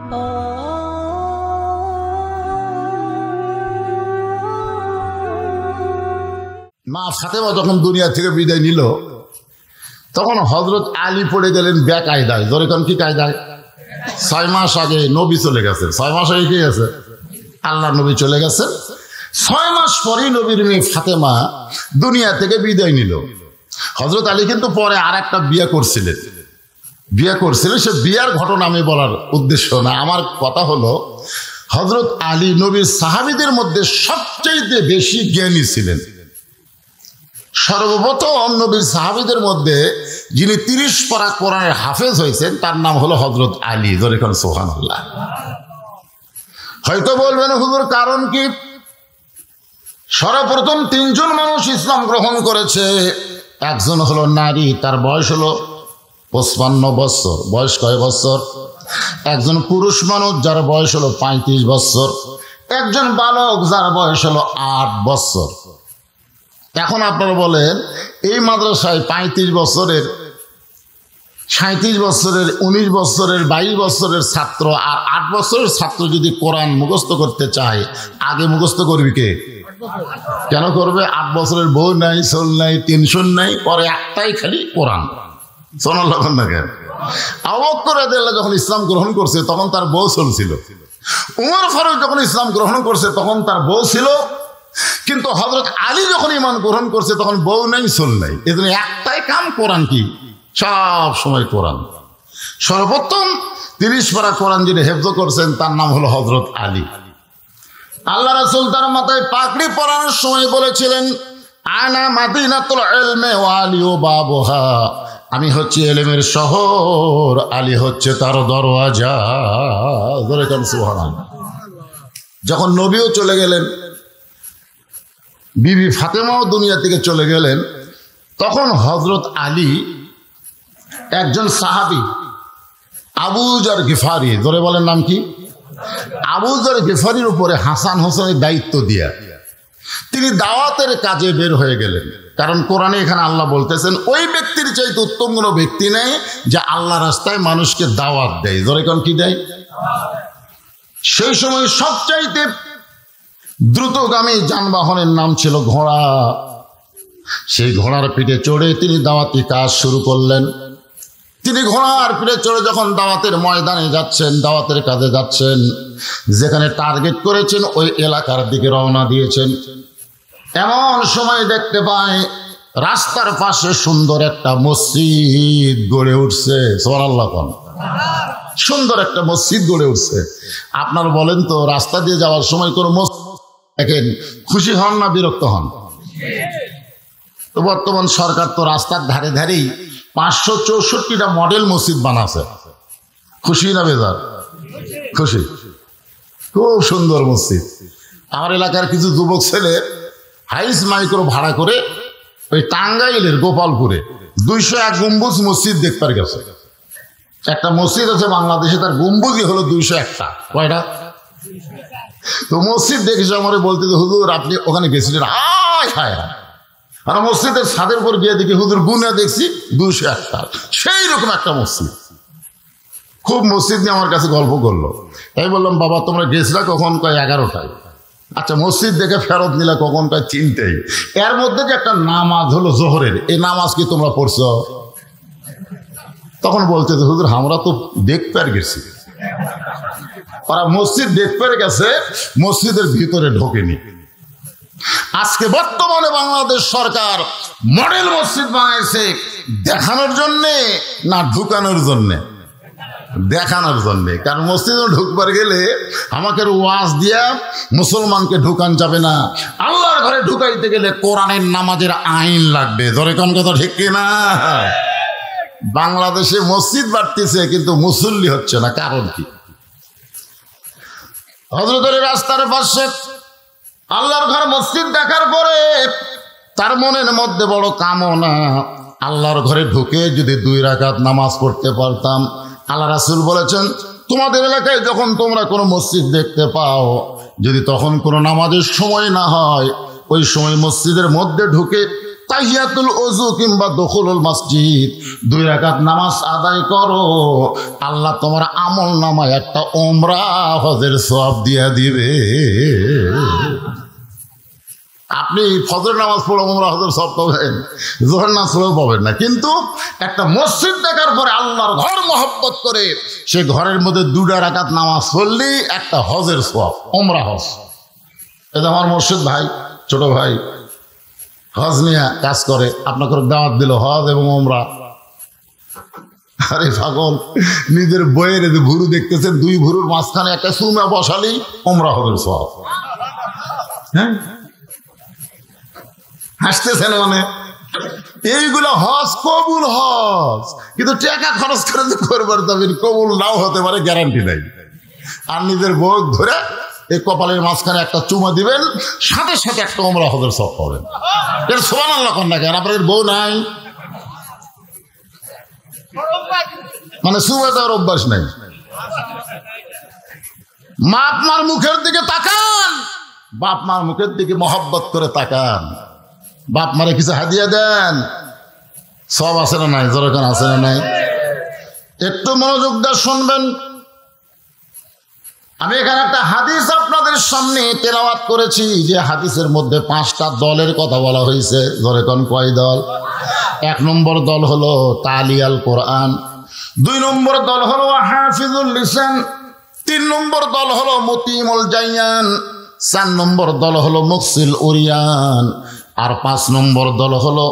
মা ফাতেমা যখন দুনিয়া থেকে বিদায় নিল তখন হযরত আলী পড়ে গেলেন বেকায়দায়। ধরে কোন কি কায়দায়? 6 মাস আগে নবী চলে গেছে। 6 মাস আগে কি আছে? আল্লাহ নবী চলে গেছে। 6 মাস পরেই নবীর মেয়ে ফাতেমা দুনিয়া থেকে বিদায় নিল। হযরত আলী কিন্তু পরে আর একটা বিয়ে করছিলেন। সে বিয়ার ঘটনা আমি বলার উদ্দেশ্য না। আমার কথা হলো হযরত আলী নবীর সাহাবীদের মধ্যে সবচেয়ে বেশি জ্ঞানী ছিলেন। সর্বপ্রথম নবীর সাহাবীদের মধ্যে যিনি 30 পারা কোরআনের হাফেজ হয়েছেন তার নাম হলো হযরত আলী। ধরে কোন সুবহানাল্লাহ। হয়তো বলবেন হুজুর কারণ কি? সর্বপ্রথম 3 জন মানুষ ইসলাম গ্রহণ করেছে। একজন হলো নারী, তার বয়স হলো 55 বছর। বয়স কয় বছর? একজন পুরুষ মানুষ যার বয়স হলো 35 বছর। একজন বালক যার বয়স হলো 8 বছর। এখন আপনারা বলেন এই মাদ্রাসায় 35 বছরের, 37 বছরের, 19 বছরের, 22 বছরের ছাত্র আর 8 বছরের ছাত্র যদি কোরআন মুখস্থ করতে চায়, আগে মুখস্থ করবি কে? কেন করবে? 8 বছরের বউ নাই, সোল নাই, টেনশন নাই, পরে একটাই খালি কোরআন। সোনার লক্ষণ না কেন? আবু বকর রাদিয়াল্লাহু যখন ইসলাম গ্রহণ করছে তখন তার বউ চলছিল। উমর ফারুক যখন ইসলাম গ্রহণ করছে তখন তার বউ ছিল। কিন্তু হযরত আলী যখন ঈমান গ্রহণ করছে তখন বউ নাই, সোল নাই। এজন্য একটাই কাম, কোরআন কি সব সময় কোরআন। সর্বপ্রথম 30 পারা কোরআন যিনি হেফজ করছেন তার নাম হলো হযরত আলী। আল্লাহ রাসূল তার মাথায় পাগড়ি পরানোর সময় বলেছিলেন, আনা মাদিনাতুল ইলমি ওয়া আলিউ বাবুহা। আমি হচ্ছে ইলমের শহর, আলী হচ্ছে তার দরওয়াজা। ধরে কোন সুবহানাল্লাহ। যখন নবীও চলে গেলেন, বিবি ফাতেমাও দুনিয়া থেকে চলে গেলেন, তখন হযরত আলী একজন সাহাবী আবু যর গিফারি, ধরে বলেন নাম কি? আবু যর গিফারির উপরে হাসান হোসেনের দায়িত্ব দিয়া তিনি দাওয়াতের কাজে বের হয়ে গেলেন। কারণ কোরআনে এখানে আল্লাহ বলতেছেন ওই ব্যক্তির চাইতে উত্তম কোনো ব্যক্তি নেই যে আল্লাহ রাস্তায় মানুষকে দাওয়াত দেয়। ধরে কোন কি দেয়? সেই সময় সবচাইতে দ্রুতগামী যানবাহনের নাম ছিল ঘোড়া। সেই ঘোড়ার পিঠে চড়ে তিনি দাওয়াতি কাজ শুরু করলেন। তিনি ঘোড়ার পিঠে চড়ে যখন দাওয়াতের ময়দানে যাচ্ছেন, দাওয়াতের কাজে যাচ্ছেন, যেখানে টার্গেট করেছেন ওই এলাকার দিকে রওনা দিয়েছেন। এমন সময় দেখতে পায় রাস্তার পাশে সুন্দর একটা মসজিদ গড়ে উঠছে। সুবহানাল্লাহ। সুন্দর একটা মসজিদ গড়ে উঠছে। আপনার বলেন তো রাস্তা দিয়ে যাওয়ার সময় কোনো মসজিদ দেখেন খুশি হন না বিরক্ত হন? তো বর্তমান সরকার তো রাস্তার ধারে ধারেই 564টা মডেল মসজিদ বানাছে। খুশি না বেজার? খুশি। খুব সুন্দর মসজিদ। আমার এলাকার কিছু যুবক ছেলে হাইস মাইক্রো ভাড়া করে ওই টাঙ্গাইলের গোপালপুরে 201 গম্বুজ মসজিদ দেখতে গেছে। একটা মসজিদ আছে বাংলাদেশে, তার গম্বুজই হলো 201টা। কয়টা? তো মসজিদ দেখেছে আমার বলতে, হুজুর আপনি ওখানে গেছিলেন? হায় হায় হায়। আর মসজিদের ছাদের উপর গিয়ে দেখি হুজুর গুনে দেখছি 201টা। সেই রকম একটা মসজিদ। খুব মসজিদ নিয়ে আমার কাছে গল্প করলো। তাই বললাম বাবা তোমরা গেছিলা কখন? কয় 11টায়। আচ্ছা মসজিদ দেখে ফেরত নিলা কখন? কয় 3টায়। এর মধ্যে যে একটা নামাজ হলো জোহরের, এই নামাজ কি তোমরা পড়ছো? তখন বলতে হুজুর আমরা তো দেখতে আর গেছি। ওরা মসজিদ দেখতে গেছে, মসজিদের ভিতরে ঢোকেনি। আজকে বর্তমানে বাংলাদেশ সরকার মডেল মসজিদ বানাইছে দেখানোর জন্যে না ঢুকানোর জন্যে? দেখানোর জন্যে। কারণ মসজিদে ঢুকবার গেলে আমাকে ওয়াজ দিয়া মুসলমানকে ঢুকান যাবে না। আল্লাহর ঘরে ঢুকাইতে গেলে কোরআনের নামাজের আইন লাগবে। ধরে কোন কথা ঠিক কিনা? বাংলাদেশে মসজিদ বাড়তেছে কিন্তু মুসল্লি হচ্ছে না। কারণ কি? হযরতের রাস্তার পাশে আল্লাহর ঘর মসজিদ দেখার পরে তার মনের মধ্যে বড় কামনা, আল্লাহর ঘরে ঢুকে যদি 2 রাকাত নামাজ পড়তে পারতাম। আল্লাহ রাসূল বলেছেন তোমাদের এলাকায় যখন তোমরা কোনো মসজিদ দেখতে পাও, যদি তখন কোনো নামাজের সময় না হয়, ওই সময় মসজিদের মধ্যে ঢুকে তাহিয়াতুল ওযু কিংবা দুখুলুল মসজিদ 2 রাকাত নামাজ আদায় করো, আল্লাহ তোমার আমল নামায় একটা উমরা হজের সওয়াব দিয়ে দিবে। আপনি ফজর নামাজ পড়ে উমরা হজের সওয়াব পাবেন, যোহর নামাজ পড়েও পাবেন না। কিন্তু একটা মসজিদ দেখার পরে আল্লাহর ঘর মহব্বত করে সে ঘরের মধ্যে 2 রাকাত নামাজ পড়লেই একটা হজের সওয়াব, উমরা হজ। এটা আমার মুর্শিদ ভাই, ছোট ভাই হজ নিয়ে কাজ করে, আপনাকে দাওয়াত দিল হজ এবং উমরা। আরে পাগল, নিজের বইয়ের যে ভুরু দেখতেছেন, 2 ভুরুর মাঝখানে একটা সুরমা বসালেই উমরা হজের সওয়াব। হ্যাঁ, হাসতেছেন মানে এইগুলো হজ কবুল হজ, কিন্তু টাকা খরচ করে যে করবার যাবেন কবুল নাও হতে পারে, গ্যারান্টি নাই। আর নিজের বউ ধরে এই কপালের মাঝখানে একটা চুমা দিবেন, সাথে সাথে একটা উমরা হজের সওয়াব পাবেন। এর সুবহানাল্লাহ কোন না কেন? আপনাদের বউ নাই মানে চুমা দেওয়ার অভ্যাস নাই। বাপ মার মুখের দিকে তাকান, বাপ মার মুখের দিকে মহব্বত করে তাকান, বাপ মারে কিছু হাদিয়া দেন, সব আছে না নাই? যেরকম আছে না নাই? একটু মনোযোগ দিয়ে শুনবেন। আমি এখানে একটা হাদিস আপনাদের সামনে তেলাওয়াত করেছি, যে হাদিসের মধ্যে 5টা দলের কথা বলা হয়েছে। যেরকম কয় দল? 1 নম্বর দল হলো তালিয়াল কোরআন, 2 নম্বর দল হলো হাফিজুল লিসান, 3 নম্বর দল হলো মুতিমুল জায়ান, 4 নম্বর দল হলো মুকসিল উরিয়ান, আর 5 নম্বর দল হলো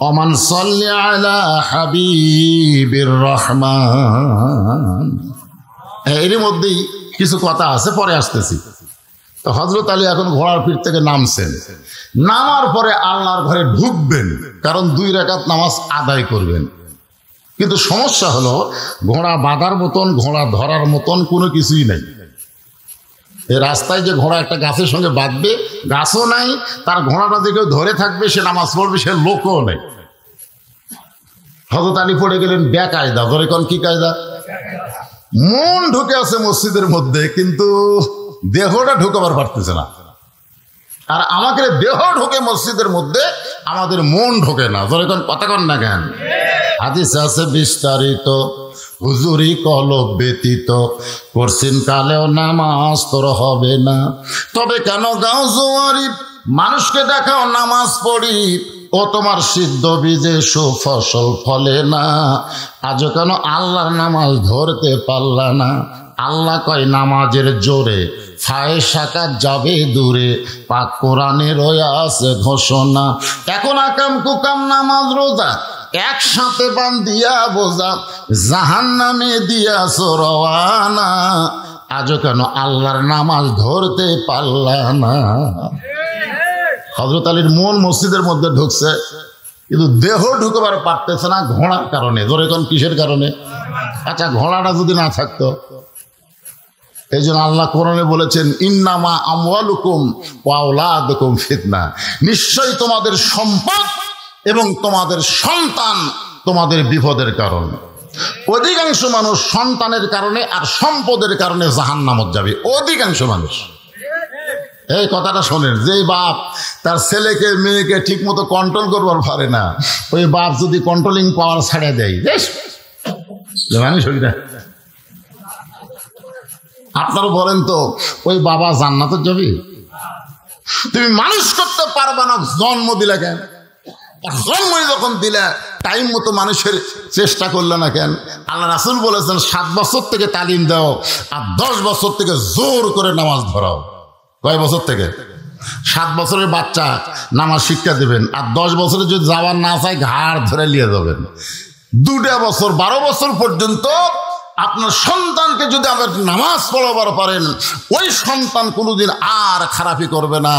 ওমান সাল্লি আলা হাবিবির রহমান। এর মধ্যেই কিছু কথা আছে, পরে আসতেছি। তো হযরত আলী এখন ঘোড়ার পিঠ থেকে নামছেন, নামার পরে আল্লাহর ঘরে ঢুকবেন, কারণ 2 রাকাত নামাজ আদায় করবেন। কিন্তু সমস্যা হলো ঘোড়া বাঁধার মতন, ঘোড়া ধরার মতন কোনো কিছুই নাই। এই রাস্তায় যে ঘোড়া একটা গাছের সঙ্গে বাঁধবে, গাছও নাই, তার ঘোড়াটা দিকে ধরে থাকবে, সে নামাজ পড়বে, সে লোকও নেই। হযরত আলী পড়ে গেলেন বেকায়দা। ধরে কোন কি কায়দা? মন ঢুকে আছে মসজিদের মধ্যে, কিন্তু দেহটা ঢুকাবার পারতেছে না। আর আমাকে দেহ ঢোকে মসজিদের মধ্যে, আমাদের মন ঢোকে না। ধরে কোন কথা কন না কেন? হাদিস আছে বিস্তারিত, হুজুরি কলব ব্যতীত করছেন কালেও নামাজ তোর হবে না। তবে কেন গাও জোয়ারি, মানুষকে দেখাও নামাজ পড়ি, ও তোমার সিদ্ধ বীজে সুফসল ফলে না। আজও কেন আল্লাহর নামাজ ধরতে পারলা না? আল্লাহ কয় নামাজের জোরে ফায়সাকাত যাবে দূরে, পাক কোরআনে রয়ে আছে ঘোষণা। এখন আকাম কুকাম নামাজ রোজা একসাথে বান্ধিয়া বোঝা, জাহান্নামে দিয়াছ রওয়ানা। আজও কেন আল্লাহর নামাজ ধরতে পারলা না? হযরত আলীর মন মসজিদের মধ্যে ঢুকছে, কিন্তু দেহ ঢুকবার পারতেছে না ঘোড়ার কারণে। ধরে কোন কিসের কারণে? আচ্ছা, ঘোড়াটা যদি না থাকতো, এই জন্য আল্লাহ কোরআনে বলেছেন ইন্নামা আমওয়ালুকুম ওয়া আওলাদুকুম ফিতনা, নিশ্চয়ই তোমাদের সম্পদ এবং তোমাদের সন্তান তোমাদের বিপদের কারণ। অধিকাংশ মানুষ সন্তানের কারণে আর সম্পদের কারণে জাহান্নামে যাবে, অধিকাংশ মানুষ। এই কথাটা শোনেন, যে বাপ তার ছেলেকে মেয়েকে ঠিক মতো কন্ট্রোল করবার পারে না, ওই বাপ যদি কন্ট্রোলিং পাওয়ার ছাড়ে দেয়, মানুষ হই না। আপনারা বলেন তো, ওই বাবা জান্নাতে যাবে? তুমি মানুষ করতে পারবা না, জন্ম দিলে কেন? জন্ম যখন দিলে টাইম মতো মানুষের চেষ্টা করলে না কেন? আল্লাহ রাসূল বলেছেন 7 বছর থেকে তালিম দাও, আর 10 বছর থেকে জোর করে নামাজ ধরাও। কয় বছর থেকে? 7 বছরের বাচ্চা নামাজ শিক্ষা দেবেন, আর 10 বছরে যদি যাওয়ার না চায় ঘাড় ধরে নিয়ে যাবেন। 2 বছর 12 বছর পর্যন্ত আপনার সন্তানকে যদি আবার নামাজ পড়াবার পারেন, ওই সন্তান কোনোদিন আর খারাপি করবে না।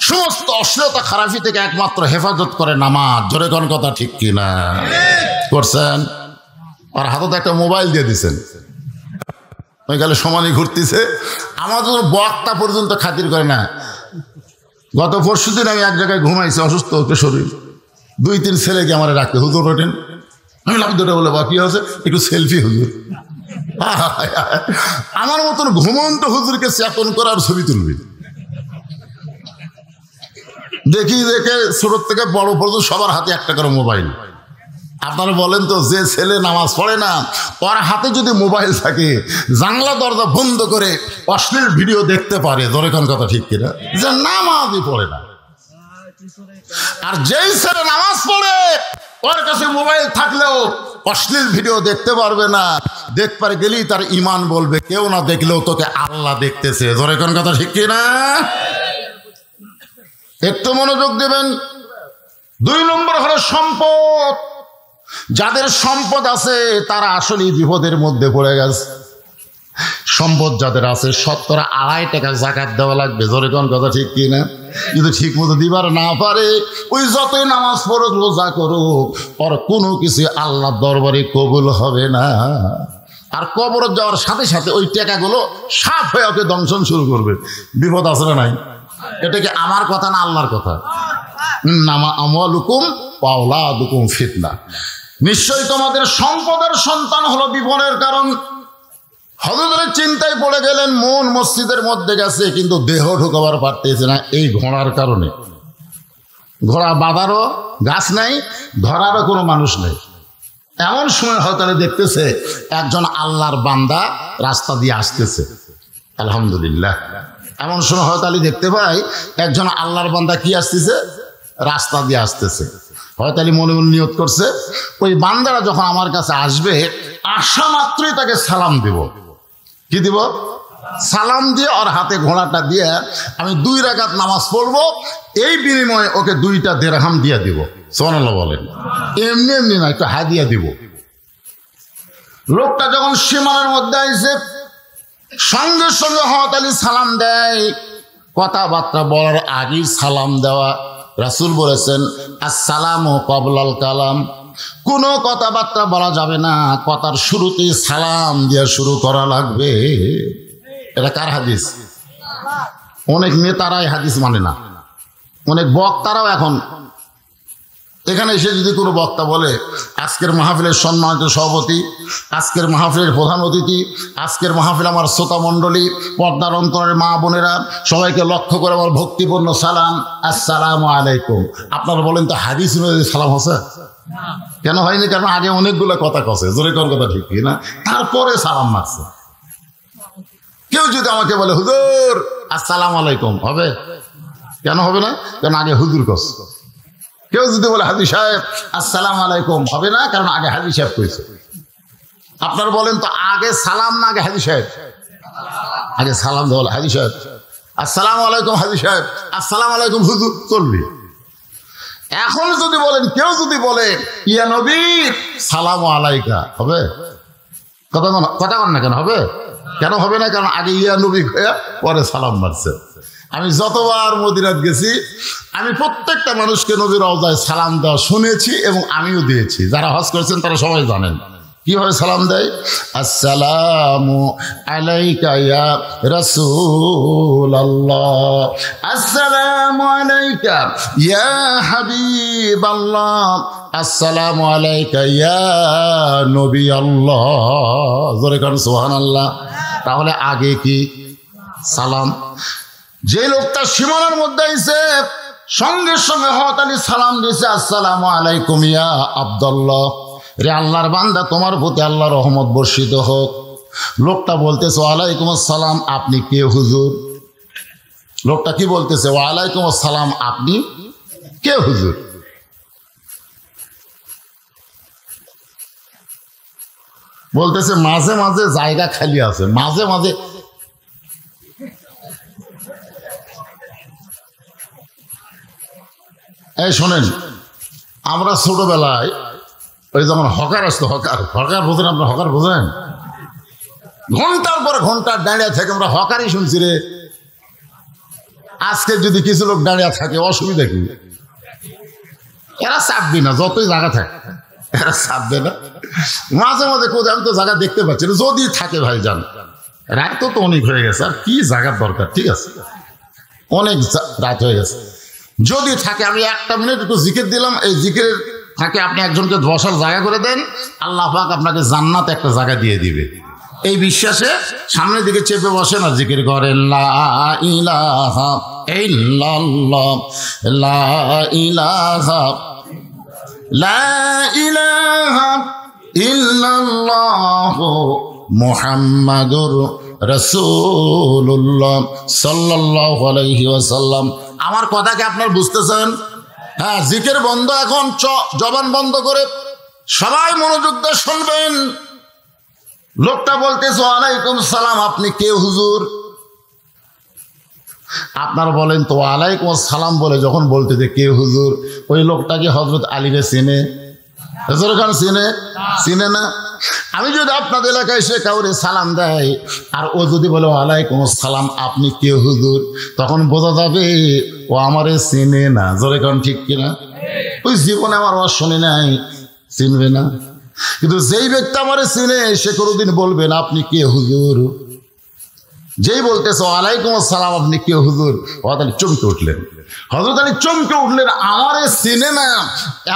সমস্ত অশ্লীলতা খারাপি থেকে একমাত্র হেফাজত করে নামাজ। জোরে কোন কথা ঠিক কিনা? করছেন? আর হাতে একটা মোবাইল দিয়ে দিচ্ছেন, ওই গেলে সমানই ঘুরতেছে, আমাদের বক্তা পর্যন্ত খাতির করে না। গত পরশুদিন আমি এক জায়গায় ঘুমাইছি, অসুস্থ হতে শরীর, 2-3 ছেলেকে আমার রাখতে, হুজুর ওঠেন। আমি লাফিয়ে বলে বা কি হয়েছে? একটু সেলফি হুজুর। আমার মতন ঘুমন্ত হুজুরকে চেতন করার ছবি তুলবি। দেখে ছোট থেকে বড় পর্যন্ত সবার হাতে একটা করে মোবাইল। আপনারা বলেন তো, যে ছেলে নামাজ পড়ে না ওর হাতে যদি মোবাইল থাকে, জানলা দরজা বন্ধ করে অশ্লীল ভিডিও দেখতে পারে, ধরে কোন কথা ঠিক কিনা? যে নামাজই পড়ে না। আর যেই ছেলে নামাজ পড়ে ওর কাছে মোবাইল থাকলেও অশ্লীল ভিডিও দেখতে পারবে না। দেখবার গেলেই তার ইমান বলবে কেউ না দেখলেও তোকে আল্লাহ দেখতেছে, ধরে কোন কথা ঠিক কিনা? একটু মনোযোগ দেবেন। 2 নম্বর হলো সম্পদ। যাদের সম্পদ আছে তারা আসলেই বিপদের মধ্যে পড়ে গেছে। সম্পদ যাদের আছে 2.5 টাকা যাকাত দেওয়া লাগবে, ধরে কোন কথা ঠিক কিনা? কিন্তু ঠিক মতো দিবার না পারে, ওই যতই নামাজ পড়ুক রোজা করুক, ওর কোনো কিছু আল্লাহর দরবারে কবুল হবে না। আর কবর যাওয়ার সাথে সাথে ওই টাকাগুলো সাফ হয়ে ওকে দংশন শুরু করবে। বিপদ আছে না নাই? এটা কি আমার কথা না আল্লাহর কথা? নামা আমওয়ালুকুম ওয়া আওলাদুকুম ফিতনা। নিশ্চয়ই তোমাদের সম্পদের সন্তান হলো বিপদের কারণ। হযরত চিন্তায় পড়ে গেলেন, মন মসজিদের মধ্যে গেছে কিন্তু দেহ ঢুকাবার পারতেছে না এই ঘোড়ার কারণে। ঘোড়া বাঁধারও গাছ নাই, ধরারও কোনো মানুষ নেই। এমন সময় হয়তো দেখতেছে একজন আল্লাহর বান্দা রাস্তা দিয়ে আসতেছে। আলহামদুলিল্লাহ। এমন সময় হয়তো দেখতে পাই একজন আল্লাহর বান্দা কি আসতেছে, রাস্তা দিয়ে আসতেছে। হয়তো মনে মনে নিয়ত করছে ওই বান্দারা যখন আমার কাছে আসবে, আসা মাত্রই তাকে সালাম দেব। কি দিব? সালাম দিয়ে ওর হাতে ঘোড়াটা দিয়ে আমি 2 রাকাত নামাজ পড়বো, এই বিনিময়ে ওকে 2টা দিরহাম দিয়ে দিব। সুবহানাল্লাহ বলেন। এমনি এমনি না, একটু হাদিয়া দিব। লোকটা যখন সীমানার মধ্যে আইছে, সঙ্গে সঙ্গে হযরত আলী সালাম দেয়। কথাবার্তা বলার আগেই সালাম দেওয়া। রাসূল বলেছেন আসসালামু ক্বাবলাল কালাম। কোনো কথাবার্তা বলা যাবে না, কথার শুরুতেই সালাম দিয়ে শুরু করা লাগবে। এটা কার হাদিস? অনেক নেতারাই হাদিস মানে না, অনেক বক্তারাও এখন এখানে এসে যদি কোনো বক্তা বলে আজকের মাহফিলের সম্মানিত সভাপতি, আজকের মাহফিলের প্রধান অতিথি, আজকের মাহফিল আমার শ্রোতা মণ্ডলী, পর্দার অন্তরের মা বোনেরা, সবাইকে লক্ষ্য করে আমার ভক্তিপূর্ণ সালাম, আসসালামু আলাইকুম। আপনারা বলেন তো হাদিস অনুযায়ী সালাম হচ্ছে? কেন হয়নি? কারণ আগে অনেকগুলো কথা কছে, জোরে কোন কথা ঠিক না, তারপরে সালাম মারছে। কেউ যদি আমাকে বলে হুজুর আসসালামু আলাইকুম, হবে? কেন হবে না? কারণ আগে হুজুর কস। কেউ যদি বলে হাজী সাহেব আসসালামু আলাইকুম, হবে না, কারণ আগে হাজী সাহেব কইছে। আপনারা বলেন তো আগে সালাম না আগে হাজী সাহেব? আগে সালাম দেওয়া হাজী সাহেব আসসালামু আলাইকুম, হাজী সাহেব আসসালামু আলাইকুম, হুজুর চলবি। এখন যদি বলেন, কেউ যদি বলে ইয়া নবী সালামু আলাইকা, হবে? কথা কন না, কেন হবে? কেন হবে না? কারণ আগে ইয়া নবী হয়ে পরে সালাম মারছে। আমি যতবার মদিনাত গেছি, আমি প্রত্যেকটা মানুষকে নবীর রওজায় সালাম দেওয়া শুনেছি এবং আমিও দিয়েছি। যারা হজ করেছেন তারা সবাই জানেন কিভাবে সালাম দেয়। আসসালামু আলাইকা ইয়া রাসূলুল্লাহ, আসসালামু আলাইকা ইয়া হাবিবাল্লাহ, আসসালামু আলাইকা ইয়া নবী আল্লাহ। জোরে কারণ সুবহানাল্লাহ। তাহলে আগে কি সালাম? যে লোকটা সীমানার মধ্যে আইছে, সঙ্গে সঙ্গে হযরত আলী সালাম দিয়েছে আসসালামু আলাইকুম ইয়া আব্দুল্লাহ, রে আল্লাহর বান্দা তোমার প্রতি আল্লাহর রহমত বর্ষিত হোক। লোকটা বলতেছে ওয়ালাইকুম আসসালাম, আপনি কে হুজুর? লোকটা কি বলতেছে? ওয়ালাইকুম আসসালাম, আপনি কে হুজুর? বলতেছে মাঝে মাঝে জায়গা খালি আছে, মাঝে মাঝে। এই শোনেন, আমরা ছোটবেলায় ওই যখন হকার আসতো, হকার বোঝেন? আপনার হকার বোঝেন? ঘন্টার পর ঘন্টা দাঁড়িয়ে থাকে, আমরা হকারই শুনছি রে। আজকে যদি কিছু লোক দাঁড়িয়ে থাকে অসুবিধা কি? এরা চাপবে না, যতই জায়গা থাকে এরা চাপবে না। মাঝে মাঝে কোথায় আমি তো জায়গা দেখতে পাচ্ছি না, যদি থাকে ভাই যান। রাত তো অনেক হয়ে গেছে, আর কি জায়গার দরকার? ঠিক আছে, অনেক রাত হয়ে গেছে। যদি থাকে আমি 1 মিনিট একটু জিকির দিলাম, এই জিকিরের থাকে আপনি একজনকে বসার জায়গা করে দেন, আল্লাহ পাক আপনাকে জান্নাতে একটা জায়গা দিয়ে দিবে। এই বিশ্বাসে সামনের দিকে চেপে বসেন আর জিকির করেন লা ইলাহা ইল্লাল্লাহ লা ইলাহা লা ইলাহা ইল্লাল্লাহ মুহাম্মাদুর রাসূলুল্লাহ সাল্লাল্লাহু আলাইহি ওয়াসাল্লাম। আমার কথা কি আপনারা বুঝতেছেন? হ্যাঁ, জিকির বন্ধ এখন, জবান বন্ধ করে সবাই মনোযোগ দিয়ে শুনবেন। লোকটা বলতেছে ওয়ালাইকুম সালাম, আপনি কে হুজুর? আপনারা বলেন তো ওয়ালাইকুম সালাম বলে যখন বলতেছে কে হুজুর, ওই লোকটা কি হযরত আলীকে চিনে? হুজুর খান চিনে? চিনে না। আমি যদি আপনাদের এলাকায় এসে কাউরে সালাম দেয় আর ও যদি বলে ওয়ালাইকুম সালাম আপনি কে হুজুর, তখন বোঝা যাবে ও আমারে চিনে না। জোরে কারণ ঠিক কিনা? ওই জীবনে আমার ওয়াজ শুনে নাই, চিনবে না। কিন্তু যেই ব্যক্তি আমারে চিনে সে কোনোদিন বলবে না আপনি কে হুজুর। যেই বলতেছে ওয়ালাইকুম আসসালাম আপনি কে হুজুর, হযরত আলী চমকে উঠলেন। হযরত আলী চমকে উঠলেন, আমারে চিনে না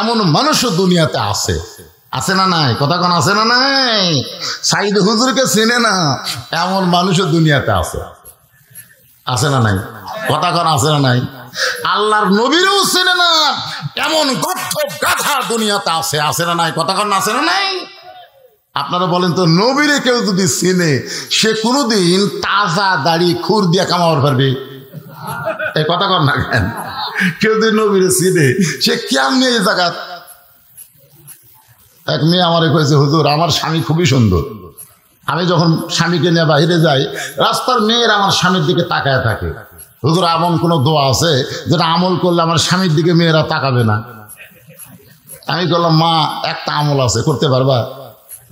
এমন মানুষও দুনিয়াতে আছে। আছে না নাই? কথা কোন আছে না নাই? সাইদ হুজুরকে চিনে না এমন মানুষও দুনিয়াতে আছে। আছে না নাই? কথা কোন আছে না নাই? আল্লাহর নবীরও চিনে না এমন গর্থ গাধা দুনিয়াতে আছে। আছে না নাই? কথা কোন আছে না নাই? আপনারা বলেন তো, নবীরে কেউ যদি চিনে সে কোনোদিন তাজা দাড়ি খুর দিয়ে কামাবার পারবে? এই কথা কর না কেন? কেউ যদি নবীরে চিনে সে কেমনে এই জায়গা। এক মেয়ে আমারে কয়েছে হুজুর আমার স্বামী খুবই সুন্দর, আমি যখন স্বামীকে নিয়ে বাইরে যাই রাস্তার মেয়ের আমার স্বামীর দিকে তাকায় থাকে। হুজুর এমন কোনো দোয়া আছে যেটা আমল করলে আমার স্বামীর দিকে মেয়েরা তাকাবে না? আমি বললাম মা একটা আমল আছে, করতে পারবা?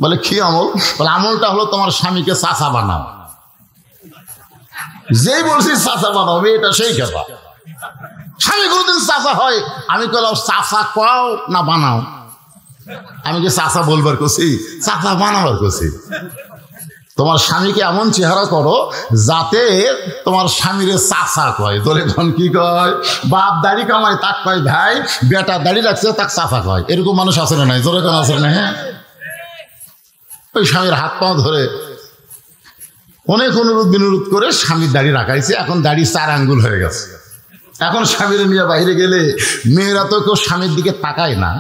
বলে কি আমল? বলে আমলটা হলো তোমার স্বামীকে চাচা বানাও। যেই বলছি চাচা বানাও এটা সেই কথা। স্বামী কোনোদিন চাচা হয়? আমি বললাম চাচা কও না বানাও? আমি কি চাচা বলবার করছি? চাচা বানাবার করছি। তোমার স্বামীকে এমন চেহারা করো যাতে তোমার স্বামীরে চাচা কয়। তোর এখন কি কয়? বাপ দাড়ি কামায় তাক কয় ভাই, বেটা দাড়ি রাখছে তাক চাচা কয়। এরকম মানুষ আছে না নাই? তোর এখন আছে না? হ্যাঁ, ওই স্বামীর হাত পা ধরে অনেক অনুরোধ বিনোরোধ করে স্বামীর দাড়ি রাখাইছে, এখন দাড়ি 4 আঙ্গুল হয়ে গেছে। এখন স্বামীর নিয়ে বাইরে গেলে মেয়েরা তো কেউ স্বামীর দিকে তাকায় না,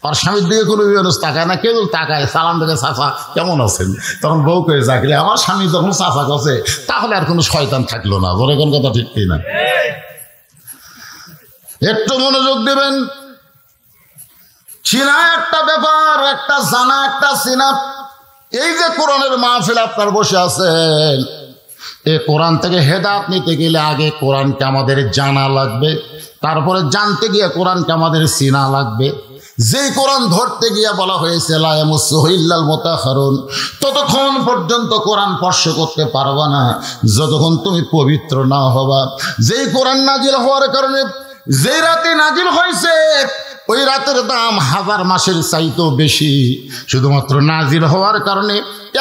আর স্বামীর দিকে কোনো মানুষ তাকায় না, কেউ তাকায় সালাম দেখে চাচা কেমন আছেন। তখন বউ কয়ে চাকরি আমার স্বামী যখন চাচা করছে তাহলে আর কোনো শয়তান থাকলো না। বলে কোন কথা ঠিক কিনা? একটু মনোযোগ দেবেন। চিনা একটা ব্যাপার, একটা জানা একটা চিনা। এই যে কোরআনের মাহফিল আপনার বসে আছেন, এই কোরআন থেকে হেদায়েত নিতে গেলে আগে কোরআনকে আমাদের জানা লাগবে, তারপরে জানতে গিয়ে কোরআনকে আমাদের চিনা লাগবে। যেই কোরআন ধরতে গিয়ে বলা হয়েছে লা ইয়ামাসসুহু ইল্লাল মুতাহহারুন, ততক্ষণ পর্যন্ত কোরআন স্পর্শ করতে পারবা না যতক্ষণ তুমি পবিত্র না হবা। যেই কোরআন নাজিল হওয়ার কারণে যেই রাতে নাজিল হয়েছে ওই রাতের দাম 1000 মাসের চাইতেও বেশি। শুধুমাত্র নাজিল হওয়ার কারণে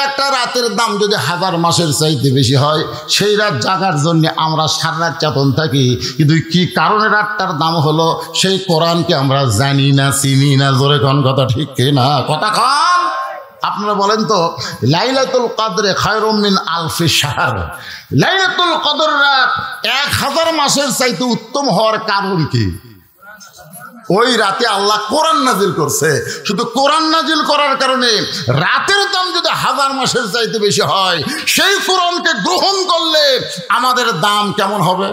একটা রাতের দাম যদি 1000 মাসের চাইতে বেশি হয়, সেই রাত জাগার জন্য আমরা সারা রাত চেতন থাকি, কিন্তু কি কারণে রাতটার দাম হলো সেই কোরআনকে আমরা জানি না, চিনি না। জোরে কোন কথা ঠিক কিনা? কথা খান। আপনারা বলেন তো, লাইলাতুল কদরে খায়রুম মিন আলফি শাহর, লাইলাতুল কদর রাত 1000 মাসের চাইতে উত্তম হওয়ার কারণ কি? ওই রাতে আল্লাহ কোরআন নাজিল করছে। শুধু কোরআন নাজিল করার কারণে রাতের দাম যদি 1000 মাসের চাইতে বেশি হয়, সেই কোরআনকে গ্রহণ করলে আমাদের দাম কেমন হবে?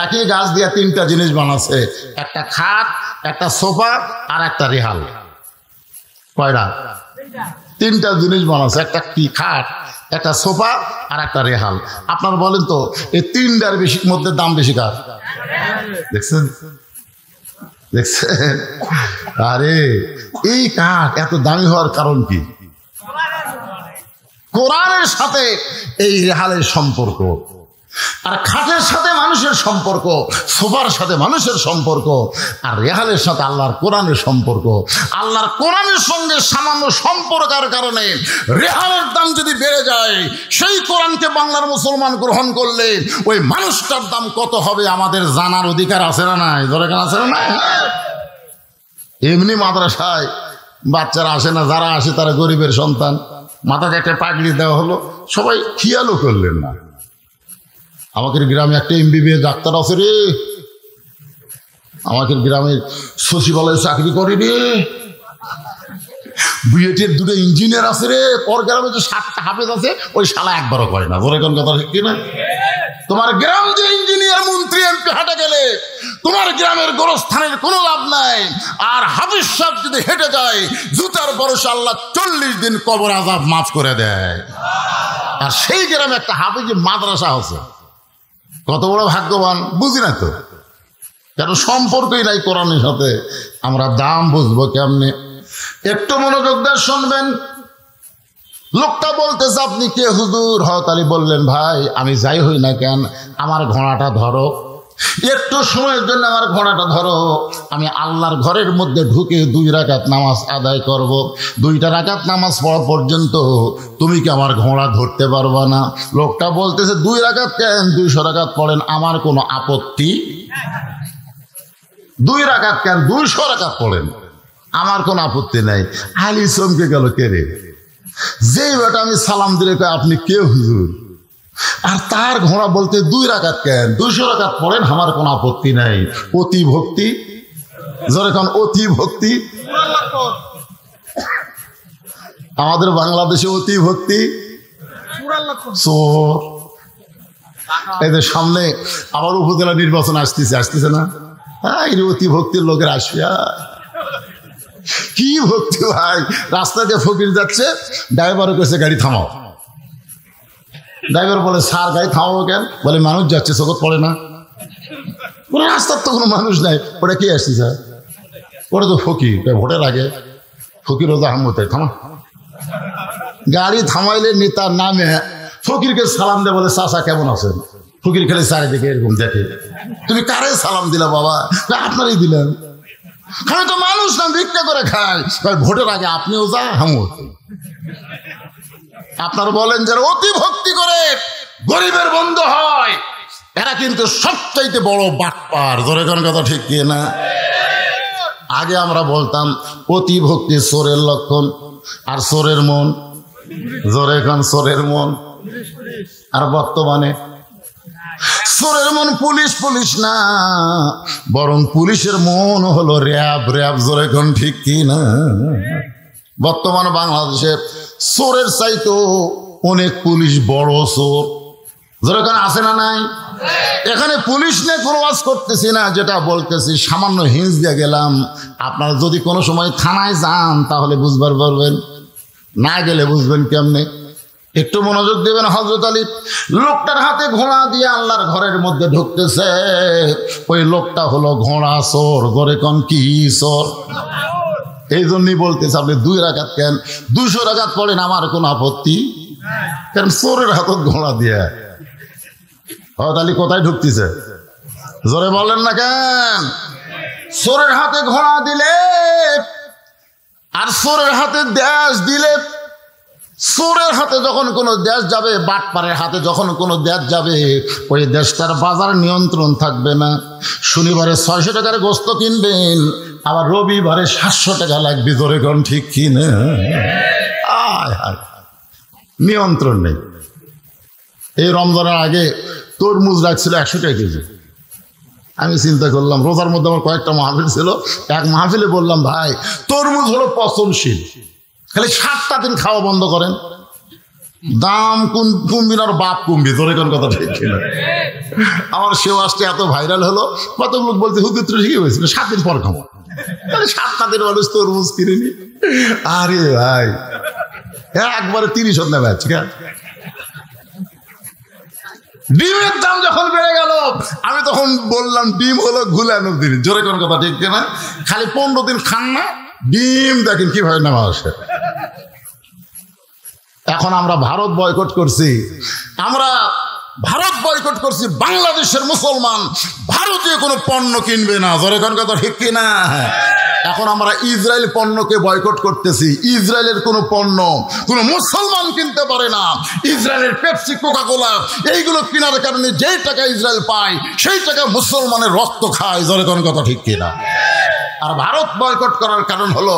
একই গাছ দিয়ে 3টা জিনিস বানাচ্ছে, একটা খাট, একটা সোফা আর একটা রেহাল। কয়টা? 3টা জিনিস বানাচ্ছে, একটা কি খাট, একটা সোফা আর একটা রেহাল। আপনারা বলেন তো এই 3টার বেশি মধ্যে দাম বেশি কার? দেখছেন দেখছেন? আরে এই কাঠ এত দামি হওয়ার কারণ কি? কোরআনের সাথে এই রেহালের সম্পর্ক, আর খাটের সাথে মানুষের সম্পর্ক, সোফার সাথে মানুষের সম্পর্ক, আর রেহালের সাথে আল্লাহর কোরআনের সম্পর্ক। আল্লাহর কোরআনের সঙ্গে সামান্য সম্পর্কের কারণে রেহালের দাম যদি বেড়ে যায়, সেই কোরআনকে বাংলার মুসলমান গ্রহণ করলে ওই মানুষটার দাম কত হবে আমাদের জানার অধিকার আছে না নাই? দরকার আছে না নাই? এমনি মাদ্রাসায় বাচ্চারা আসে না, যারা আসে তারা গরিবের সন্তান, মাথাতে একটা পাগড়ি দেওয়া হলো, সবাই খেয়ালও করলেন না। আমাদের গ্রামে একটা MBBS ডাক্তার আছে রে, আমাদের গ্রামের সচিবালয়ে চাকরি করে রে, বুয়েটের দুটো ইঞ্জিনিয়ার আছে রে, ওর গ্রামে যে 7টা হাফেজ আছে, ওই শালা একবারও করে না। বলে কোন কথা ঠিক না? তোমার গ্রাম যে ইঞ্জিনিয়ার মন্ত্রী MP হাঁটে গেলে তোমার গ্রামের গোরস্থানের কোনো লাভ নাই। আর হাফেজ সাহেব যদি হেঁটে যায়, জুতার ভরসা আল্লাহ 40 দিন কবর আযাব মাফ করে দেয়। আর সেই গ্রামে একটা হাফেজ মাদ্রাসা আছে, কত বড় ভাগ্যবান বুঝি না তো, কেন সম্পর্কই নাই কোরআনের সাথে। আমরা দাম বুঝবো কেমনে? একটু মনোযোগ দিয়ে শুনবেন। লোকটা বলতেছে, আপনি কে হুজুর? হযরত আলী বললেন, ভাই আমি যাই হই না কেন, আমার ঘোড়াটা ধরো, একটু সময়ের জন্য আমার ঘোড়াটা ধরো, আমি আল্লাহর ঘরের মধ্যে ঢুকে 2 রাকাত নামাজ আদায় করব। 2টা রাকাত নামাজ পড়া পর্যন্ত তুমি কি আমার ঘোড়া ধরতে পারবা না? লোকটা বলতেছে, 2 রাকাত কেন, 200 রাকাত পড়েন, আমার কোনো আপত্তি। 2 রাকাত কেন, 200 রাকাত পড়েন, আমার কোনো আপত্তি নাই। আলী চমকে গেল, কে রে? যেই বেটা আমি সালাম দিলে কয়, আপনি কে হুজুর? আর তার ঘোড়া বলতে 2 রাকাত কেন, 200 রাকাত পড়েন, আমার কোনো আপত্তি নাই। অতি ভক্তি, যখন অতি ভক্তি, আমাদের বাংলাদেশে অতি ভক্তি চোর। এদের সামনে আবার উপজেলা নির্বাচন আসতেছে না? হ্যাঁ, অতি ভক্তির লোকের আসবে। কি ভক্তি ভাই! রাস্তা দিয়ে ফকির যাচ্ছে, ড্রাইভারও কইছে গাড়ি থামাও। ড্রাইভার বলে, স্যার গাড়ি থামাবো কেন? বলে, মানুষ যাচ্ছে, চোখত পড়ে না। কোনো রাস্তার তো কোনো মানুষ নাই, ওটা কে আসছি স্যার? ওটা তো ফকির, ভোটের আগে ফকির রোজা আহমদ, থামা। গাড়ি থামাইলে নেতার নামে ফকিরকে সালাম দেয়, বলে, চাচা কেমন আছেন? ফকির খেলে চারিদিকে এরকম দেখে, তুমি কারে সালাম দিলা বাবা? আপনারই দিলেন। আমি তো মানুষ না, ভিক্ষা করে খাই। ভোটের আগে আপনিও যা, আমিও। আপনারা বলেন যারা অতি ভক্তি করে গরিবের বন্ধু হয়, এরা কিন্তু সবচাইতে বড় বাটপার। জোরে কোন কথা ঠিক কি না? আগে আমরা বলতাম অতি ভক্তি চোরের লক্ষণ, আর চোরের মন, জোরে কোন চোরের মন। আর বর্তমানে চোরের মন পুলিশ না, বরং পুলিশের মন হলো র্যাব। জোরে কোন ঠিক কি না? বর্তমান বাংলাদেশে চোরের চাইতো অনেক পুলিশ বড় চোর। যেরকম আছে না নাই? এখানে পুলিশ নিয়ে কোনো ওয়াজ করতেছি না, যেটা বলতেছি সামান্য হিন্স দিয়ে গেলাম। আপনারা যদি কোনো সময় থানায় যান তাহলে বুঝবার পারবেন, না গেলে বুঝবেন কেমনে? একটু মনোযোগ দেবেন। হযরত আলী লোকটার হাতে ঘোড়া দিয়ে আল্লাহর ঘরের মধ্যে ঢুকতেছে। ওই লোকটা হলো ঘোড়া চোর। ঘরে কোন কি চোর? এই জন্যই বলতেছে, আপনি 2 রাকাত কেন, 200 রাকাত পড়েন, আমার কোনো আপত্তি। কারণ চোরের হাতত ঘোড়া দিয়ে হযরত আলী কোথায় ঢুকতেছে? জোরে বলেন না কেন? চোরের হাতে ঘোড়া দিলে আর চোরের হাতে দেশ দিলে, চোরের হাতে যখন কোনো দেশ যাবে, বাটপারের হাতে যখন কোনো দেশ যাবে, ওই দেশটার বাজার নিয়ন্ত্রণ থাকবে না। শনিবারে 600 টাকার গোস্ত কিনবেন, আবার রবিবারে 700 টাকা লাগবে। ধরে কোন ঠিক কি না? নিয়ন্ত্রণ নেই। এই রমজানের আগে তরমুজ রাখছিল 100 টাকা কেজি। আমি চিন্তা করলাম, রোজার মধ্যে আমার কয়েকটা মাহফিল ছিল, এক মাহফিলে বললাম, ভাই তরমুজ হলো পচনশীল, খালি 7টা দিন খাওয়া বন্ধ করেন, দাম কমবি না, আর বাপ কমবি। তোর কোন কথা ঠিক কিনা? আমার সে ওয়াজটা এত ভাইরাল হলো, কত লোক বলতে হুজুর তো ঠিকই হয়েছিল, 7 দিন পর খাবো। 7টা দিন মানুষ তরমুজ কিনেনি। আরে ভাই, একবারে 30 হতে ব্যাচ। ডিমের দাম যখন বেড়ে গেল, আমি তখন বললাম, ডিম হলো ঘুলানো দিন। জোরে কোন কথা ঠিক কিনা? খালি 15 দিন খান না, ডিম দেখেন কিভাবে নেওয়া আসে। এখন আমরা ভারত বয়কট করছি, বাংলাদেশের মুসলমান ভারতীয় কোনো পণ্য কিনবে না। জোরে কোন কথা ঠিক কিনা? এখন আমরা ইসরায়েল পণ্যকে বয়কট করতেছি। ইসরায়েলের কোনো পণ্য কোনো মুসলমান কিনতে পারে না। ইসরায়েলের পেপসি, কোকা-কোলা এইগুলো কেনার কারণে যেই টাকা ইসরায়েল পায়, সেই টাকা মুসলমানের রক্ত খায়। জোরে কোন কথা ঠিক কিনা? আর ভারত বয়কট করার কারণ হলো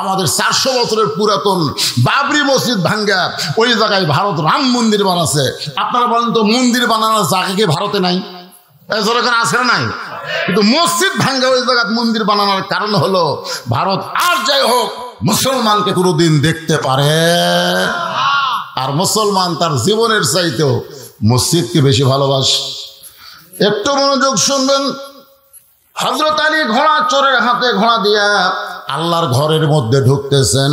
আমাদের 400 বছরের পুরাতন বাবরি মসজিদ ভাঙ্গা ওই জায়গায় ভারত রাম মন্দির বানাচ্ছে। আপনারা বলেন তো মন্দির বানানোর জায়গা কি ভারতে নাই? এখানে আছে না নাই? কিন্তু মসজিদ ভাঙ্গা ওই জায়গায় মন্দির বানানোর কারণ হলো ভারত আর যাই হোক মুসলমানকে কোনোদিন দেখতে পারে, আর মুসলমান তার জীবনের চাইতেও মসজিদকে বেশি ভালোবাসে। একটু মনোযোগ শুনবেন। হযরত আলী ঘোড়া চোরের হাতে ঘোড়া দিয়া আল্লাহর ঘরের মধ্যে ঢুকতেছেন।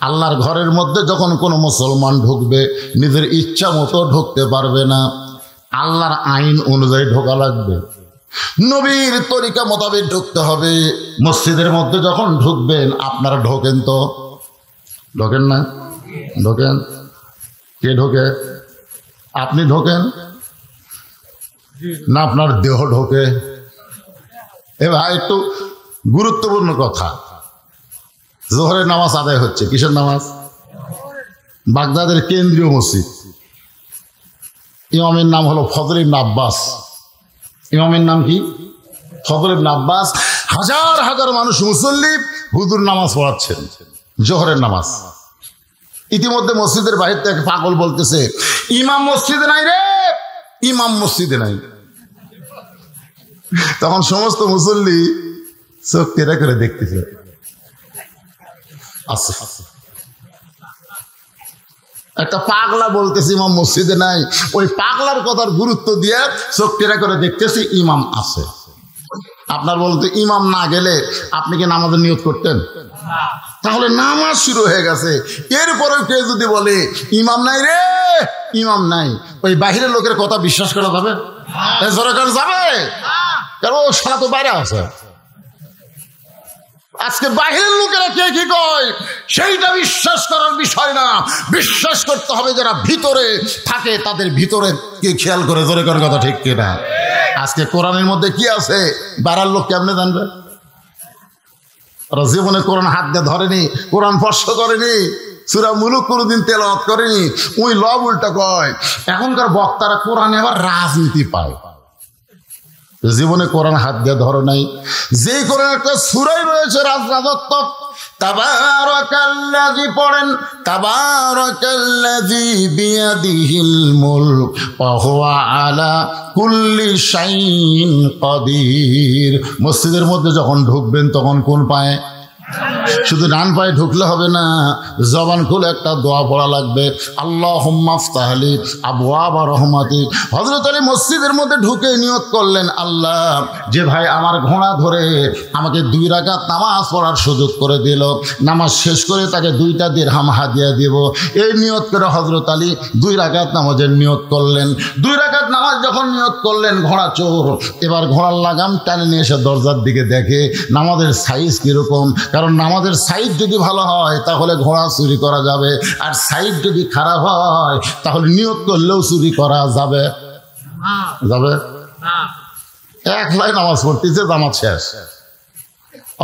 আল্লাহর ঘরের মধ্যে যখন কোনো মুসলমান ঢুকবে নিজের ইচ্ছা মতো ঢুকতে পারবে না, আল্লাহর আইন অনুযায়ী ঢোকা লাগবে, নবীর তরিকা মোতাবেক ঢুকতে হবে। মসজিদের মধ্যে যখন ঢুকবেন আপনারা ঢোকেন তো? ঢোকেন না? ঢোকেন? কে ঢোকে? আপনি ঢোকেন না আপনার দেহ ঢোকে? এ ভাই একটু গুরুত্বপূর্ণ কথা। জোহরের নামাজ আদায় হচ্ছে। কিসের নামাজ? বাগদাদের কেন্দ্রীয় মসজিদ। ইমামের নাম হলো ফজল ইবনে আব্বাস। ইমামের নাম কি? ফজল ইবনে আব্বাস। হাজার হাজার মানুষ মুসল্লি হুজুর নামাজ পড়াচ্ছেন, জোহরের নামাজ। ইতিমধ্যে মসজিদের বাহির থেকে পাগল বলতেছে, ইমাম মসজিদে নাই রে, ইমাম মসজিদে নাই। তখন সমস্ত মুসল্লি চোখ টেরা করে দেখতেছে, আচ্ছা একটা পাগলা বলতেছে ইমাম মসজিদে নাই, ওই পাগলার কথার গুরুত্ব দিয়ে চোখ টেরা করে দেখতেছি ইমাম আছে। আপনার বলতে ইমাম না গেলে আপনি কি নামাজের নিয়ত করতেন? তাহলে নামাজ শুরু হয়ে গেছে। এরপরেও কেউ যদি বলে ইমাম নাই রে, ইমাম নাই, ওই বাহিরের লোকের কথা বিশ্বাস করা যাবে? যাবে? কারণ ও সারা তো বাইরে আছে। আজকে বাহিরের লোকেরা কে কি কয় সেইটা বিশ্বাস করার বিষয় না, বিশ্বাস করতে হবে যারা ভিতরে থাকে তাদের ভিতরে কি খেয়াল করে। জোরে করার কথা ঠিক কিনা? আজকে কোরআনের মধ্যে কি আছে বাইরের লোক কেমনে জানবে? ওরা জীবনে কোরআন হাত দিয়ে ধরেনি, কোরআন স্পর্শ করেনি, সূরা মুলুক কোনোদিন তেলাওয়াত করেনি, ওই লব উল্টা কয়। এখনকার বক্তারা কোরআনে আবার রাজনীতি পায়, জীবনে কোরআন হাত দিয়ে ধরে নাই। যেই কোরআন একটা সূরাই রয়েছে রাজরাজত্ব, তাবারাকাল্লাযী পড়েন, তাবারাকাল্লাযী বিয়াদিহিল মুলক ওয়া হুয়া আলা কুল্লি শাইইন কাদির। মসজিদের মধ্যে যখন ঢুকবেন তখন কোন পায়ে? শুধু ডান পায়ে ঢুকলে হবে না, জবান খুলে একটা দোয়া পড়া লাগবে, আল্লাহুম্মা ফতাহ লি আবওয়াব রহমাতিক। হযরত আলী মসজিদের মধ্যে ঢুকে নিয়ত করলেন, আল্লাহ যে ভাই আমার ঘোড়া ধরে আমাকে 2 রাকাত নামাজ পড়ার সুযোগ করে দিল, নামাজ শেষ করে তাকে 2টা দিরহাম হাদিয়া দেব, এই নিয়ত করে হযরত আলী 2 রাকাত নামাজের নিয়ত করলেন। 2 রাকাত নামাজ যখন নিয়ত করলেন, ঘোড়া চোর এবার ঘোড়ার লাগাম টানে নিয়ে এসে দরজার দিকে দেখে নামাজের সাইজ কিরকম। কারণ নামাজের সাইজ যদি ভালো হয় তাহলে ঘোড়া চুরি করা যাবে, আর সাইজ যদি খারাপ হয় তাহলে নিয়ত করলেও চুরি করা যাবে। যাবে? একলাই নামাজ পড়তেছে, জামাত শেষ,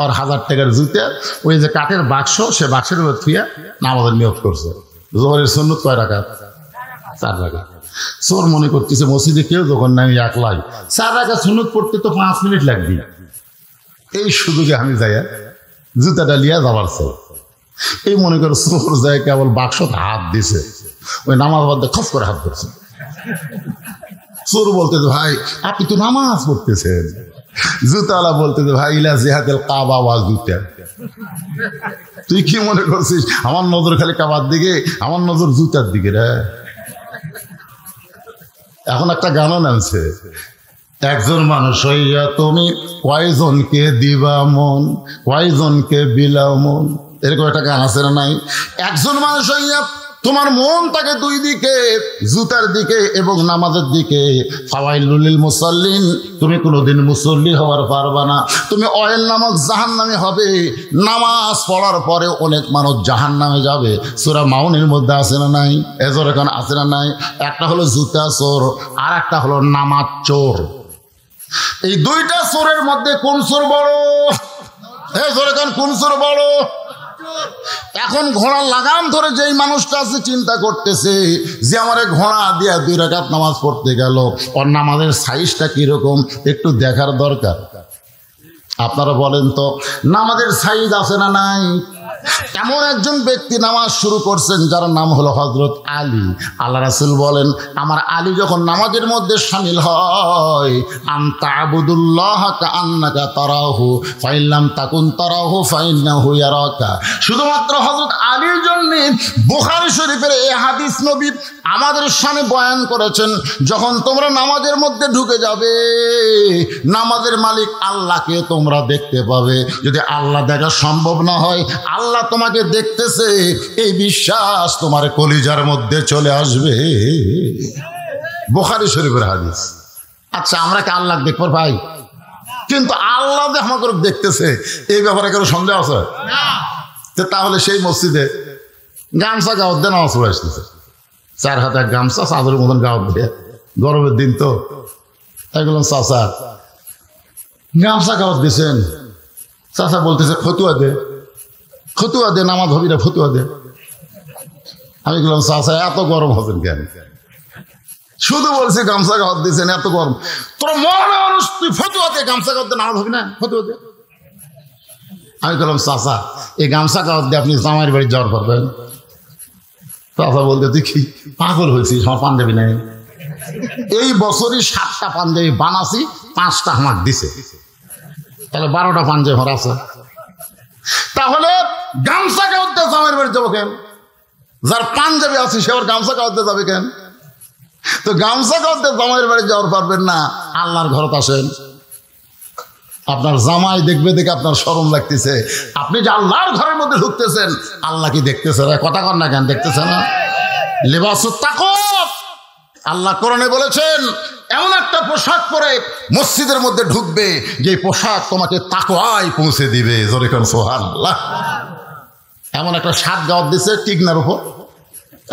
আর 1000 টাকার জুতে ওই যে কাঠের বাক্স, সে বাক্সের উপর থুয়ে নামাজের নিয়ত করছে। জোহরের সুন্নত কয় রাকাত? 4 রাকাত। চোর মনে করতেছে মসজিদে কেউ যখন নাই, একলাই 4 রাকাত সুন্নত পড়তে তো 5 মিনিট লাগবে, এই সুযোগে আমি যাই জুতাটা লিয়া যাবার চাই। এই মনে করে চোর যায় কেবল বাক্সতে হাত দিছে, ওই নামাজ বাদ খপ করে হাত ধরছে। চোর বলতেছে, ভাই আপনি তো নামাজ পড়তেছেন। জুতাওয়ালা বলতেছে, ভাই ইলা জিহাদেল কাবা ওয়া জুতা, তুই কি মনে করছিস আমার নজর খালি কাবার দিকে? আমার নজর জুতার দিকে রে। এখন একটা গানও নামছে, একজন মানুষ হইয়া তুমি কয়জনকে দিবা মন, কয়জনকে বিলাও মন, এরকম একটা গান আছে না নাই? একজন মানুষ হইয়া তোমার মন থাকে 2 দিকে, জুতার দিকে এবং নামাজের দিকে। ফাওয়াইলুল লিল মুসাল্লিন, তুমি কোনোদিন মুসল্লি হওয়ার পারবা না, তুমি অয়েল নামক জাহান্নামে হবে। নামাজ পড়ার পরে অনেক মানুষ জাহান্নামে যাবে। সূরা মাউনের মধ্যে আছে না নাই? এজর এখন আছে না নাই? একটা হলো জুতা চোর, আর একটা হলো নামাজ চোর। এই 2টা চোরের মধ্যে কোন চোর বড়? এজর এখন কোন চোর বড়? এখন ঘোড়ার লাগাম ধরে যেই মানুষটা আছে চিন্তা করতেছে যে আমারে ঘোড়া দিয়া 2 রাকাত নামাজ পড়তে গেল, ওর নামাজের সাইজটা কিরকম একটু দেখার দরকার। আপনারা বলেন তো, নামাজের সাইদ আছে না নাই? এমন একজন ব্যক্তি নামাজ শুরু করছেন যার নাম হলো হযরত আলী। আল্লাহ রাসূল বলেন, আমার আলী যখন নামাজের মধ্যে শামিল হয়, আনতা আবুদুল্লাহ কাআন্নাকা তারাহু ফাইন লাম তাকুন তারাহু ফাইন্নাহু ইয়ারাকা। শুধুমাত্র হযরত আলীর জন্য বুখারী শরীফের এই হাদিস নবী আমাদের সামনে বয়ান করেছেন, যখন তোমরা নামাজের মধ্যে ঢুকে যাবে, নামাজের মালিক আল্লাহকে তোমরা দেখতে পাবে। যদি আল্লাহ দেখা সম্ভব না হয়, আল্লাহ তোমাকে দেখতেছে, এই বিশ্বাস তোমার কলিজার মধ্যে চলে আসবে। বুখারী শরীফের হাদিস। আচ্ছা, আমরা কি আল্লাহ দেখবো ভাই? কিন্তু আল্লাহ যে আমাকে দেখতেছে, এই ব্যাপারে কোনো সন্দেহ আছে? তাহলে সেই মসজিদে গামছা গাওয়ার দিয়ে নামাজ পড়ে আসতেছে, 4 হাতে এক গামছা, চাদরের মতন গাওয়ার দিয়ে, গরমের দিন তো। তাই বললাম, চাচা গামছা গাওয়ার দিয়েছেন? চাচা বলতেছে, ফতুয়া দে, ফতুয়া দে, নামাজ হবি না, ফতুয়া দে। আমি বললাম, চাচা এত গরম হবেন কেন? শুধু বলছি গামছা গাওয়ার দিয়েছেন, এত গরম। তোর মনে মানুষ, তুই ফতুয়া দে, গামছা গাওয়ার দিয়ে নামাজ হবি না, ফতুয়া দে। আমি বললাম, চাচা এই গামছা গাওয়ার দিয়ে আপনি জামাইয়ের বাড়ি যাওয়ার পারবেন? চাচা বলতে, তুই কি পাগল হয়েছিস? আমার পাঞ্জাবি নাই। এই বছরই 7টা পাঞ্জাবি বানাছি, 5টা আমার দিছে, তাহলে 12টা পাঞ্জাবি আমার আছে। তাহলে গামছা গাওয়াতে জামাইয়ের বাড়ি যাবো কেন? যার পাঞ্জাবি আছে সে আবার গামছা গাওয়াতে যাবে কেন? তো গামছা গাওয়াতে জামাইয়ের বাড়ি যাওয়ার পারবেন না, আল্লাহর ঘরত আসেন। আপনার জামাই দেখবে দেখে আপনার শরম লাগতেছে, আপনি যে আল্লাহর ঘরের মধ্যে ঢুকতেছেন, আল্লাহ কি দেখতেছে? কথা কর না কেন? দেখতেছে না? লিবাসুত তাকওয়া, আল্লাহ কোরআনে বলেছেন, এমন একটা পোশাক পরে মসজিদের মধ্যে ঢুকবে যে পোশাক তোমাকে তাকওয়ায় পৌঁছে দিবে। জোরে কোন সুবহানাল্লাহ। এমন একটা শার্ট গাওয়ার দিছে টিকনার উপর,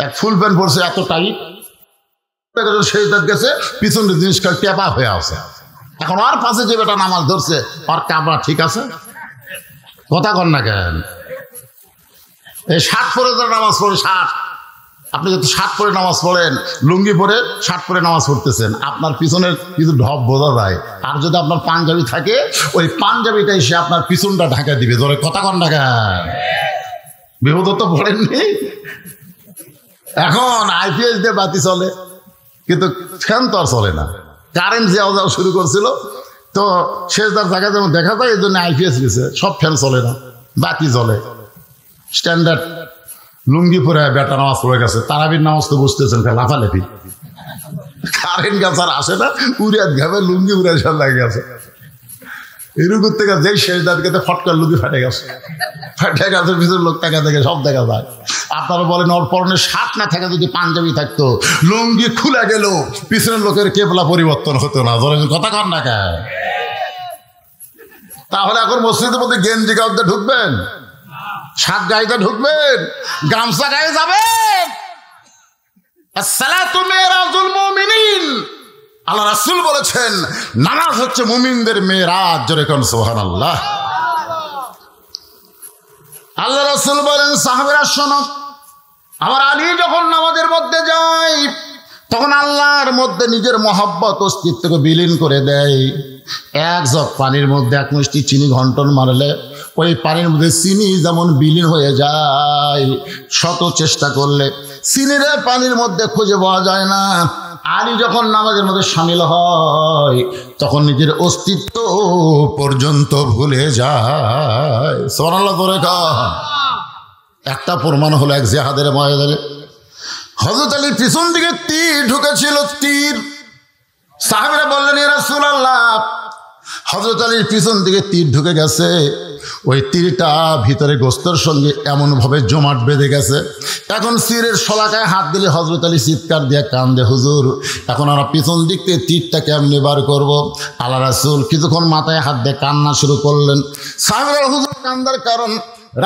এক ফুল প্যান্ট পরছে এত টাইট, সেজদাত গেছে, পিছনের জিনিস টেপা হয়ে আছে। এখন আর পাশে যে বেটা নামাজ ধরছে, আর কামরা ঠিক আছে? কথা কর না কেন? এই শার্ট পরে যারা নামাজ পড়ে, শার্ট, আপনি যত শার্ট পরে নামাজ পড়েন, লুঙ্গি পরে শার্ট পরে নামাজ পড়তেছেন, আপনার পিছনের কিছু ঢপ বোঝা যায়। আর যদি আপনার পাঞ্জাবি থাকে, ওই পাঞ্জাবিটাই সে আপনার পিছনটা ঢাকা দিবে। ধরে কথা কর না কেন? বিপদ তো পড়েননি? এখন আইপিএস দিয়ে বাতি চলে, কিন্তু ফ্যান তো আর চলে না। কারেন্ট যাওয়া যাওয়া শুরু করছিল, তো শেষদার জায়গায় যেমন দেখা যায়, এই জন্য আইপিএস গেছে, সব ফ্যান চলে না, বাতি জ্বলে। স্ট্যান্ডার্ড লুঙ্গি পরে বেটা নামাজ পড়ে গেছে, তারাবির নামাজ তো বুঝতেছেন, লাফালাফি, কারেন্ট গাছ আর আসে না, উড়িয়াত ঘাবে লুঙ্গি উড়ে লাগে গেছে। এরকম থেকে যেই শেষদার গেতে ফটকার লুঙ্গি ফাটে গেছে, ফাটে গেছে, ভিতরে লোক টাকা দেখে সব দেখা যায়। আপনারা বলেন, ওর পরনে শার্ট না থাকে, যদি পাঞ্জাবি থাকতো, লুঙ্গি খুলে গেল, পিছনের লোকের কেবলা পরিবর্তন হতো না। ধরেন কথা কর না কেন? তাহলে এখন মসজিদের মধ্যে গেঞ্জি গাউতে ঢুকবেন, শার্ট গাইতে ঢুকবেন, গামছা গায়ে যাবেন? আসসালাতু মিরাজুল মুমিনিন, আল্লাহ রাসূল বলেছেন, নামাজ হচ্ছে মুমিনদের মেরাজ। জোরে কোন সুবহানাল্লাহ। আল্লাহ রাসূল বলেন, সাহাবীরা শোনো, আমার আলী যখন নামাজের মধ্যে যায়, তখন আল্লাহর মধ্যে নিজের মহব্বত অস্তিত্বকে বিলীন করে দেয়। এক জগ পানির মধ্যে 1 মুষ্টি চিনি ঘন্টন মারলে ওই পানির মধ্যে চিনি যেমন বিলীন হয়ে যায়, শত চেষ্টা করলে চিনির পানির মধ্যে খুঁজে পাওয়া যায় না। আলী যখন নামাজের মধ্যে শামিল হয়, তখন নিজের অস্তিত্ব পর্যন্ত ভুলে যায়। সুবহানাল্লাহ করে কয়। একটা প্রমাণ হলো, এক জিহাদের ময়দানে হযরত আলীর পিছন দিকে তীর ঢুকেছিল, তীর। সাহাবীরা বললেন, ইয়া রাসূলুল্লাহ, হযরত আলীর পিছন দিকে তীর ঢুকে গেছে, ওই তীরটা ভিতরে গোস্তের সঙ্গে এমনভাবে জমাট বেঁধে গেছে, এখন তীরের শলাকায় হাত দিলে হযরত আলী চিৎকার দিয়ে কান্দে, হুজুর এখন আমরা পিছন দিক থেকে তীরটা কেমনি বার করবো? আল্লাহ রাসূল কিছুক্ষণ মাথায় হাত দিয়ে কান্না শুরু করলেন। সাহাবীরা, হুজুর কান্দার কারণ?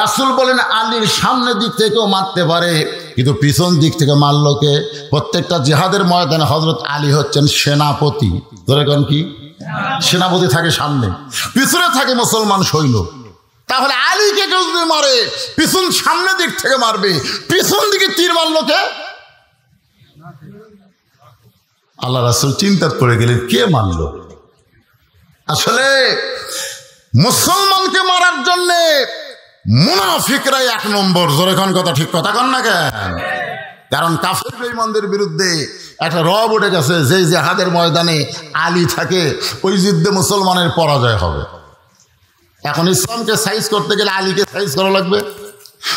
রাসূল বলেন, আলীর সামনের দিক থেকেও মারতে পারে, কিন্তু পিছন দিক থেকে মারলোকে। প্রত্যেকটা জিহাদের ময়দানে হযরত আলী হচ্ছেন সেনাপতি। ধরে কোন কি? সেনাপতি থাকে সামনে, পিছনে থাকে মুসলমান সৈন্য। তাহলে আলীকে কেউ যদি মারে, পিছন সামনের দিক থেকে মারবে, পিছন দিকে তীর মারলোকে। আল্লাহ রাসূল চিন্তা করে গেলেন, কে মারলো? আসলে মুসলমানকে মারার জন্যে মুনাফিকরাই এক নম্বর। জোরে কোন কথা, ঠিক কথা কন না কেন? কারণ কাফের বেঈমানদের বিরুদ্ধে একটা রব উঠে গেছে, যে জিহাদের ময়দানে আলী থাকে ওই যুদ্ধে মুসলমানের পরাজয় হবে। এখন ইসলামকে সাইজ করতে গেলে আলীকে সাইজ করা লাগবে।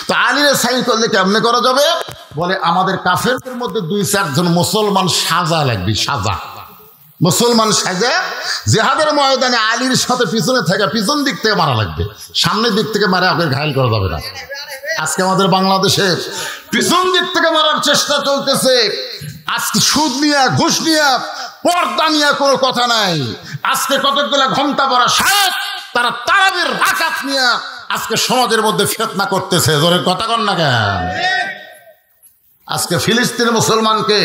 তো আলীরে সাইজ করলে কেমনে করা যাবে? বলে আমাদের কাফেরদের মধ্যে 2-4 জন মুসলমান সাজা লাগবে, সাজা মুসলমান সাজা জিহাদের ময়দানে আলীর সাথে পিছনে থেকে পিছন দিক থেকে মারা লাগবে, সামনের দিক থেকে মারা ওকে ঘায়েল করা যাবে না। আজকে আমাদের বাংলাদেশে পিছন দিক থেকে মারার চেষ্টা চলতেছে। আজকে সুদ নিয়ে, ঘুষ নিয়ে, পর্দা নিয়ে কোনো কথা নাই। আজকে কতগুলা ঘন্টা পড়া সাহেব তারা তারাবির রাকাত নিয়ে আজকে সমাজের মধ্যে ফিতনা করতেছে। জোরে কথা কন না কেন? আজকে ফিলিস্তিনের মুসলমানকে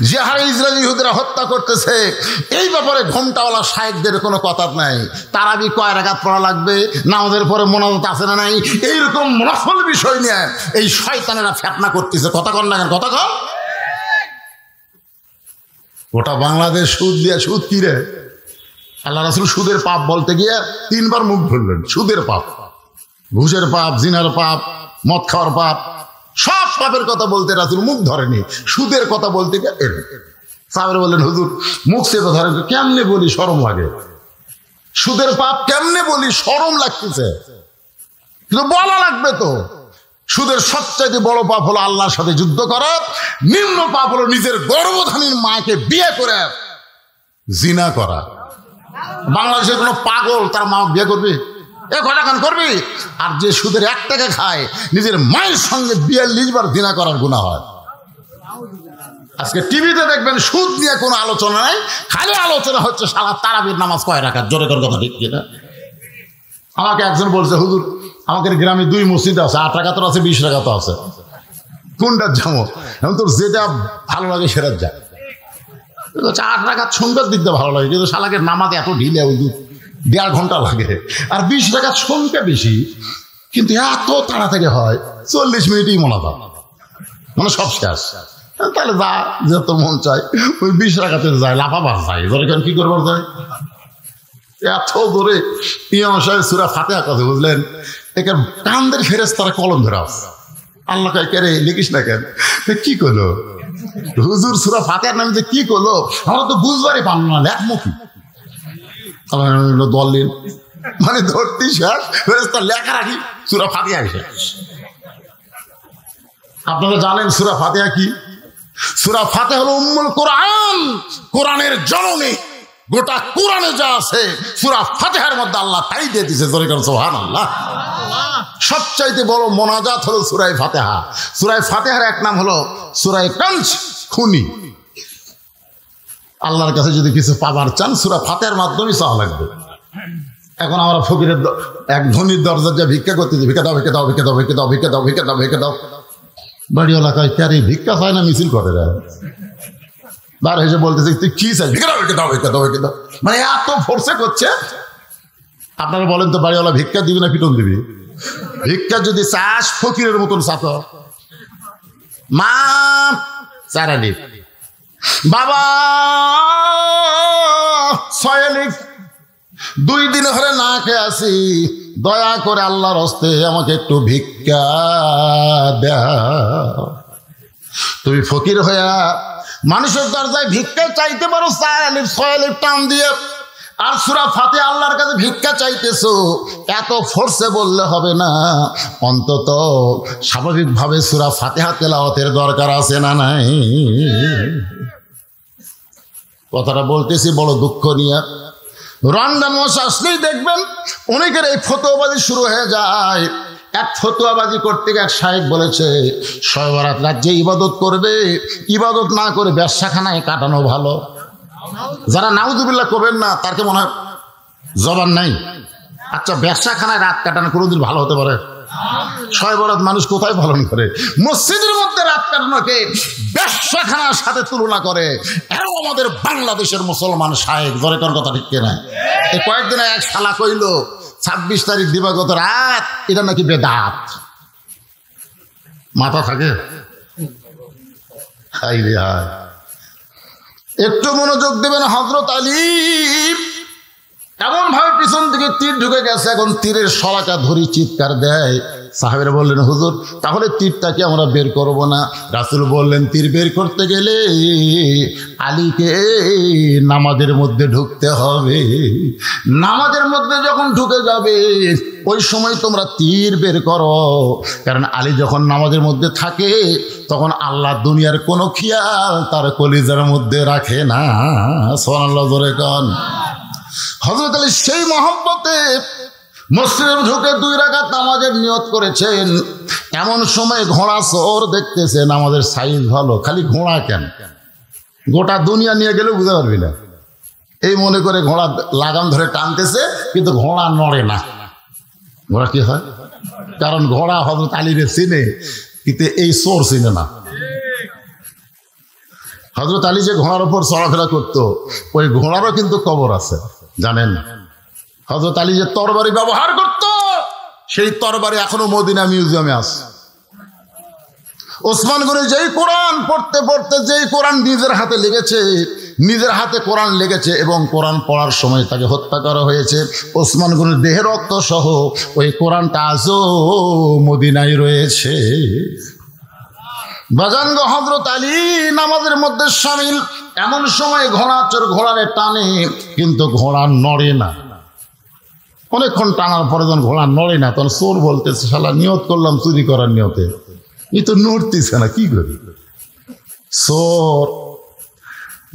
যে হারে ইসরায়েলি ইহুদিরা হত্যা করতেছে, এই ব্যাপারে ঘোমটাওয়ালা শায়েখদের কোনো কথা নাই। তারাবি কয় রাকাত পড়া লাগবে, নামাজের পরে মোনাজাত আছে না নাই, এইরকম নফল বিষয় নিয়ে এই শয়তানেরা ফিতনা করতেছে। কথা কন না কেন? কথা কন। ওটা বাংলাদেশ সুদ দিয়ে, সুদ কি রে? আল্লাহ রাসূল সুদের পাপ বলতে গিয়ে 3 বার মুখ ধরলেন। সুদের পাপ, ঘুষের পাপ, জিনার পাপ, মদ খাওয়ার পাপ, সব পাপের কথা বলতে রাসূল মুখ ধরেনি। সুদের কথা বলতে গিয়ে সাহাবারা বললেন, হুজুর মুখ চেপে ধরেন। কেমনে বলি, শরম লাগে। সুদের পাপ কেমনে বলি, শরম লাগতেছে, কিন্তু বলা লাগবে তো। সুদের সবচাইতে বড় পাপ হলো আল্লাহর সাথে যুদ্ধ করা, নিম্ন পাপ হলো নিজের গর্ভধারীর মাকে বিয়ে করে জিনা করা। বাংলাদেশের কোনো পাগল তার মা বিয়ে করবে? এ কটা কান করবি? আর যে সুদের 1 টাকা খায়, নিজের মায়ের সঙ্গে 42 বার জিনা করার গুনাহ হয়। আজকে টিভিতে দেখবেন সুদ নিয়ে কোনো আলোচনা নাই, খালি আলোচনা হচ্ছে সারা তারাবির নামাজ কয় রাকাত। জোরে কর কথা, ঠিক কিনা? আমাকে একজন বলছে, হুজুর আমাদের গ্রামে 2 মসজিদ আছে, 8 রাকাতও আছে, 20 রাকাতও আছে, কোনটার যাবো? এখন তোর যেটা ভালো লাগে সেটা যা। 8 রাকাত সুন্দর দিকটা ভালো লাগে, কিন্তু শালাকে নামাজে এত ঢিলে, 1.5 ঘন্টা লাগে। আর 20 রাকাত সংখ্যা বেশি, কিন্তু এত তাড়াতাড়ি হয়, 40 মিনিটই মোনাজাত, মানে সব শেষ। তাহলে যা, যত মন চায় ওই 20 রাকাতে যায়, লাফাবার যায়। যেখানে কি করবার যায়? এত করে ইমাম সাহেব সূরা ফাতিহা কথা বুঝলেন, এখানে কান্দের ফেরেশতারা কলম ধরে আছে। আল্লাহ কয়, কে রে লিখিস না কেন? কি করলো হুজুর? সূরা ফাতিহার নামে যে কি করলো আমরা তো বুঝবারই পারলাম না, লেখমো কি? দলিল মানে ধরতে শেষ, ফেরেশতা লেখা রাখি সূরা ফাতিহা শেষ। আপনারা জানেন সূরা ফাতিহা কি? সূরা ফাতিহা হলো উম্মুল কোরআন, কোরআনের জননী। গোটা কোরআনে যা আছে সূরা ফাতিহার মধ্যে আল্লাহ তাই দিয়ে দিয়েছে। জোরে করে সুবহানাল্লাহ। সবচাইতে বড় মোনাজাত হলো সূরা ফাতিহা। সূরা ফাতিহার এক নাম হলো সূরা কানজ, খুনি। আল্লাহর কাছে যদি কিছু পাবার চান, সূরা ফাতিহার মাধ্যমে চাওয়া লাগবে। এখন আমরা ফকিরের এক ধনীর দরজা যা ভিক্ষা করতেছি, ভিক্ষা দাও, ভিক্ষা দাও, ভিক্ষা দাও, ভিক্ষা দাও, ভিক্ষা দাও, ভিক্ষা দাও, ভিক্ষা দাও। বাড়িওয়ালা কয়, ক্যারে ভিক্ষা চায় না, মিছিল করে রে। বার হেসে বলতেছে, তুই কি চাই? ভিক্ষা দাও, ভিক্ষা দাও, ভিক্ষা দাও, ভিক্ষা দাও। মানে এত ফোর্সে করছে। আপনারা বলেন তো, বাড়িওয়ালা ভিক্ষা দিবি না পিটন দিবি? ভিক্ষা যদি চাস, ফকিরের মতন চাপ। মা চারালি, বাবা 6 লিখ, 2 দিন ধরে না খেয়ে আসি, দয়া করে আল্লাহর হস্তে আমাকে একটু ভিক্ষা দাও। তুমি ফকির হইয়া মানুষের দরজায় ভিক্ষা চাইতে পারো 6 লিখ টান দিয়ে, আর সূরা ফাতিহা আল্লাহর কাছে ভিক্ষা চাইতেছো, এত ফোর্সে বললে হবে না। অন্তত স্বাভাবিকভাবে সূরা ফাতিহা তেলাওয়াতের দরকার আছে না নাই? কথাটা বলতেছি বড় দুঃখ নিয়ে। রমজান মাস আসলেই দেখবেন অনেকের এই ফতোয়াবাজি শুরু হয়ে যায়। এক ফতোয়াবাজি করতে গিয়ে এক শায়েখ বলেছে, শবে বরাত রাত যে ইবাদত করবে, ইবাদত না করে ব্যবসাখানায় কাটানো ভালো। যারা নাউজুবিল্লাহ করবেন না, তার কি মনে হয় জবান নাই? আচ্ছা, ব্যবসাখানায় রাত কাটানো কোনোদিন ভালো হতে পারে? শবে বরাত মানুষ কোথায় পালন করে? মসজিদের মধ্যে রাত কাটানোকে ব্যবসাখানার সাথে তুলনা করে। এরাও আমাদের বাংলাদেশের মুসলমান শায়েখ। জোরে কোন কথা, ঠিক কিনা? এই কয়েকদিনে এক শালা কইল 26 তারিখ দিবাগত রাত, এটা নাকি বেদাত। মাথা থাকে? হাই রে হাই। একটু মনোযোগ দেবেন। হযরত আলী এমন ভাবে পিছন থেকে তীর ঢুকে গেছে, এখন তীরের শলাকা ধরি চিৎকার দেয়। সাহাবীরা বললেন, হুজুর তাহলে তীরটাকে আমরা বের করব না? রাসূল বললেন, তীর বের করতে গেলে আলীকে নামাজের মধ্যে ঢুকতে হবে। নামাজের মধ্যে যখন ঢুকে যাবে ওই সময় তোমরা তীর বের করো, কারণ আলী যখন নামাজের মধ্যে থাকে তখন আল্লাহ দুনিয়ার কোনো খেয়াল তার কলিজার মধ্যে রাখে না। সুবহানাল্লাহ, জোরে কান। হযরত আলী সেই মহব্বতে মসজিদে ঢুকে 2 রাকাত নামাজের নিয়ত করেছেন। এমন সময় ঘোড়া চোর দেখতেছে নামাজের সাইজ ভালো, খালি ঘোড়া কেন, গোটা দুনিয়া নিয়ে গেলেও বুঝতে পারবি না, এই মনে করে ঘোড়া লাগাম ধরে টানতেছে, কিন্তু ঘোড়া নড়ে না। ঘোড়া কি হয়? কারণ ঘোড়া হযরত আলীরে চিনে, কিন্তু এই চোর চিনে না। হযরত আলী যে ঘোড়ার উপর চলাফেরা করতো, ওই ঘোড়ারও কিন্তু কবর আছে, জানেন? হযরত আলী যে তরবারি ব্যবহার করত, সেই তরবারি এখনো মদিনা মিউজিয়ামে আছে। ওসমান গনি যেই কোরআন পড়তে পড়তে যেই কোরআন নিজের হাতে লেগেছে, নিজের হাতে কোরআন লেগেছে এবং কোরআন পড়ার সময় তাকে হত্যা করা হয়েছে, ওসমান গনির দেহের রক্ত সহ ওই কোরআনটা আজও মদিনায় রয়েছে। বাজানগো, হযরত আলী নামাজের মধ্যে শামিল। এমন সময় ঘোড়া চোর ঘোড়ারে টানে, কিন্তু ঘোড়া নড়ে না। অনেকক্ষণ টানার পরে যখন ঘোড়া নড়ে না, তখন চোর বলতেছে, শালা নিয়ত করলাম চুরি করার নিয়তে, এই তো নড়তেছে না, কি করি? চোর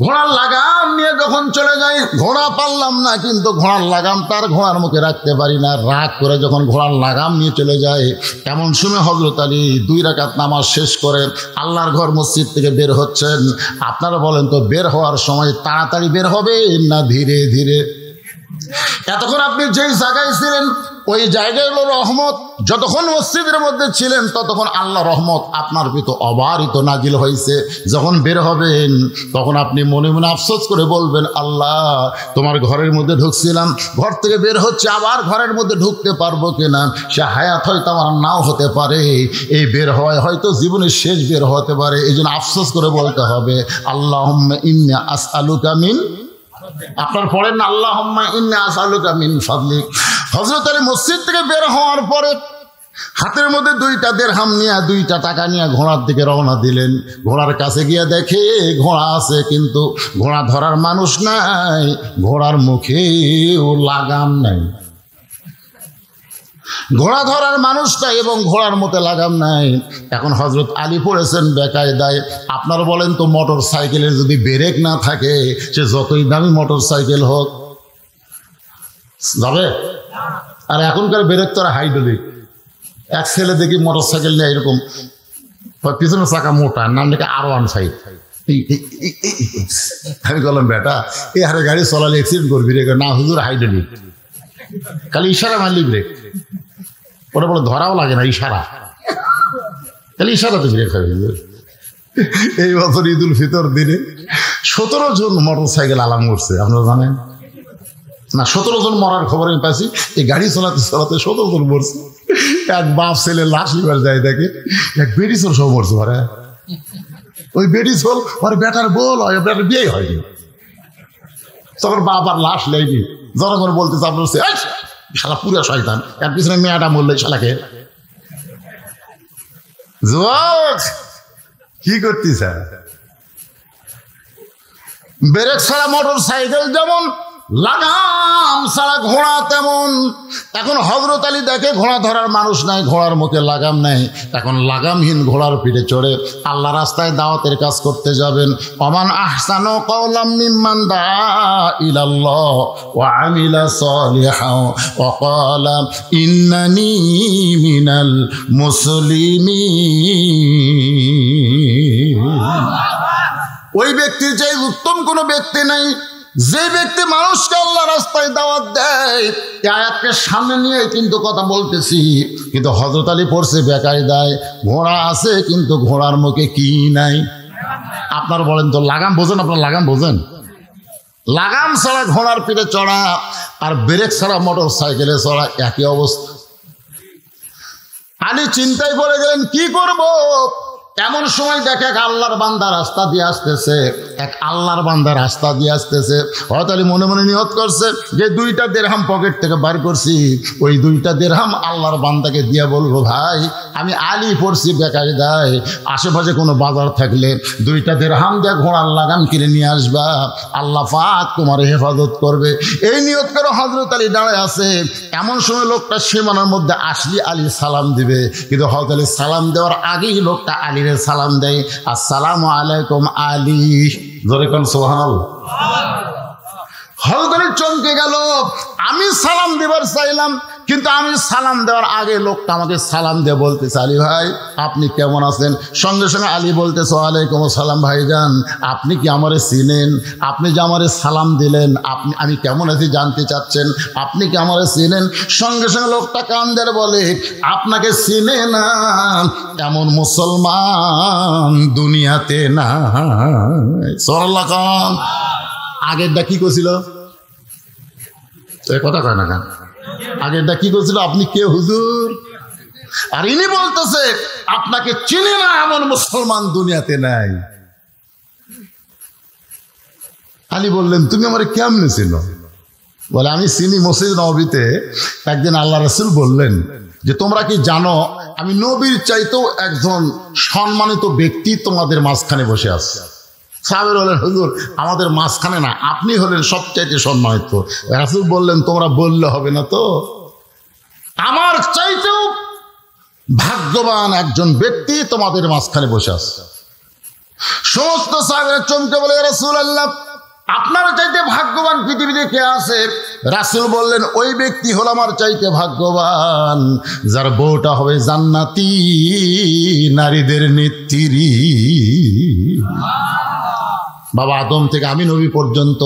ঘোড়ার লাগাম নিয়ে যখন চলে যায়, ঘোড়া পারলাম না, কিন্তু ঘোড়ার লাগাম তার ঘোড়ার মুখে রাখতে পারি না। রাগ করে যখন ঘোড়ার লাগাম নিয়ে চলে যায়, এমন সময় হযরত আলী 2 রাকাত নামাজ শেষ করে আল্লাহর ঘর মসজিদ থেকে বের হচ্ছেন। আপনারা বলেন তো, বের হওয়ার সময় তাড়াতাড়ি বের হবে না ধীরে ধীরে? এতক্ষণ আপনি যেই জায়গায় ছিলেন ওই জায়গায় হলো রহমত। যতক্ষণ মসজিদের মধ্যে ছিলেন ততক্ষণ আল্লাহ রহমত আপনার ভিতর অবারিত নাজিল হয়েছে। যখন বের হবেন তখন আপনি মনে মনে আফসোস করে বলবেন, আল্লাহ তোমার ঘরের মধ্যে ঢুকছিলাম, ঘর থেকে বের হচ্ছে, আবার ঘরের মধ্যে ঢুকতে পারবো কিনা, সে হায়াত হয়তো আমার নাও হতে পারে, এই বের হওয়ায় হয়তো জীবনের শেষ বের হতে পারে। এই জন্য আফসোস করে বলতে হবে, আল্লাহুম্মা ইন্নী আসআলুকা মিন, আপনার পড়েন না, আল্লাহুম্মা ইন্নী আসআলুকা মিন ফাদলিক। হযরত আলী মসজিদ থেকে বের হওয়ার পরে হাতের মধ্যে 2টা দিরহাম নিয়ে, 2টা টাকা নিয়ে ঘোড়ার দিকে রওনা দিলেন। ঘোড়ার কাছে গিয়ে দেখে ঘোড়া আছে, কিন্তু ঘোড়া ধরার মানুষ নাই, ঘোড়ার মুখেও লাগাম নাই। ঘোড়া ধরার মানুষ নাই এবং ঘোড়ার মধ্যে লাগাম নাই। এখন হযরত আলী পড়েছেন বেকায়দায়। আপনারা বলেন তো, মোটর সাইকেলের যদি ব্রেক না থাকে, সে যতই দামি মোটর সাইকেল হোক যাবে? আর এখনকার ব্রেক তো হাইড্রোলিক। এক ছেলে দেখি মোটর সাইকেল নিয়ে এরকম, পিছনের চাকা মোটা, নাম নাকি R15। আমি বললাম, বেটা এই হারে গাড়ি চলালে অ্যাক্সিডেন্ট করবি রে? না হুজুর, হাইড্রোলিক, খালি ইশারা মারলি ব্রেক। ওটা বলে ধরাও লাগে না, ইশারা, খালি ইশারাতে ব্রেক হয়। এই বছর ঈদুল ফিতর দিনে 17 জন মোটর সাইকেল আলাম করছে, আপনারা জানেন না? 17 জন মরার খবর আমি পাইছি। এই গাড়ি চালাতে চালাতে 17 জন মরছে। এক বাপ ছেলে লাশ লিবার যায়, দেখে এক বেটি চোর সব মরছে। ঘরে ওই বেটি চোর ওর বেটার বল হয়, বেটার বিয়ে হয়নি, তখন বাপ আর লাশ লেয়নি। জনগণ বলতেছে, আপনার শালা পুরা শয়তান, এর পিছনে মেয়েটা মরলে শালাকে যুবক কি করতেছে? ব্রেক ছাড়া মোটর সাইকেল যেমন, লাগাম ছাড়া ঘোড়া তেমন। এখন হযরত আলী দেখে ঘোড়া ধরার মানুষ নাই, ঘোড়ার মুখে লাগাম নাই। এখন লাগামহীন ঘোড়ার পিঠে চড়ে আল্লাহ রাস্তায় দাওয়াতের কাজ করতে যাবেন। ওমান আহসানু কাওলাম মিম্মান দাআ ইলাল্লাহ ওয়া আমিলা সালিহান ওয়া ক্বালা ইন্নানি মিনাল মুসলিমিন। ওই ব্যক্তির চেয়ে উত্তম কোনো ব্যক্তি নাই, যে ব্যক্তি মানুষকে আল্লাহ রাস্তায় দাওয়াত দেয়। এই আয়াতকে সামনে নিয়ে কিন্তু কথা বলতেছি, কিন্তু হযরত আলী পড়ছে বেকায়দায়। ঘোড়া আছে, কিন্তু ঘোড়ার মুখে কি নাই? আপনার বলেন তো, লাগাম বোঝেন? আপনার লাগাম বোঝেন? লাগাম ছাড়া ঘোড়ার পিঠে চড়া আর ব্রেক ছাড়া মোটর সাইকেলে চড়া একই অবস্থা। আলী চিন্তায় পড়ে গেলেন, কি করব? এমন সময় দেখে এক আল্লাহর বান্দা রাস্তা দিয়ে আসতেছে, এক আল্লাহর বান্দা রাস্তা দিয়ে আসতেছে। হযরত আলী মনে মনে নিয়ত করছে যে 2টা দিরহাম পকেট থেকে বার করছি, ওই 2টা দিরহাম আল্লাহর বান্দাকে দিয়ে বলবো, ভাই আমি আলী পড়ছি বেকায়দায়, আশেপাশে কোনো বাজার থাকলে 2টা দিরহাম দিয়ে ঘোড়ার লাগাম কিনে নিয়ে আসবা, আল্লাহ পাক তোমার হেফাজত করবে। এই নিয়ত করে হযরত আলী দাঁড়ায় আছে। এমন সময় লোকটা সীমানার মধ্যে আসলি আলী সালাম দিবে, কিন্তু হযরত আলী সালাম দেওয়ার আগেই লোকটা আলী সালাম দেয়, আসসালামু আলাইকুম আলী। জোরে কোন সুবহানাল্লাহ। হযরত আলী চমকে গেল। আমি সালাম দেবার চাইলাম, কিন্তু আমি সালাম দেওয়ার আগে লোকটা আমাকে সালাম দিয়ে বলতেছে, আলী ভাই আপনি কেমন আছেন? সঙ্গে সঙ্গে আলী বলতেছে, ওয়ালাইকুম আসসালাম ভাইজান, আপনি কি আমারে চিনেন? আপনি যে আমারে সালাম দিলেন, আমি কেমন আছি জানতে চাচ্ছেন, আপনি কি আমারে চিনেন? সঙ্গে সঙ্গে লোকটা কান ধরে বলে, আপনাকে চিনে না এমন মুসলমান দুনিয়াতে না। সুবহানাল্লাহ। খান আগেরটা কি করছিল? কথা কয় না কেন? আগেরটা কি করছিল? আপনি কে হুজুর? আর ইনি বলতেছে আপনাকে চিনে না এমন মুসলমান দুনিয়াতে নাই। আলী বললেন, তুমি আমার কেমনে চিনো? বলে, আমি চিনি, মসজিদ নববীতে একদিন আল্লাহ রাসূল বললেন যে তোমরা কি জানো আমি নবীর চাইতেও একজন সম্মানিত ব্যক্তি তোমাদের মাঝখানে বসে আছে। সাহাবীরা বললেন, হুজুর আমাদের মাঝখানে না, আপনি হলেন সবচাইতে সম্মানিত। রাসূল বললেন, তোমরা বললে হবে না তো, আমার চাইতেও ভাগ্যবান একজন ব্যক্তি তোমাদের মাঝখানে বসে আছে। সমস্ত সাহাবীরা চমকে বলে, ইয়া রাসূলুল্লাহ আপনার চাইতে ভাগ্যবান পৃথিবীতে কে আছে? রাসূল বললেন, ওই ব্যক্তি হলো আমার চাইতে ভাগ্যবান যার বউটা হবে জান্নাতি নারীদের নেত্রী। বাবা আদম থেকে আমি নবী পর্যন্ত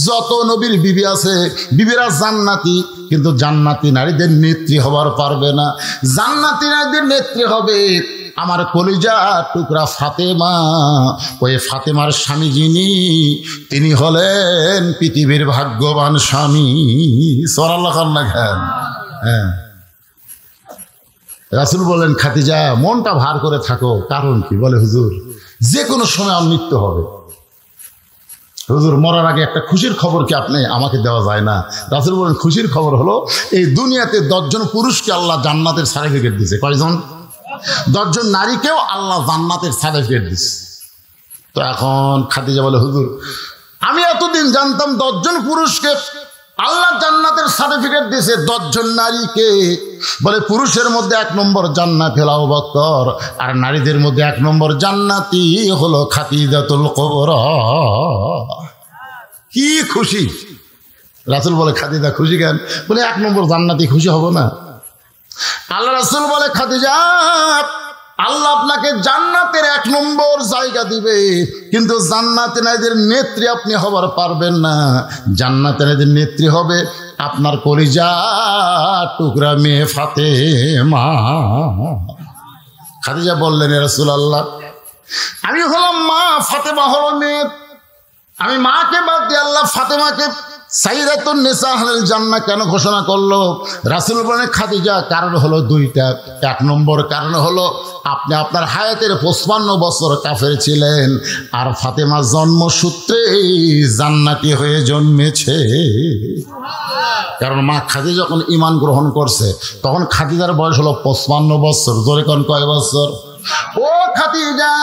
যত নবীর বিবি আছে, বিবিরা জান্নাতি, কিন্তু জান্নাতি নারীদের নেত্রী হবার পারবে না। জান্নাতি নারীদের নেত্রী হবে আমার কলিজা টুকরা ফাতেমা। ওই ফাতেমার স্বামী যিনি, তিনি হলেন পৃথিবীর ভাগ্যবান স্বামী। সুবহানাল্লাহ। হ্যাঁ, রাসূল বলেন, খাদিজা মনটা ভার করে থাকো। কারণ কি? বলে, হুজুর যে কোনো সময় আমার মৃত্যু হবে। হুজুর মরার আগে একটা খুশির খবর কি আপনি আমাকে দেওয়া যায় না? রাসূল বলেন, খুশির খবর হলো এই দুনিয়াতে 10 জন পুরুষকে আল্লাহ জান্নাতের সার্টিফিকেট দিয়েছে। কয়জন? 10 জন নারীকেও আল্লাহ জান্নাতের সার্টিফিকেট দিয়েছে। তো এখন খাদিজা বলে, হুজুর আমি এতদিন জানতাম 10 জন পুরুষকে আল্লাহ জান্নাতের সার্টিফিকেট দিয়েছে, 10 জন নারীকে। বলে, পুরুষের মধ্যে 1 নম্বর জান্নাতি হলো আবু বকর, আর নারীদের মধ্যে 1 নম্বর জান্নাতি হলো খাদিজাতুল কুবরা। কি খুশি! রাসূল বলে, খাদিজা খুশি কেন? বলে, 1 নম্বর জান্নাতি খুশি হব না? আল্লাহ রাসূল বলে, খাদিজা আল্লাহ আপনাকে জান্নাতের 1 নম্বর জায়গা দিবে, কিন্তু জান্নাতে নারীদের নেত্রী আপনি হবার পারবেন না। জান্নাতে নারীদের নেত্রী হবে আপনার কলিজা টুকরা মেয়ে ফাতেমা। খাদিজা বললেন, ইয়া রাসূলুল্লাহ আমি হলাম মা, ফাতেমা হলো মেয়ে, আমি মাকে বাদ দিয়ে আল্লাহ ফাতেমাকে সাইয়্যিদাতুন নিসা আহলিল জান্নাহ কেন ঘোষণা করলো? রাসূল বলেন, খাদিজা কারণ হলো 2টা। 1 নম্বর কারণ হলো আপনি আপনার হায়াতের 55 বছর কাফের ছিলেন, আর ফাতেমা জন্মসূত্রে জান্নাতি হয়ে জন্মেছে। কারণ মা খাদিজা যখন ঈমান গ্রহণ করছে তখন খাদিজার বয়স হলো 55 বছর। জোরে কোন কয় বছর? ও খাদিজা,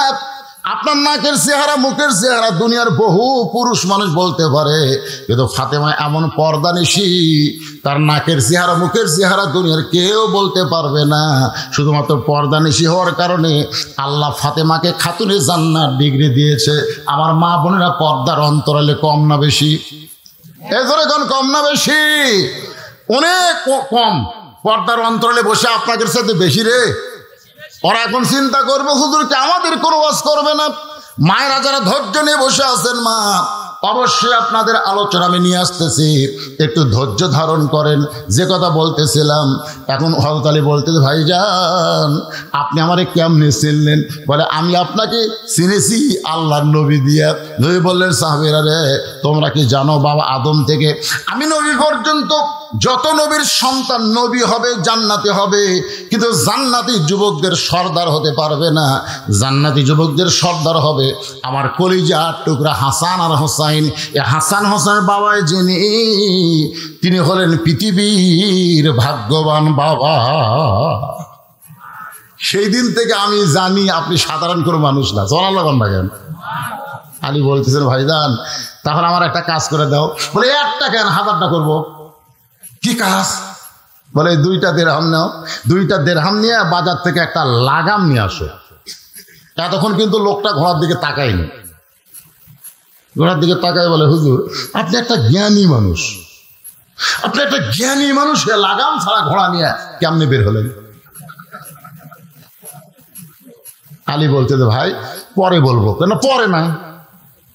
আপনার নাকের চেহারা, মুখের চেহারা দুনিয়ার বহু পুরুষ মানুষ বলতে পারে, কিন্তু ফাতেমা এমন পর্দানিশী, তার নাকের চেহারা, মুখের চেহারা দুনিয়ার কেউ বলতে পারবে না। শুধুমাত্র পর্দানিশী হওয়ার কারণে আল্লাহ ফাতেমাকে খাতুনে জান্নাত ডিগ্রি দিয়েছে। আমার মা বোনেরা পর্দার অন্তরালে কম না বেশি? এজরে কোন কম না বেশি? অনেক কম। পর্দার অন্তরালে বসে আপনাদের সাথে বেশি রে। ওরা এখন চিন্তা করবে, হুজুরকে আমাদের কোনো ওয়াজ করবে না। মায়েরা যারা ধৈর্য নিয়ে বসে আছেন, মা অবশ্যই আপনাদের আলোচনা আমি নিয়ে আসতেছি, একটু ধৈর্য ধারণ করেন। যে কথা বলতেছিলাম, এখন হযরত আলী বলতেছে, ভাইজান আপনি আমারে কেমনে চিনলেন? বলে, আমি আপনাকে চিনেছি আল্লাহর নবী দিয়া। নবী বললেন, সাহাবীরা রে তোমরা কি জানো বাবা আদম থেকে আমি নবী পর্যন্ত যত নবীর সন্তান নবী হবে, জান্নাতি হবে, কিন্তু জান্নাতি যুবকদের সর্দার হতে পারবে না। জান্নাতি যুবকদের সর্দার হবে আমার কলিজার টুকরা হাসান আর হোসাইন। এ হাসান হোসাইন বাবাই যিনি, তিনি হলেন পৃথিবীর ভাগ্যবান বাবা। সেই দিন থেকে আমি জানি আপনি সাধারণ কোনো মানুষ না। সোনাল্লাহ বান্দাগণ আলী বলতেছেন, ভাইজান তখন আমার একটা কাজ করে দাও। বলে একটা কেন, 1000টা করবো। কি কাজ? বলে 2টা দিরহাম নাও, 2টা দিরহাম নিয়ে বাজার থেকে একটা লাগাম নিয়ে আসো। এতক্ষণ কিন্তু লোকটা ঘোড়ার দিকে তাকায়নি। ঘোড়ার দিকে তাকায় বলে, হুজুর আপনি একটা জ্ঞানী মানুষ, আপনি একটা জ্ঞানী মানুষ, লাগাম ছাড়া ঘোড়া নিয়ে কেমনে বের হলেন? আলী বলতে, ভাই পরে বলবো। কেন পরে না?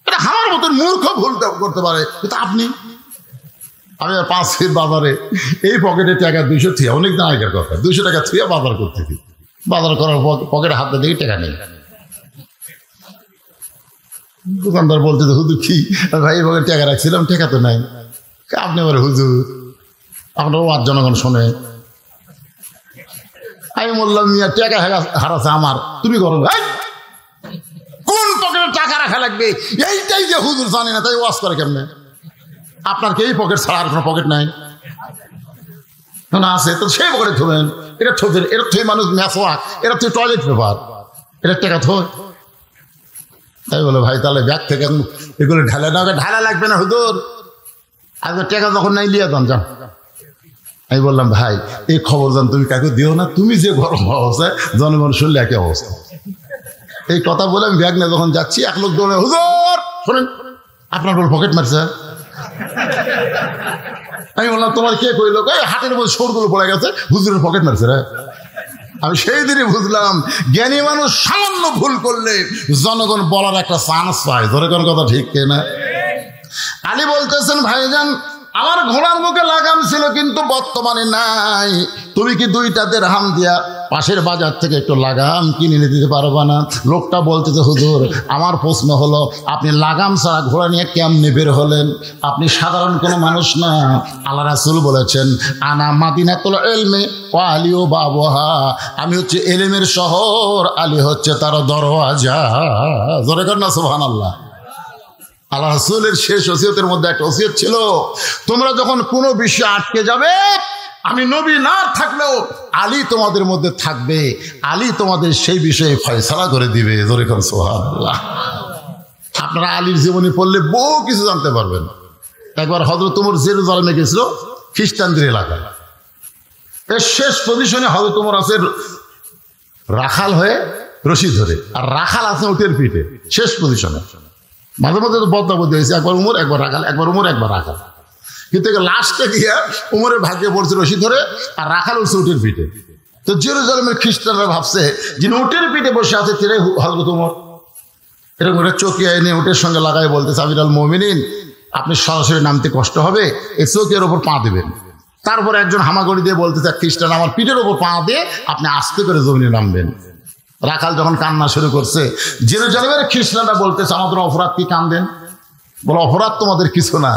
এটা আমার মতন মূর্খ ভুল করতে পারে, কিন্তু আপনি। আমি 5 ফিট বাজারে এই পকেটে টাকা 200 থিয়া, অনেক দিন আগের কথা, 200 টাকা থিয়া বাজার করতেছি। বাজার করার পকেটে হাতে দিকে টাকা নেই। দোকানদার বলতে, হুজুর কি ভাই এই পকেটে টাকা রাখছিলাম, টাকা তো নাই। আপনি বলে, হুজুর আপনার আর জনগণ শোনে। আমি বললাম, মিয়া টাকা হারাছে আমার, তুমি করো কোন পকেটে টাকা রাখা লাগবে এইটাই যে হুজুর জানে না, তাই ওয়াজ করে কেমনে? আপনার কি এই পকেট ছাড়া আর কোনো পকেট নাই? না আছে তো সেই পকেটে থবেন। এটা থবেন, এটা থুয়ে মানুষ ম্যাসওয়াক, এটা থুয়ে টয়লেট পেপার, এটা টাকা থয়। তাই বলে, ভাই তাহলে ব্যাগ থেকে এগুলো ঢালা না, ঢালা লাগবে না হুজুর, আজকে টাকা যখন নাই লিয়ে যান যান। আমি বললাম, ভাই এই খবর জান তুমি কাকে দিও না, তুমি যে গরম অবস্থায় জনগণ শুনলে একই অবস্থা। এই কথা বলে আমি ব্যাগ নিয়ে যখন যাচ্ছি, এক লোক দৌড়ে, হুজুর শোনেন আপনার বল পকেট মারছে। আমি বললাম, তোমার কে কইল? হাতের মধ্যে সরগুলো পড়ে গেছে, হুজুরের পকেট মারছে রে। আমি সেই দিনই বুঝলাম, জ্ঞানী মানুষ সামান্য ভুল করলে জনগণ বলার একটা চান্স পায়। ধরে কোন কথা ঠিক না? আলী বলতেছেন, ভাইজান আমার ঘোড়ার মুখে লাগাম ছিল, কিন্তু বর্তমানে নাই। তুমি কি 2টা দিরহাম দিয়া পাশের বাজার থেকে একটু লাগাম কিনে এনে দিতে পারবা না? লোকটা বলতেছে, হুজুর আমার প্রশ্ন হলো, আপনি লাগাম ছাড়া ঘোড়া নিয়ে কেমনে বের হলেন? আপনি সাধারণ কোনো মানুষ না। আল্লাহ রাসূল বলেছেন, আনা মাদিনাতুল ইলমি ওয়া আলিউ বাবুহা, আমি হচ্ছে ইলমের শহর, আলী হচ্ছে তার দরওয়াজা। জোরে কর না সুবহানাল্লাহ। আল্লাহ রাসূলের শেষ ওসিয়তের মধ্যে একটা ওসিয়ত ছিল, তোমরা যখন কোনো বিষয়ে আটকে যাবে, আমি নবী না থাকলেও আলী তোমাদের মধ্যে থাকবে, আলী তোমাদের সেই বিষয়ে ফয়সালা করে দিবে। জোরে কর সুবহানাল্লাহ। আপনারা আলীর জীবনী পড়লে বহু কিছু জানতে পারবেন। একবার হযরত ওমর জেরুজালেমে গেছিল, খ্রিস্টানদের এলাকায়। এর শেষ পজিশনে হযরত ওমর আছে রাখাল হয়ে রশি ধরে, আর রাখাল আছে উটের পিঠে, শেষ পজিশনে। মাঝে মাঝে তো বদলাবদলি হয়েছে, একবার উমর একবার রাখাল, একবার উমর একবার রাখাল, কিন্তু লাস্টে গিয়ে উমরের ভাগ্যে পড়ছে রশি ধরে, আর রাখাল উঠছে উটের পিঠে। তো জেরুজালেমের খ্রিস্টানরা ভাবছে, যিনি উটের পিঠে বসে আছে তিনি হযরত ওমর। এরকম একটা চকিয়া এনে উটের সঙ্গে লাগাই বলতেছে, আমিরুল মুমিনিন আপনি সরাসরি নামতে কষ্ট হবে, এই চকিয়ার ওপর পা দেবেন। তারপরে একজন হামাগুড়ি দিয়ে বলতেছে, খ্রিস্টান আমার পিঠের ওপর পা দিয়ে আপনি আস্তে করে জমিনে নামবেন। রাখাল যখন কান্না শুরু করছে, জেরুজালেমের খ্রিস্টানরা বলতেছে, আমাদের অপরাধ কি কান্দেন? বলো, অপরাধ তোমাদের কিছু না,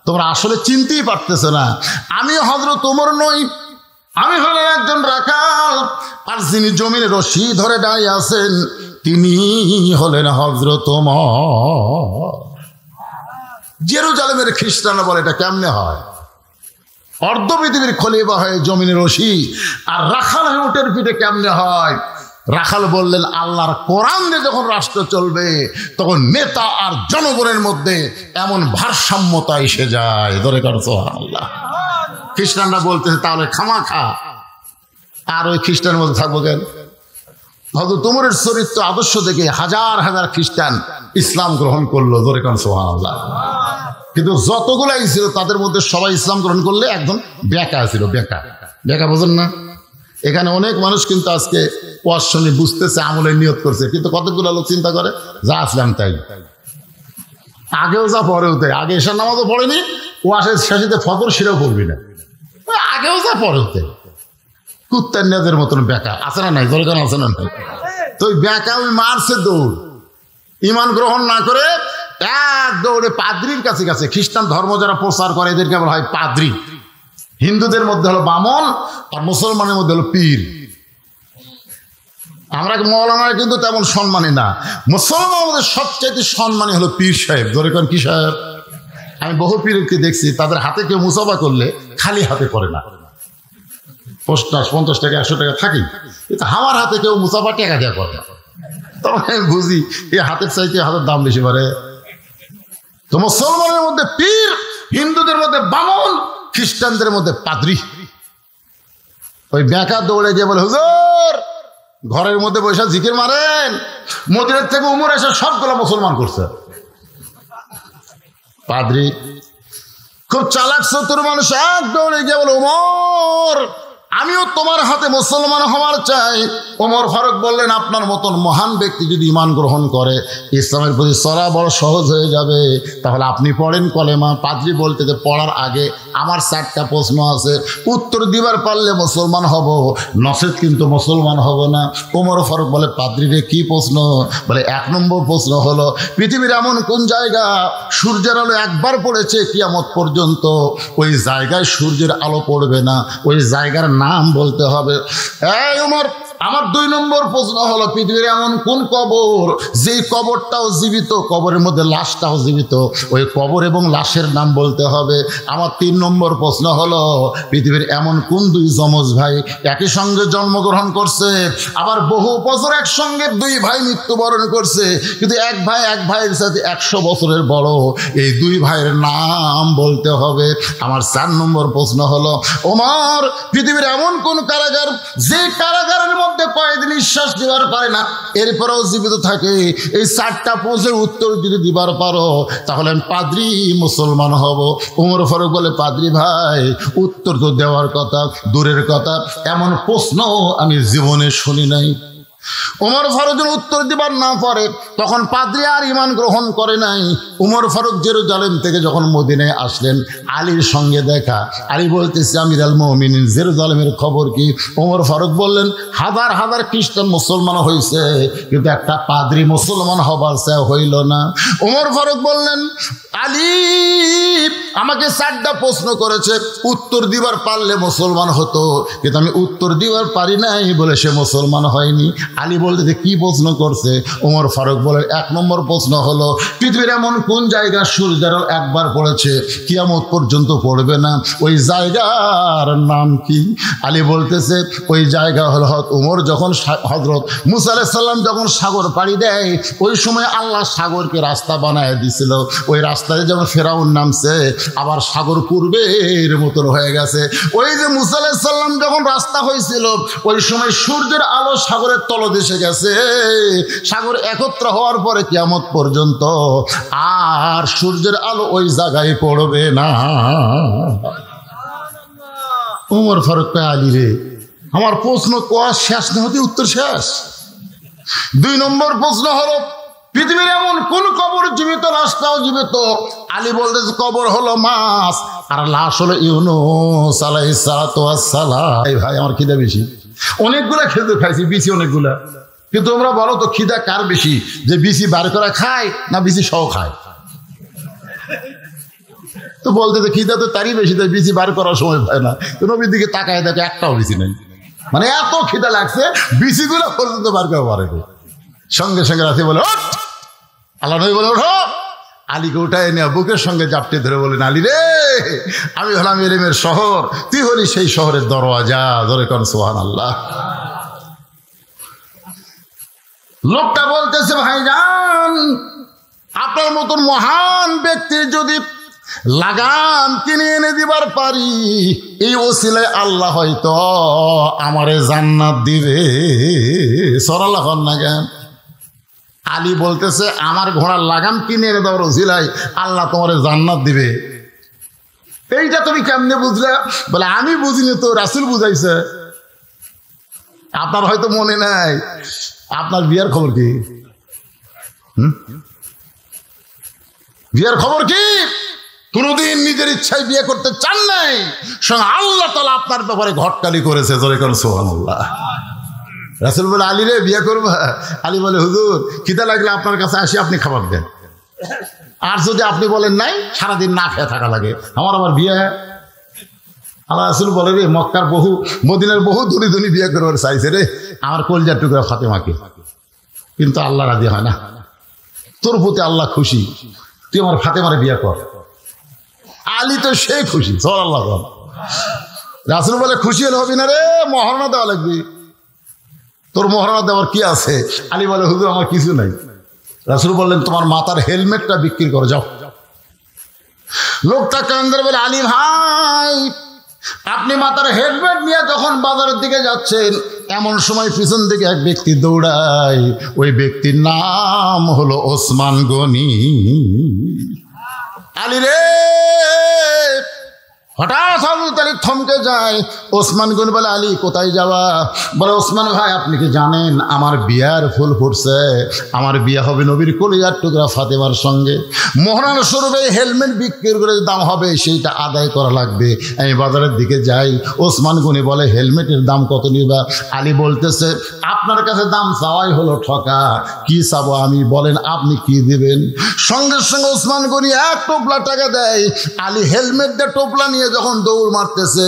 তোমরা আসলে চিনতেই পারতেছো না, আমি হযরত ওমর নই, আমি হলাম একজন রাখাল, আর যিনি জমিনে রশি ধরে দাঁড়িয়ে আছেন তিনি হলেন হযরত ওমর। জেরুজালেমের খ্রিস্টানরা বলে, এটা কেমনে হয়? অর্ধ পৃথিবীর খলিফা হয়ে জমিনে রশি, আর রাখাল হয়ে উটের পিঠে কেমনে হয়? রাখাল বললেন, আল্লাহর কোরআন দিয়ে যখন রাষ্ট্র চলবে, তখন নেতা আর জনগণের মধ্যে এমন ভারসাম্যতা এসে যায়। ধরে কর সুবহানাল্লাহ। খ্রিস্টানরা বলতেছে, তাহলে খামাখা আর ওই খ্রিস্টানের মধ্যে থাকবো কেন? হযরত ওমরের চরিত্র আদর্শ থেকে হাজার হাজার খ্রিস্টান ইসলাম গ্রহণ করলো। ধরে কর সুবহানাল্লাহ। কিন্তু যতগুলাই ছিল তাদের মধ্যে সবাই ইসলাম গ্রহণ করলে একজন বেকা ছিল। বেকা বোঝেন না? এখানে অনেক মানুষ কিন্তু আজকে ওয়াজ শুনে বুঝতেছে, আমলের নিয়ত করছে, কিন্তু কতগুলো লোক চিন্তা করে যা আসলাম তাই, আগেও যা পরেও তাই। আগে এশার নামাজও পড়েনি, ওয়াজের শেষে ফজর সেটাও পড়বি না, আগেও যা পরেও তাই। কুত্তার নেদের মতন বেকা আছে না নাই? দরকার আছে না নাই? তো ওই বেকা ওই মারছে দৌড়, ইমান গ্রহণ না করে এক দৌড়ে পাদ্রির কাছে গেছে। খ্রিস্টান ধর্ম যারা প্রচার করে এদেরকে বলা হয় পাদ্রি। হিন্দুদের মধ্যে হলো বামন, আর মুসলমানের মধ্যে হলো পীর। আমরা মৌলানারা কিন্তু তেমন সম্মানী না। মুসলমানের মধ্যে সবচাইতে সম্মানী হলো পীর সাহেব। ধরে কোন কি সাহেব? আমি বহু পীরকে দেখছি, তাদের হাতে কেউ মুসাফা করলে খালি হাতে করে না, 50 টাকা 100 টাকা থাকি, কিন্তু আমার হাতে কেউ মুসাফা টাকা দেওয়া করে না। তখন আমি বুঝি এই হাতের চাইতে হাতের দাম বেশি পারে। তো মুসলমানের মধ্যে পীর, হিন্দুদের মধ্যে বামন, খ্রিস্টানদের মধ্যে পাদ্রী। ওই বেঁকা দৌড়ে গিয়ে বলে, হুজুর ঘরের মধ্যে বসে জিকির মারেন, মদিনার থেকে উমর এসে সবগুলো মুসলমান করছে। পাদ্রী খুব চালাক চতুর মানুষ, এক দৌড়ে গিয়ে বলে, উমর আমিও তোমার হাতে মুসলমান হওয়ার চাই। ওমর ফারুক বললেন, আপনার মতন মহান ব্যক্তি যদি ঈমান গ্রহণ করে, ইসলামের প্রতি চলা বড় সহজ হয়ে যাবে, তাহলে আপনি পড়েন কলেমা। পাদ্রী বলতে যে পড়ার আগে আমার 4টা প্রশ্ন আছে, উত্তর দিবার পারলে মুসলমান হব, নচেত কিন্তু মুসলমান হব না। ওমর ফারুক বলে, পাদ্রী রে কি প্রশ্ন? বলে 1 নম্বর প্রশ্ন হলো, পৃথিবীর এমন কোন জায়গা সূর্যের আলো একবার পড়েছে কিয়ামত পর্যন্ত ওই জায়গায় সূর্যের আলো পড়বে না, ওই জায়গার নাম বলতে হবে। এই ওমর, আমার 2 নম্বর প্রশ্ন হলো, পৃথিবীর এমন কোন কবর যেই কবরটাও জীবিত, কবরের মধ্যে লাশটাও জীবিত, ওই কবর এবং লাশের নাম বলতে হবে। আমার 3 নম্বর প্রশ্ন হলো, পৃথিবীর এমন কোন 2 যমজ ভাই একই সঙ্গে জন্মগ্রহণ করছে, আবার বহু বছর একসঙ্গে 2 ভাই মৃত্যুবরণ করছে, কিন্তু এক ভাইয়ের সাথে 100 বছরের বড়, এই 2 ভাইয়ের নাম বলতে হবে। আমার 4 নম্বর প্রশ্ন হলো, ওমর পৃথিবীর এমন কোন কারাগার যে কারাগারের মধ্যে কয়েক নিঃশ্বাস দিবার পারে না, এরপরেও জীবিত থাকে, এই 4টা প্রশ্নের উত্তর যদি দিবার পারো তাহলে আমি পাদ্রী মুসলমান হব। ওমর ফারুক বলে, পাদ্রী ভাই উত্তর তো দেওয়ার কথা দূরের কথা, এমন প্রশ্ন আমি জীবনে শুনি নাই। ওমর ফারুক উত্তর দিবার না পারে, তখন পাদ্রী আর ঈমান গ্রহণ করে নাই। ওমর ফারুক জেরুজালেম থেকে যখন মদিনায় আসলেন, আলীর সঙ্গে দেখা। আলী বলতেছে, আমিরুল মুমিনিন জেরুজালেমের খবর কি? ওমর ফারুক বললেন, হাজার হাজার খ্রিস্টান মুসলমান হয়েছে, কিন্তু একটা পাদ্রী মুসলমান হবার চেয়ে হইল না। ওমর ফারুক বললেন, আলী আমাকে 4টা প্রশ্ন করেছে, উত্তর দিবার পারলে মুসলমান হতো, কিন্তু আমি উত্তর দিবার পারি নাই বলে সে মুসলমান হয়নি। আলী বলতে কি প্রশ্ন করছে? ওমর ফারুক বলে, 1 নম্বর প্রশ্ন হলো, পৃথিবীর এমন কোন জায়গা সূর্যের আলো একবার পড়েছে কিয়ামত পর্যন্ত পড়বে না, ওই জায়গার নাম কি? আলী বলতেছে, ওই জায়গা হলো ওমর যখন হযরত মুসা আলাইহিস সালাম যখন সাগর পাড়ি দেয়, ওই সময় আল্লাহ সাগরকে রাস্তা বানায় দিছিল। ওই রাস্তায় যখন ফেরাউন নামছে, আবার সাগর পূর্বের মতন হয়ে গেছে। ওই যে মুসা আলাইহিস সালাম যখন রাস্তা হয়েছিল, ওই সময় সূর্যের আলো সাগরের তলদেশে গেছে। সাগর একত্র হওয়ার পরে কিয়ামত পর্যন্ত আর সূর্যের আলো ওই জায়গায় পড়বে না। ওমর ফারুক আলী রে, আমার প্রশ্ন কোয়া শেষ না হতে উত্তর শেষ। 2 নম্বর প্রশ্ন হলো, পৃথিবীর এমন কোন কবর জীবিত, লাশটাও জীবিত? আলী বলতেছে, কবর হলো মাছ, আর লাশ হলো ইউনূস আলাইহিস সালাতু ওয়াস সালাম। এই ভাই আমার খিদা বেশি, অনেকগুলা খেতে খাইছি, বিসি অনেকগুলা, কিন্তু তোমরা বলো তো খিদা কার বেশি, যে বিসি বার করা খায় না বিসি সহ খায়? তো বলতে তো খিদা তো তারই বেশি, তাই বিসি বার করার সময় পায় না। তো নবীর দিকে তাকায় দেখে একটাও বিসি নেই, মানে এত খিদা লাগছে বিসিগুলো পর্যন্ত বার করা পারেনি। সঙ্গে সঙ্গে রাতে বলে, ওঠ! আল্লাহ নবী বলে, ওঠো! আলীকে উঠায় নিয়ে বুকের সঙ্গে জাপটে ধরে বলেন, আলী রে, আমি হলাম এলেমের শহর, তুই হলি সেই শহরের দরওয়াজা। ধরে কোন সুবহানাল্লাহ। লোকটা বলতেছে, ভাইজান আপনার মতন মহান ব্যক্তির যদি লাগাম কিনে এনে দিবার পারি, এই ওসিলায় আল্লাহ হয়তো আমারে জান্নাত দিবে। সরাল্লাহ না কেন? আলী বলতেছে, আমার ঘোড়ার লাগাম কিনে এনে দেওয়ার ওসিলায় আল্লাহ তোমারে জান্নাত দিবে, এইটা তুমি কেমনে বুঝলে? বলে, আমি বুঝিনি তো, রাসূল বুঝাইছে। আপনার হয়তো মনে নাই, আপনার বিয়ার খবর কি? বিয়ার খবর কি? কোনদিন নিজের ইচ্ছায় বিয়ে করতে চান নাই, সঙ্গে আল্লাহ তাআলা আপনার ব্যাপারে ঘটকালি করেছে। জোরে করে সুবহানাল্লাহ। রাসূল বলে, আলী রে বিয়ে করবা? আলী বলে, হুজুর খিদা লাগলে আপনার কাছে আসি, আপনি খাবার দেন, আর যদি আপনি বলেন নাই, সারাদিন না খেয়ে থাকা লাগে, আমার আবার বিয়ে। আল্লাহ রাসূল বলে রে মক্কার বহু মদিনার বহু ধনী ধনী বিয়ে করবার চাইছে রে আমার কলজার টুকরা ফাতেমাকে, কিন্তু আল্লাহ রাজি হয় না। তোর প্রতি আল্লাহ খুশি, তুই আমার ফাতেমারে বিয়ে কর। আলী তো সে খুশি, সাল্লাল্লাহু আলাইহি ওয়াসাল্লাম। রাসূল বলে খুশি হলে হবি না রে, মহারণা দেওয়া লাগবে। তোর মহারণা দেওয়ার কি আছে? আলী বলে হুজুর আমার কিছু নাই। রাসূল বললেন তোমার মাথার হেলমেটটা বিক্রি করো যাও। লোকটা কান্দার বলে আলী ভাই আপনি মাথার হেলমেট নিয়ে যখন বাজারের দিকে যাচ্ছেন এমন সময় পিছন দিকে এক ব্যক্তি দৌড়ায়, ওই ব্যক্তির নাম হলো ওসমান গনি। আলী রে হঠাৎ হযরত আলী থমকে যায়। ওসমান গনি বলে আলী কোথায় যাওয়া? বলে ওসমান ভাই আপনি কি জানেন আমার বিয়ার ফুল ফুটছে, আমার বিয়ে হবে নবীর কলিজার টুকরা ফাতেমার সঙ্গে। মোহরানা স্বরূপে হেলমেট বিক্রি করে দাম হবে সেইটা আদায় করা লাগবে, আমি বাজারের দিকে যাই। ওসমান গনি বলে হেলমেটের দাম কত নিবা? আলী বলতেছে আপনার কাছে দাম চাওয়াই হলো ঠকা, কি চাবো আমি, বলেন আপনি কি দিবেন? সঙ্গে সঙ্গে ওসমান গনি এক টোপলা টাকা দেয়। আলী হেলমেট দিয়ে টোপলা নিয়ে যখন দৌড় মারতেছে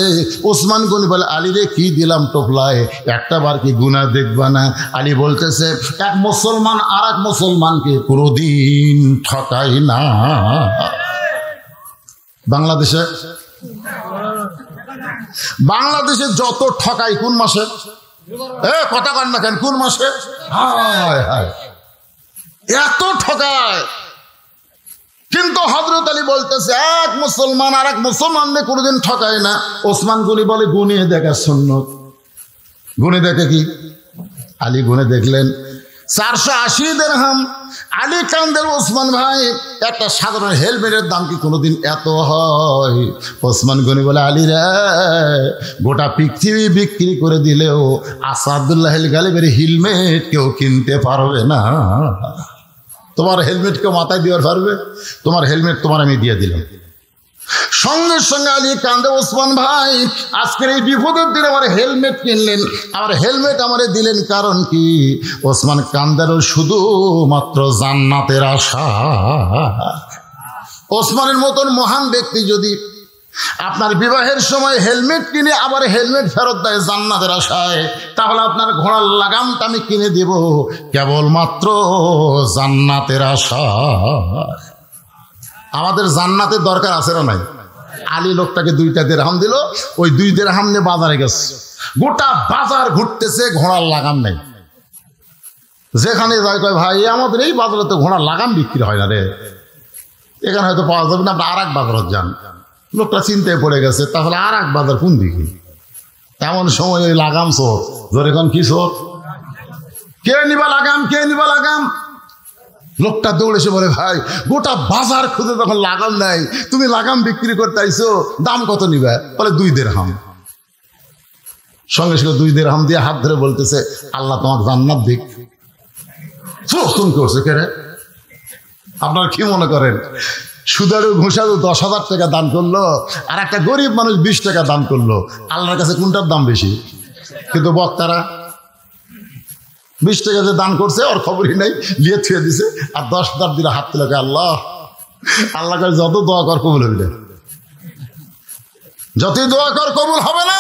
ওসমান গনি বলে আলী রে কি দিলাম টোপলায়, একটা বার কি গুনাহ দেখবা না? আলী বলতেছে এক মুসলমান আর এক মুসলমানকে কোনোদিন ঠকাই না। বাংলাদেশে যত ঠকাই কোন মাসে? কথা কন না কেন, কোন মাসে? হায় হায় এত ঠকায়। কিন্তু হযরত আলী বলতেছে এক মুসলমান আর এক মুসলমানকে কোনোদিন ঠকায় না। ওসমান গনি বলে গুনিয়ে দেখা সুন্নত। গুনে দেখে কি? আলী গুনে দেখলেন 480 দিরহাম। আলী কান্দের ওসমান ভাই একটা সাধারণ হেলমেটের দাম কি কোনোদিন এত হয়? ওসমান গনি বলে আলী রে গোটা পৃথিবী বিক্রি করে দিলেও আসাদুল্লাহ গালিবের হেলমেট কেউ কিনতে পারবে না। তোমার হেলমেট কেউ মাথায় দেওয়ার পারবে? তোমার হেলমেট তোমার আমি দিয়ে দিলাম। সঙ্গে সঙ্গে আলী কান্দে ওসমান ভাই আজকের এই বিপদের দিনে আমার হেলমেট কিনলেন, আমার হেলমেট আমারে দিলেন কারণ কি? ওসমান কান্দারও শুধুমাত্র জান্নাতের আশা। ওসমানের মতন মহান ব্যক্তি যদি আপনার বিবাহের সময় হেলমেট কিনে আবার হেলমেট ফেরত দেয় জান্নাতের আশায়, তাহলে আপনার ঘোড়ার লাগামটা আমি কিনে দেব কেবলমাত্র জান্নাতের আশা। আমাদের জান্নাতের দরকার আছে না নাই? আলী লোকটাকে 2টা দিরহাম দিল, ওই 2 দিরহাম নিয়ে বাজারে গেছে। গোটা বাজার ঘুরতেছে, ঘোড়ার লাগাম নেই। যেখানে যায় কয় ভাই আমাদের এই বাজারে তো ঘোড়ার লাগাম বিক্রি হয় না রে, এখানে হয়তো পাওয়া যাবে না, আপনি আর এক বাজারে যান। লোকটা চিন্তায় পড়ে গেছে, তাহলে আর এক বাজার কোন দিকে? এমন সময় ওই লাগাম চোর, ধরে কোন কি চোর, কে নিবা লাগাম, কে নিবা লাগাম? লোকটা দৌড়েছে বলে ভাই গোটা বাজার খুঁজে তখন লাগাম নাই, তুমি লাগাম বিক্রি করতে আইছো, দাম কত নিবে? বলে 2 দিরহাম। সঙ্গে সঙ্গে 2 দিরহাম দিয়ে হাত ধরে বলতেছে আল্লাহ তোমার জান্নাত দিক। তুমি করছো কে রে? আপনার কি মনে করেন সুদারু ঘুষারু 10,000 টাকা দান করলো আর একটা গরিব মানুষ 20 টাকা দান করলো, আল্লাহর কাছে কোনটার দাম বেশি? কিন্তু বক্তারা 20 টাকা যে দান করছে ওর খবরই নাই, লিয়ে থুয়ে দিছে। আর 10,000 দিলে হাত তুলে আল্লাহ আল্লাহ কাছে যত দোয়া কর কবুল হবে না, যতই দোয়া কর কবুল হবে না।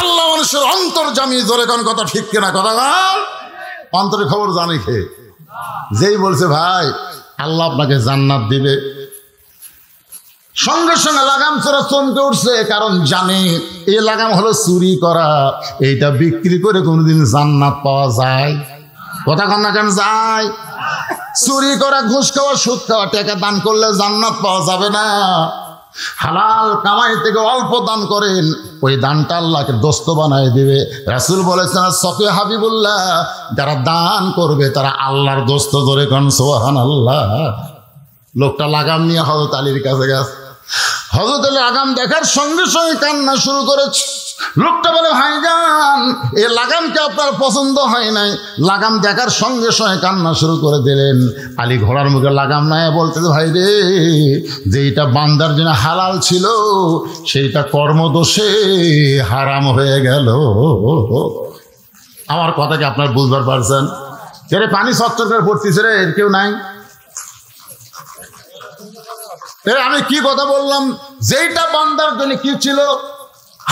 আল্লাহ মানুষের অন্তর জামি, জোরে কোন কথা ঠিক কিনা? কথা অন্তরের খবর জানে খে। যেই বলছে ভাই আল্লাহ আপনাকে জান্নাত দিবে, সঙ্গে সঙ্গে লাগাম চোরা চমকে উঠছে, কারণ জানে এই লাগাম হলো চুরি করা, এইটা বিক্রি করে কোনোদিন জান্নাত পাওয়া যায়? কথা কন না কেন? যায়। চুরি করা, ঘুষ খাওয়া, সুদ খাওয়া, টাকা দান করলে জান্নাত পাওয়া যাবে না। হালাল কামাই থেকে অল্প দান করেন, ওই দানটা আল্লাহকে দোস্ত বানায় দিবে। রাসূল বলেছেন সফি হাবিবুল্লাহ যারা দান করবে তারা আল্লাহর দোস্ত। ধরে কোন সুবহানাল্লাহ। লোকটা লাগাম নিয়ে হযরত আলীর কাছে গেছে। হযরত আলী লাগাম দেখার সঙ্গে সঙ্গে কান্না শুরু করেছে। লোকটা বলে ভাইজান এই লাগামটা আপনার পছন্দ হয় নাই। লাগাম দেখার সঙ্গে সঙ্গে কান্না শুরু করে দিলেন। আলী ঘোড়ার মুখে লাগাম নাই বলতে ভাই রে যেইটা বান্দার জন্য হালাল ছিল সেইটা কর্মদোষে হারাম হয়ে গেল। আমার কথা কি আপনার বুঝবার পারছেন? রে পানি সচ্চর করে পড়তেছে রে, এর কেউ নাই? আমি কি কথা বললাম? যেইটা বান্দার জন্য কি ছিল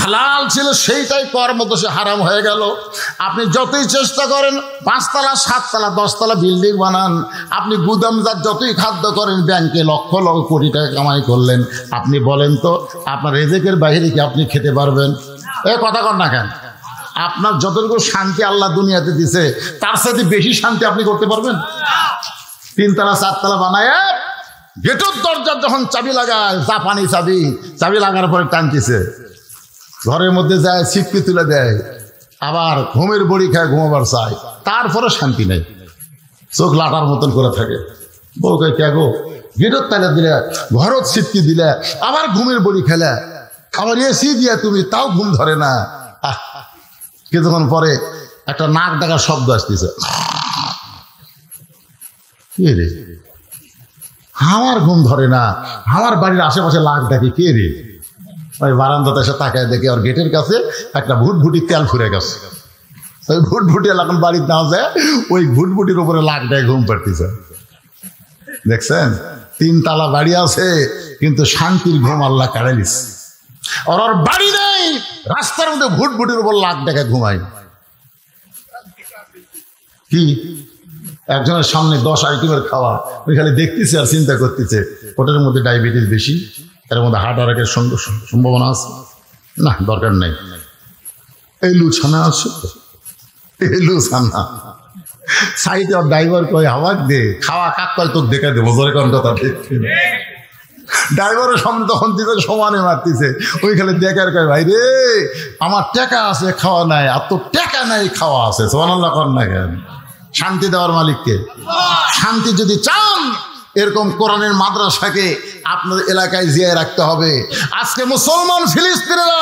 হালাল ছিল সেইটাই কর মতো সে হারাম হয়ে গেল। আপনি যতই চেষ্টা করেন 5 তলা 7 তলা 10 তলা বিল্ডিং বানান, আপনি গুদামজাত যতই খাদ্য করেন, ব্যাংকে লক্ষ লক্ষ কোটি টাকা কামাই করলেন, আপনি বলেন তো আপনার রেজেকের বাইরে কি আপনি খেতে পারবেন? এ কথা কর না কেন? আপনার যতটুকু শান্তি আল্লাহ দুনিয়াতে দিছে তার সাথে বেশি শান্তি আপনি করতে পারবেন? 3 তলা 4 তলা বানায় গেটের দরজার যখন চাবি লাগায়, জাপানি চাবি লাগার পরে টানতেছে, ঘরের মধ্যে যায় ছিটকে তুলে দেয়, আবার ঘুমের বড়ি খায়, ঘুমাবার চায়, তারপরে শান্তি নেই, চোখ লাটার মতন করে থাকে। বউকে কে গো গেটের তালা দিলে, ঘরত ছিটকি দিলে, আবার ঘুমের বড়ি খেলে, আবার এসি দিয়া তুমি, তাও ঘুম ধরে না। কিছুক্ষণ পরে একটা নাক ডাকার শব্দ আসতেছে, কে রে? আমার ঘুম ধরে না, আমার বাড়ির আশেপাশে লাখ ডাকে, কে রে? ওই বারান্দাতে এসে তাকায় দেখে ওর গেটের কাছে একটা ভুটভুটি তেল ফুরে গেছে। ওই ভুটভুটি এখন বাড়ির না যায়, ওই ভুটভুটির উপরে লাখ ডাকে ঘুম পাড়তেছে। দেখছেন, 3 তলা বাড়ি আছে কিন্তু শান্তির ঘুম আল্লাহ কাড়ে দিস। ওর বাড়ি নেই, রাস্তার মধ্যে ভুটভুটির উপর লাখ ডাকে ঘুমায়। কি একজনের সামনে 10 আইটেমের খাওয়া, ওই খালি দেখতেছে আর চিন্তা করতেছে, ওটার মধ্যে ডায়াবেটিস বেশি, এর মধ্যে হার্ট অ্যাটাকের সম্ভাবনা আছে, না দরকার নেই। এই লুছানা আছে, এই লুছানা সাইডে আর ড্রাইভার কয় হাওয়া দে, খাওয়া কাক কয় তোকে দেখে দেবো, জোরে কোন কথা দেখতে। ড্রাইভারের সামনে তখন দিতে সমানে মারতেছে, ওই খালি দেখার কয় ভাই রে আমার টাকা আছে খাওয়া নাই, আর তোর টাকা নাই খাওয়া আছে। সুবহানাল্লাহ কর না কেন? শান্তি দেওয়ার মালিককে। শান্তি যদি চান এরকম কোরআনের মাদ্রাসাকে আপনার এলাকায় জিয়ায় রাখতে হবে। আজকে মুসলমান ফিলিস্তিনিরা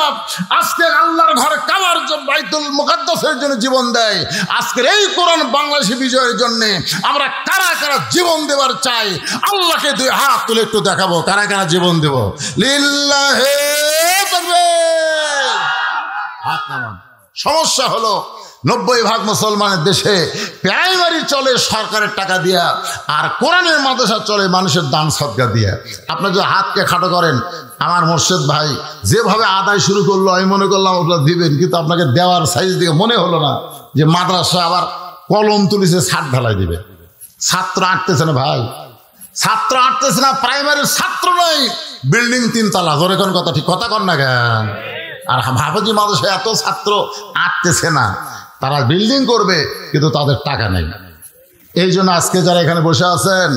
আজকে আল্লাহর ঘর কাবার জন্য, বাইতুল মুকাদ্দাসের জন্য জীবন দেয়। আজকের এই কোরআন বাংলাদেশে বিজয়ের জন্য আমরা কারা কারা জীবন দেওয়ার চাই, আল্লাহকে 2 হাত তুলে একটু দেখাবো কারা কারা জীবন দেব। লিল্লাহি তাকবীর। হাত নামান। সমস্যা হলো 90% মুসলমানের দেশে প্রাইমারি চলে সরকারের টাকা দিয়া, আর কোরআনের মাদ্রাসা চলে মানুষের দান সদকা দিয়া। আপনার যদি হাতকে খাটো করেন, আমার মোর্শেদ ভাই যেভাবে আদায় শুরু করলো আমি মনে করলাম ওটা দিবেন, কিন্তু আপনাকে দেওয়ার সাইজ দিকে মনে হলো না যে মাদ্রাসা আবার কলম তুলিছে, ছাদ ঢালাই দিবে। ছাত্র আটতেছে না ভাই, ছাত্র আটতেছে না, প্রাইমারির ছাত্র নয়, বিল্ডিং 3 তলা। ধরে কোন কথা, ঠিক কথা কর না কেন? আর হাফেজি মাদ্রাসায় এত ছাত্র আটতেছে না, তারা বিল্ডিং করবে কিন্তু তাদের টাকা নেই। এই জন্য আজকে যারা এখানে বসে আছেন,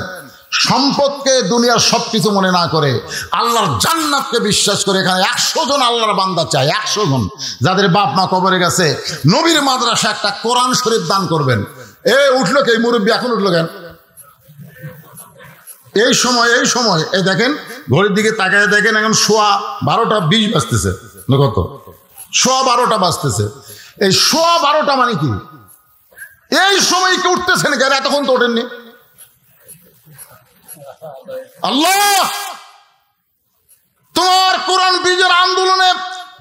সম্পদকে দুনিয়ার সবকিছু মনে না করে আল্লাহর জান্নাতকে বিশ্বাস করে এখানে 100 জন আল্লাহর বান্দা চাই, 100 জন যাদের বাপ মা কবরে গেছে, নবীর মাদ্রাসা একটা কোরআন শরীফ দান করবেন। উঠলো কে মুরব্বী, এখন উঠলো কেন? এই সময় এই দেখেন ঘড়ির দিকে তাকায় দেখেন, এখন 12:20 বাজতেছে, কত 12:15 বাজতেছে। এই 12:15 মানে কি? এই সময় কি উঠতেছেন কেন? এতক্ষণ তো ওঠেননি। আল্লাহ তোমার কোরআন বিজয়ের আন্দোলনে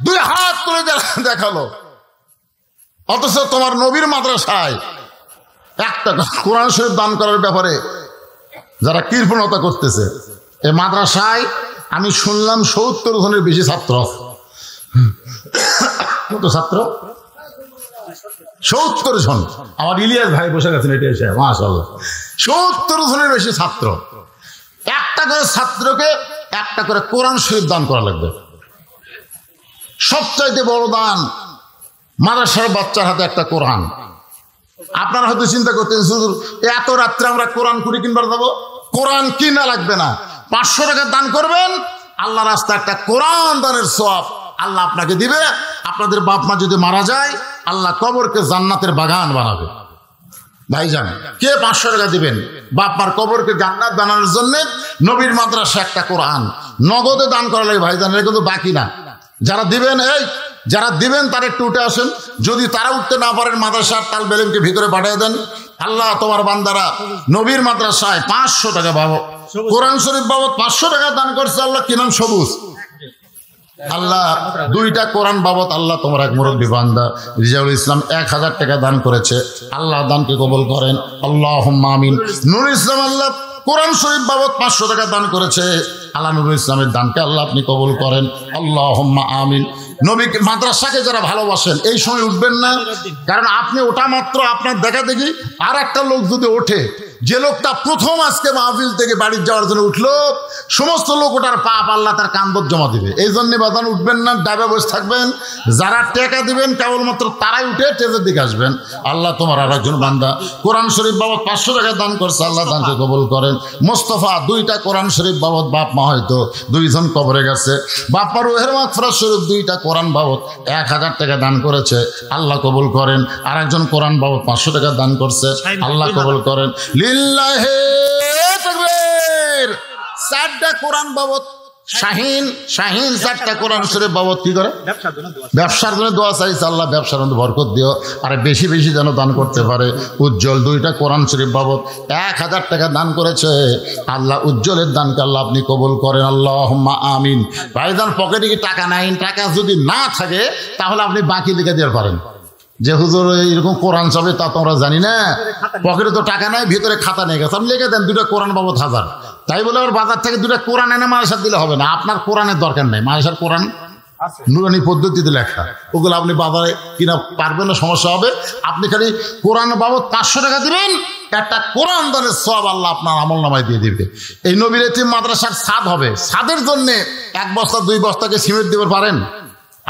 2 হাত তুলে দেখালো, অথচ তোমার নবীর মাদ্রাসায় একটা কোরআন শরীফ দান করার ব্যাপারে যারা কৃপণতা করতেছে। এই মাদ্রাসায় আমি শুনলাম 70 জনের বেশি ছাত্র। কত ছাত্র? 70 জন। আমার ইলিয়াস ভাই বসে গেছেন, এটা এসে মাশাআল্লাহ 70 জনের বেশি ছাত্র। একটা করে ছাত্রকে একটা করে কোরআন শরীফ দান করা লাগবে। সবচাইতে বড় দান মাদ্রাসার বাচ্চার হাতে একটা কোরআন। আপনারা হয়তো চিন্তা করতেন হুজুর এত রাত্রে আমরা কোরআন কুড়ি কিনবার যাবো। কোরআন কিনা লাগবে না, 500 টাকা দান করবেন, আল্লাহ রাস্তায় একটা কোরআন দানের সওয়াব আল্লাহ আপনাকে দিবে। আপনাদের বাপ মা যদি মারা যায়, আল্লাহ কবরকে জান্নাতের বাগান বানাবে। ভাইজান, কে 500 টাকা দিবেন বাপ মার কবরকে জান্নাত বানানোর জন্য? নবীর মাদ্রাসা একটা কোরআন নগদে দান করা লাগে ভাইজান, এটা কিন্তু বাকি না। যারা দিবেন তারা একটু উঠে আসেন। যদি তারা উঠতে না পারেন, মাদ্রাসার তাল বেলেমকে ভিতরে পাঠিয়ে দেন। আল্লাহ তোমার বান্দারা নবীর মাদ্রাসায় 500 টাকা বাবদ, কোরআন শরীফ বাবদ 500 টাকা দান করছে। আল্লাহ কি নাম? সবুজ। আল্লাহ 2টা কোরআন বাবদ আল্লাহ তোমার এক মুরব্বী বান্দা রিজাউল ইসলাম 1000 টাকা দান করেছে। আল্লাহ দানকে কবুল করেন, আল্লাহুম্মা আমিন। নুরুল ইসলাম আল্লাহ কোরআন শরীফ বাবদ 500 টাকা দান করেছে। আল্লাহ নুরুল ইসলামের দানকে আল্লাহ আপনি কবুল করেন, আল্লাহুম্মা আমিন। নবীকে মাদ্রাসাকে যারা ভালোবাসেন এই সময় উঠবেন না, কারণ আপনি ওটা মাত্র আপনার দেখা দেখি আর একটা লোক যদি ওঠে, যে লোকটা প্রথম আজকে মাহফিল থেকে বাড়ি যাওয়ার জন্য উঠলো, সমস্ত লোক ওটার পাপ আল্লাহ তার কান্দর জমা দিবে। এই জন্য বাদান উঠবেন না, ডাবে বসে থাকবেন। যারা টেকা দিবেন কেবলমাত্র তারাই উঠে স্টেজের দিকে আসবেন। আল্লাহ তোমার আর একজন বান্দা কোরআন শরীফ বাবদ 500 টাকা দান করছে, আল্লাহ দানকে কবুল করেন। মোস্তফা 2টা কোরআন শরীফ বাবদ, বাপ মা হয়তো 2 জন কবরে গেছে, বাপ্পার রুহের মাগফিরাত শরীফ 2টা কোরআন বাবদ 1000 টাকা দান করেছে, আল্লাহ কবুল করেন। আর একজন কোরআন বাবদ 500 টাকা দান করছে, আল্লাহ কবুল করেন। লিল্লাহি তাকবীর। 4টা কোরআন বাবদ শাহিন 4টা কোরআন শরীফ বাবদ কি করে ব্যবসার জন্য দোয়া চাইছে, আল্লাহ ব্যবসার মধ্যে বরকত দিও, আর বেশি বেশি যেন দান করতে পারে। উজ্জ্বল 2টা কোরআন শরীফ বাবদ 1000 টাকা দান করেছে, আল্লাহ উজ্জ্বলের দানকে আল্লাহ আপনি কবুল করেন, আল্লাহুম্মা আমিন। ভাইজান পকেটে কি টাকা নাই? টাকা যদি না থাকে তাহলে আপনি বাকি লিখে দিতে পারেন, যে হুজুর এরকম কোরআন চাবে তা তো আমরা জানি না, পকেটে তো টাকা নাই, ভিতরে খাতা নিয়ে গেছে, আপনি লিখে দেন 2টা কোরআন বাবদ 1000। তাই বলে আবার বাজার থেকে 2টা কোরআন এনে মাদ্রাসা দিলে হবে না, আপনার কোরআনের দরকার নেই, মাদ্রাসার কোরআন নুরানি পদ্ধতিতে লেখা, ওগুলো আপনি বাজারে কিনা পারবেন না, সমস্যা হবে। আপনি খালি কোরআন বাবদ 500 টাকা দিবেন, একটা কোরআন দানের সওয়াব আল্লাহ আপনার আমলনামায় দিয়ে দিবে। এই নবীর এতিম মাদ্রাসার ছাদ হবে, ছাদের জন্য 1 বস্তা 2 বস্তাকে সিমেন্ট দিতে পারেন?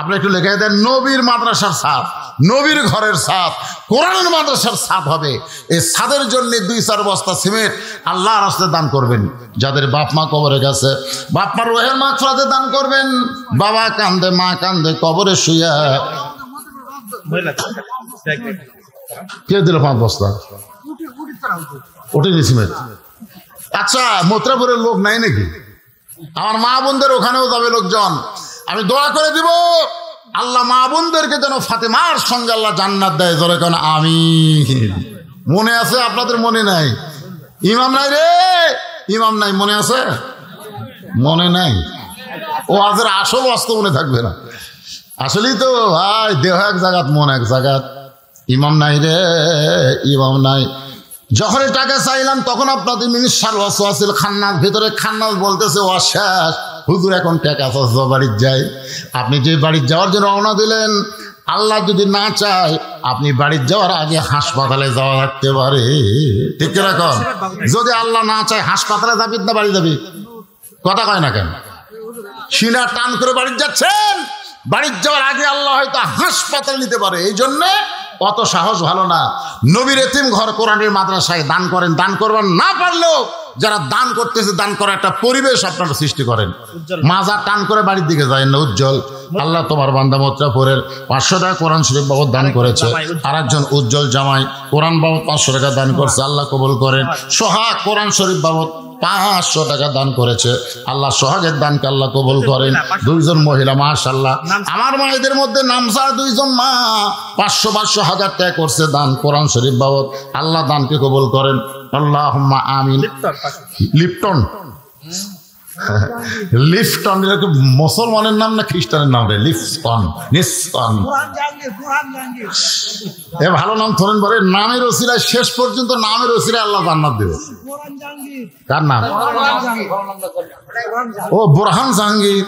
আপনি একটু লেখা দেন নবীর মাদ্রাসার ছাদ, নবীর ঘরের ছাদ, কোরআনের মাদ্রাসার ছাদ হবে। এই ছাদের জন্য 2-4 বস্তা সিমেন্ট আল্লাহর রাস্তায় দান করবেন। যাদের বাপ মা কবরে গেছে, বাপ মার রুহের মাগফিরাতে দান করবেন। বাবা কান্দে, মা কান্দে, কবরে শুইয়া কে দিল 5 বস্তা ওঠেনি সিমেন্ট? আচ্ছা, মথুরাপুরের লোক নাই নাকি? আমার মা বোনদের ওখানেও যাবে লোকজন, আমি দোয়া করে দিব আল্লাহ মা বোনদেরকে যেন ফাতেমার সঙ্গে আল্লাহ জান্নাত দেয়। জোরে কেন আমিন। মনে আছে আপনাদের? মনে নাই? ইমাম নাই রে, ইমাম নাই, মনে আছে? মনে নাই? ও আজের আসল বাস্তব মনে থাকবে না। আসলেই তো ভাই, দেহ এক জায়গাত মন এক জায়গাত। ইমাম নাই রে, ইমাম নাই। যখনই টাকা চাইলাম তখন আপনাদের মিনিস্টার ওয়াসওয়াসিল খান্নাস, ভিতরে খান্নাস বলতেছে ও শেষ হুজুর এখন টাকা চাচ্ছে বাড়ির যাই। আপনি যে বাড়ির যাওয়ার জন্য রওনা দিলেন, আল্লাহ যদি না চায় আপনি বাড়ির যাওয়ার আগে হাসপাতালে যাওয়া লাগতে পারে। ঠিক রাখুন, যদি আল্লাহ না চায় হাসপাতালে যাবি না বাড়ি যাবি? কথা কয় না কেন? সিনা টান করে বাড়ির যাচ্ছেন, বাড়ির যাওয়ার আগে আল্লাহ হয়তো হাসপাতাল নিতে পারে। এই জন্যে অত সাহস ভালো না। নবীর এতিম ঘর কোরআনের মাদ্রাসায় দান করেন, দান করবেন না পারলেও যারা দান করতেছে দান করার একটা পরিবেশ আপনারা সৃষ্টি করেন। মাজার টান করে বাড়ির দিকে যায় না। উজ্জ্বল, আল্লাহ তোমার বান্দা মথুরাপুরের 500 টাকা কোরআন শরীফ বাবদ দান করেছে। আর একজন উজ্জ্বল জামাই কোরআন বাবদ 500 টাকা দান করছে, আল্লাহ কবুল করেন। সোহাগ কোরআন শরীফ বাবদ 500 টাকা দান করেছে, আল্লাহ সোহাগের দানকে আল্লাহ কবুল করেন। 2 জন মহিলা মাশাআল্লাহ, আমার মায়েদের মধ্যে নামসার 2 জন মা 500 1000 টাকা করছে দান কোরআন শরীফ বাবদ, আল্লাহ দানকে কবুল করেন, আল্লাহুম্মা আমিন। লিপটন, লিফটন এটা মুসলমানের নাম না খ্রিস্টানের নাম রে? লিফটন, নিস্টন, এ ভালো নাম ধরেন বলে। নামের ওসিলায় শেষ পর্যন্ত নামের ওসিলায় আল্লাহ জান্নাত দেবে। কার নাম? ও বুরহান জাহাঙ্গীর।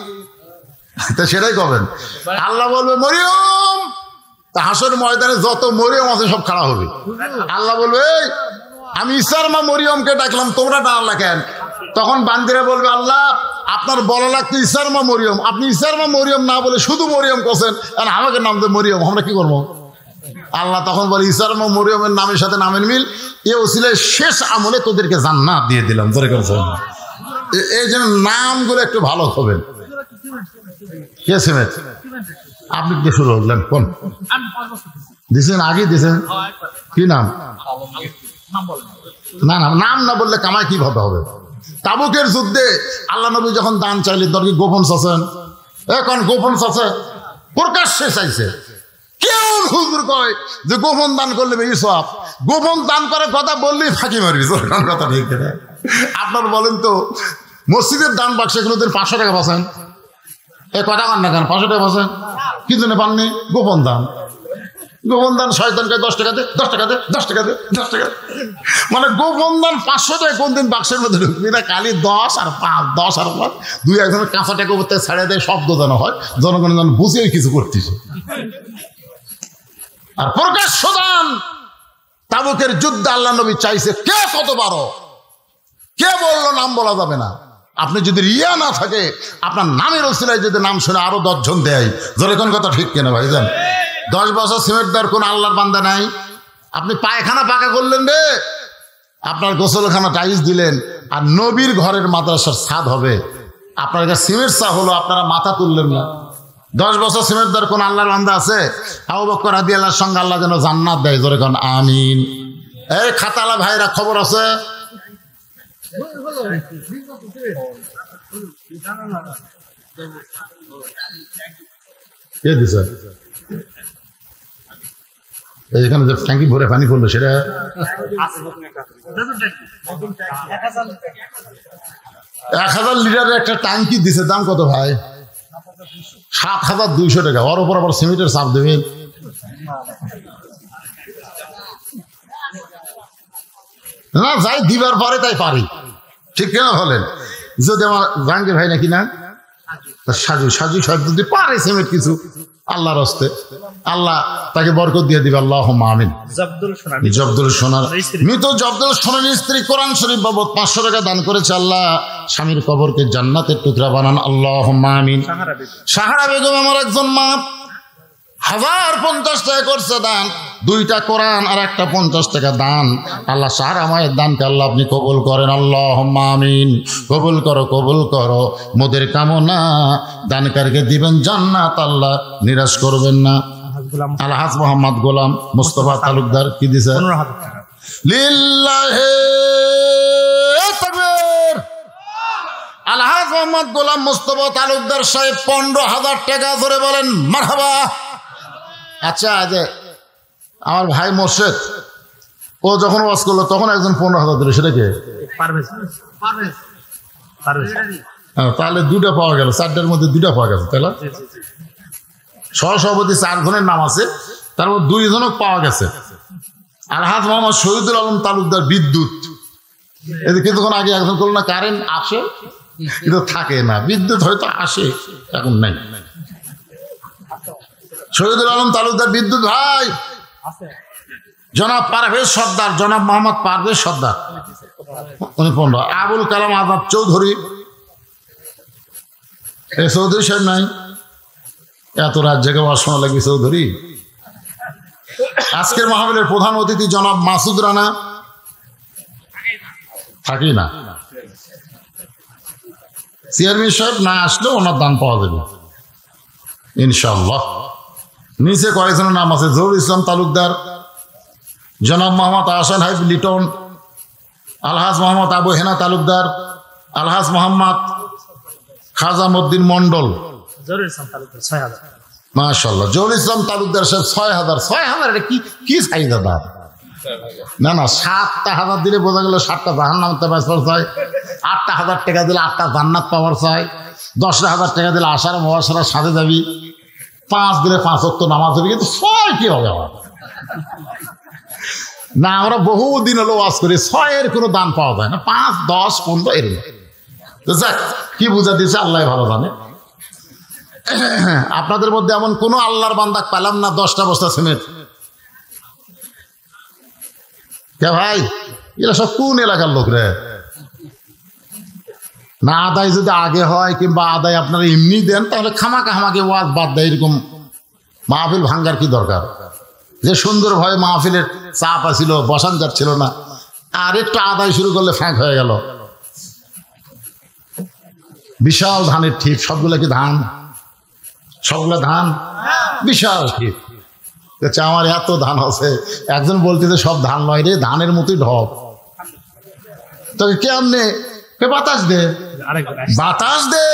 তা সেটাই করবেন। আল্লাহ বলবে মরিয়ম, তা হাসরের ময়দানে যত মরিয়ম আছে সব খাড়া হবে। আল্লাহ বলবে আমি ঈসার মা মরিয়মকে ডাকলাম, তোমরা ডাকলা কেন? তখন বান্দিরা বলবে আল্লাহ আপনার বলা লাগতো ঈসার মা মরিয়ম, আপনি ঈসার মা মরিয়ম না বলে শুধু মরিয়ম করছেন, আর আমাকে নাম দেয় মরিয়ম, আমরা কি করবো? আল্লাহ তখন বলে ঈসার মা মরিয়মের নামের সাথে নামের মিল, এ ওসিলায় শেষ আমলে তোদেরকে জান্নাত দিয়ে দিলাম। ধরে করেছেন এই জন্য নামগুলো একটু ভালো হবেন। কে সিমেন্ট? আপনি কি শুরু করলেন? কোন দিছেন? আগে দিছেন? কি নাম? না না, নাম না বললে কামাই কিভাবে হবে? তাবুকের যুদ্ধে আল্লাহ নবী যখন দান চাইলেন তখন কি গোপন চাচ্ছেন? এখন গোপন চাচ্ছে, প্রকাশ্যে চাইছে। কেউ হুজুর কয় যে গোপন দান করলে বেশি সওয়াব। গোপন দান করার কথা বললেই ফাঁকি মারবি। কথা ঠিক না? আপনার বলেন তো, মসজিদের দান বাক্সে কোনোদিন 500 টাকা পাচ্ছেন? এ কথা কন না কেন? 500 টাকা পাচ্ছেন কি জন্য পাননি? গোপন দান। গোপন দান শয়তানকে 10 টাকা দে, 10 টাকা দে, 10 টাকা দে, 10 টাকা, মানে গোপন দান 500 টাকা কোনদিন বাক্সের মধ্যে ঢুকবি না, খালি 10 আর 5, 10 আর 5, দুই একজনের কাঁচা টাকা করতে ছাড়িয়ে দেয়, শব্দ যেন হয়, জনগণের যেন বুঝে কিছু করতেছে। আর প্রকাশ্য দান, তাবুকের যুদ্ধে আল্লাহ নবী চাইছে, কে কত বারো, কে বললো নাম বলা যাবে না। আপনি যদি রিয়া না থাকে, আপনার নামের ওসিলায় যদি নাম শুনে আরো 10 জন দেয়, জোরে কোন কথা ঠিক কেনা ভাইজান? 10 বছর সিমেন্ট দেওয়ার কোন আল্লাহর বান্দা নাই। আপনি পায়খানা পাকা করলেন রে, আপনার গোসলখানা টাইলস দিলেন, আর নবীর ঘরের মাদ্রাসার ছাদ হবে, আপনার কাছে সিমেন্ট চা হলো, আপনারা মাথা তুললেন না। 10 বছর সিমেন্ট দেওয়ার কোন আল্লাহর বান্দা আছে? আবু বকর রাদিয়াল্লাহু সঙ্গে আল্লাহ যেন জান্নাত দেয়, জোরে কোন আমিন। এই খাতালা ভাইরা খবর আছে? এখানে যে ট্যাঙ্কি ভরে পানি পড়লো সেটা 1000 লিটারের একটা ট্যাঙ্কি দিছে, দাম কত ভাই? 7200 টাকা। ওর উপর আবার সিমেন্টের চাপ দেবেন। না যাই দিবার পরে তাই পারি, ঠিক কেন বলেন? যদি আমার জাহাঙ্গীর ভাই নাকি না সাজু সাজু সাজু যদি পারে সিমেন্ট কিছু আল্লাহর হস্তে, আল্লাহ তাকে বরকত দিয়ে দিবে। আল্লাহুম্মা আমিন। জব্দুল সোনার মৃত জব্দুল সোনার স্ত্রী কোরআন শরীফ বাবদ 500 টাকা দান করেছে। আল্লাহ স্বামীর কবরকে জান্নাতের টুকরা বানান। আল্লাহুম্মা আমিন। সাহারা বেগম আমার একজন মা, 1050 টাকা করছে দান, 2টা কোরআন আর একটা 50 টাকা দান। আল্লাহ সাহারা মায়ের দানকে আল্লাহ আপনি কবুল করেন। আল্লাহুম্মা আমিন। কবুল করো, কবুল করো। মোদের কামনা দানকারকে দিবেন জান্নাত, আল্লাহ নিরাশ করবেন না। আলহাজ মোহাম্মদ গোলাম মুস্তফা তালুকদার কি দিছে? 15,000 টাকা। লিল্লাহি তাকবীর। আলহাজ মোহাম্মদ গোলাম মুস্তফা তালুকদার সাহেব 15,000 টাকা। ধরে বলেন মারহাবা। আচ্ছা, যে আমার ভাই মোর্শেদ, ও যখন ওয়াজ করলো তখন একজন 15,000 দিল, সেটা কে? তাহলে 2টা পাওয়া গেল, 4টার মধ্যে 2টা পাওয়া গেছে। তাহলে সহসভাপতি 4 জনের নাম আছে, তার মধ্যে 2 জনও পাওয়া গেছে। আলহাজ মোহাম্মদ শহীদুল আলম তালুকদার বিদ্যুৎ, এদিকে তখন আগে একজন করলো না, কারেন্ট আসে কিন্তু থাকে না, বিদ্যুৎ হয়তো আসে, এখন নাই। শহীদুল আলম তালুকদার বিদ্যুৎ ভাই। জনাব পারভেজ সর্দার, জনাব মোহাম্মদ পারভেজ সর্দার, উনি 15। আবুল কালাম আজাদ চৌধুরী, এ চৌধুরী সাহেব নাই, এত রাত জেগে শোনা লাগবে চৌধুরী। আজকের মাহফিলের প্রধান অতিথি জনাব মাসুদ রানা, থাকি না। চেয়ারম্যান সাহেব না আসলে ওনার দান পাওয়া যাবে ইনশাআল্লাহ। নিচে কয়েকজনের নাম আছে: জহুরুল ইসলাম তালুকদার, জনাব মোহাম্মদ আহসান হাবিব লিটন, আলহাজ মোহাম্মদ আবু হেনা তালুকদার, আলহাজ মোহাম্মদ খাজামউদ্দিন মন্ডল। মাশাআল্লাহ, জহুরুল ইসলাম তালুকদার সাহেব 6,000। 6,000 এটা কি চাই দাদা? না না, 7টা হাজার দিলে বোঝা গেল 7টা জাহান্নামতে বাঁচার চাই, 8টা হাজার টাকা দিলে 8টা জান্নাত পাওয়ার চাই, 10,000 টাকা দিলে আশার মহাশারার সাথে যাবি, 5 দিলে 5 ওয়াক্ত নামাজ হবে, কিন্তু 6 কি হবে আমার? না, আমরা বহুদিন হলো ওয়াজ করি, 6-এর কোনো দান পাওয়া যায় না, 5, 10, 15 এরকম। যাক, কি বুঝা দিয়েছে আল্লাহ ভালো জানে। আপনাদের মধ্যে এমন কোনো আল্লাহর বান্দা পেলাম না 10টা বস্তা সিমেন্ট। কে ভাই, এরা সব কোন এলাকার লোক রে? না আদায় যদি আগে হয়, কিংবা আদায় আপনারা এমনি দেন, তাহলে খামাকে ওয়াজ বাদ দেয়। এরকম মাহফিল ভাঙ্গার কি দরকার? যে সুন্দরভাবে মাহফিলের চাপ আসিল, বসান যাচ্ছিল না, আর একটু আদায় শুরু করলে ফাঁক হয়ে গেল। বিশাল ধানের ঠিক, সবগুলো কি ধান? সবগুলো ধান, বিশাল ঠিক। আমার এত ধান আছে, একজন বলতেছে সব ধান নয় রে, ধানের মতোই ঢপ। তবে কেমনে? বাতাস দে, বাতাস দে।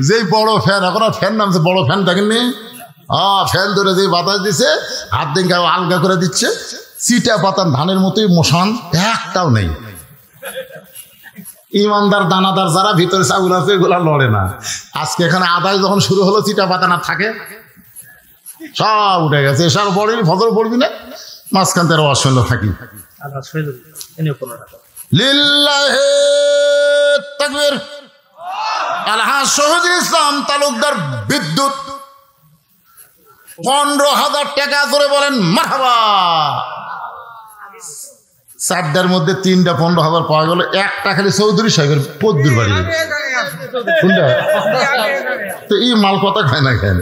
যেই বড় ফ্যান, এখন আর ফ্যান নামছে, বড় ফ্যান দেখেননি? ফ্যান ধরে যে বাতাস দিছে, হাত দিন আলগা করে দিচ্ছে, চিটা পাতান ধানের মতোই মশান, একটাও নেই। ইমানদার দানাদার যারা ভিতরে চাউল আছে, এগুলা লড়ে না। আজকে এখানে আদায় যখন শুরু হলো, চিটা পাতা না থাকে, সব উঠে গেছে, এসার পড়বি, ফজর পড়বি না, মাঝখান থেকে ওয়াজ শুনলো থাকি। লিল্লাহে তাকবীর। আলহাজ শহীদুল ইসলাম তালুকদার বিদ্যুৎ 15,000 টাকা ধরে বলেন মারহাবা। 4টার মধ্যে 3টা 15,000 পাওয়া গেল, একটা খালি চৌধুরী সাহেবের পদ্মুর বাড়ি। তো এই মাল কথা খায় না কেন?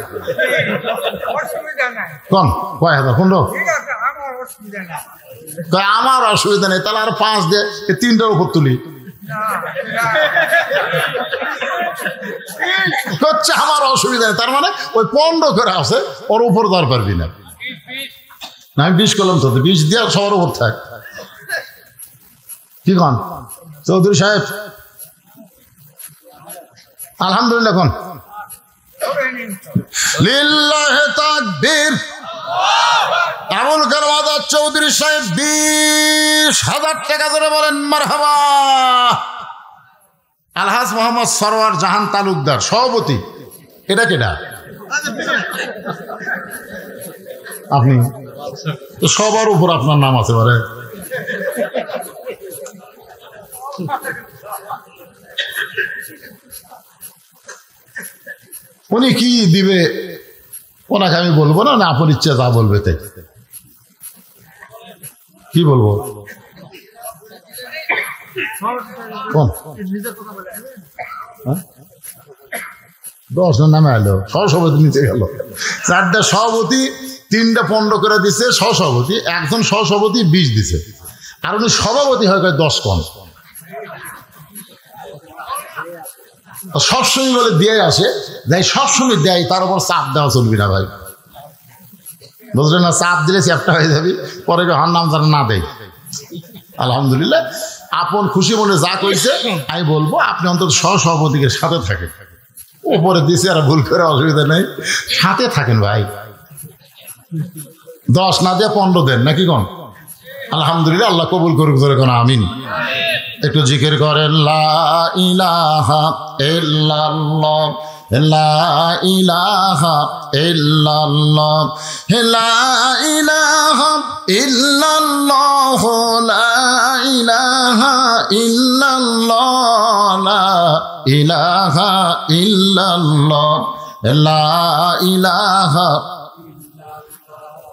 কম কয় হাজার 15? আমার অসুবিধা নেই, তাহলে আর 5 দিয়ে 3টার উপর তুলি। হচ্ছে আমার অসুবিধা নেই, তার মানে ওই 15 করে আছে, ওর উপর দর পারবি না। আমি 20 করলাম, তো 20 দিয়ে সবার উপর থাক। কি কন চৌধুরী সাহেব? আলহামদুলিল্লাহ। কোন লিল্লাহে তাকবীর। আবুল কালাম আজাদ চৌধুরী সাহেব 20,000 টাকা ধরে বলেন মারহাবা। আলহাজ মোহাম্মদ সরওয়ার জাহান তালুকদার সভাপতি। এটা কেডা? আপনি সবার উপর আপনার নাম আছে পারে। উনি কি দিবে ওনাকে আমি বলবো না, না আপনার ইচ্ছা যা বলবে তাই। কি বলবো? 10 নামে এলো, সহসভাপতি নিচে গেল। 4টা সভাপতি 3টা 15 করে দিছে, সহসভাপতি একজন সহসভাপতি 20 দিছে, আর উনি সভাপতি হয় 10 কম। সবসময় বলে দিয়ে আসে, যাই সবসময় দেয়, তার উপর চাপ দেওয়া চলবি না ভাই, বুঝলেন না? চাপ দিলে চ্যাপটা হয়ে যাবি, পরে হার নাম যেন না দেয়। আলহামদুলিল্লাহ, আপন খুশি মনে যা কইছে আমি বলবো, আপনি অন্তত সহসভাপতিকে সাথে থাকেন। উপরে দিছে আর ভুল করে অসুবিধা নেই, সাথে থাকেন ভাই। 10 না দিয়ে 15 দেন নাকি কোন? আলহামদুলিল্লাহ, আল্লাহ কবুল করুক, ধরে কোন আমিন। একটু জিকির করেন লা ইলাহা ইল্লাল্লাহ, লা ইলাহা ইল্লাল্লাহ, লা ইলাহা ইল্লাল্লাহ, লা ইলাহা ইল্লাল্লাহ, লা ইলাহা ইল্লাল্লাহ, লা ইলাহা।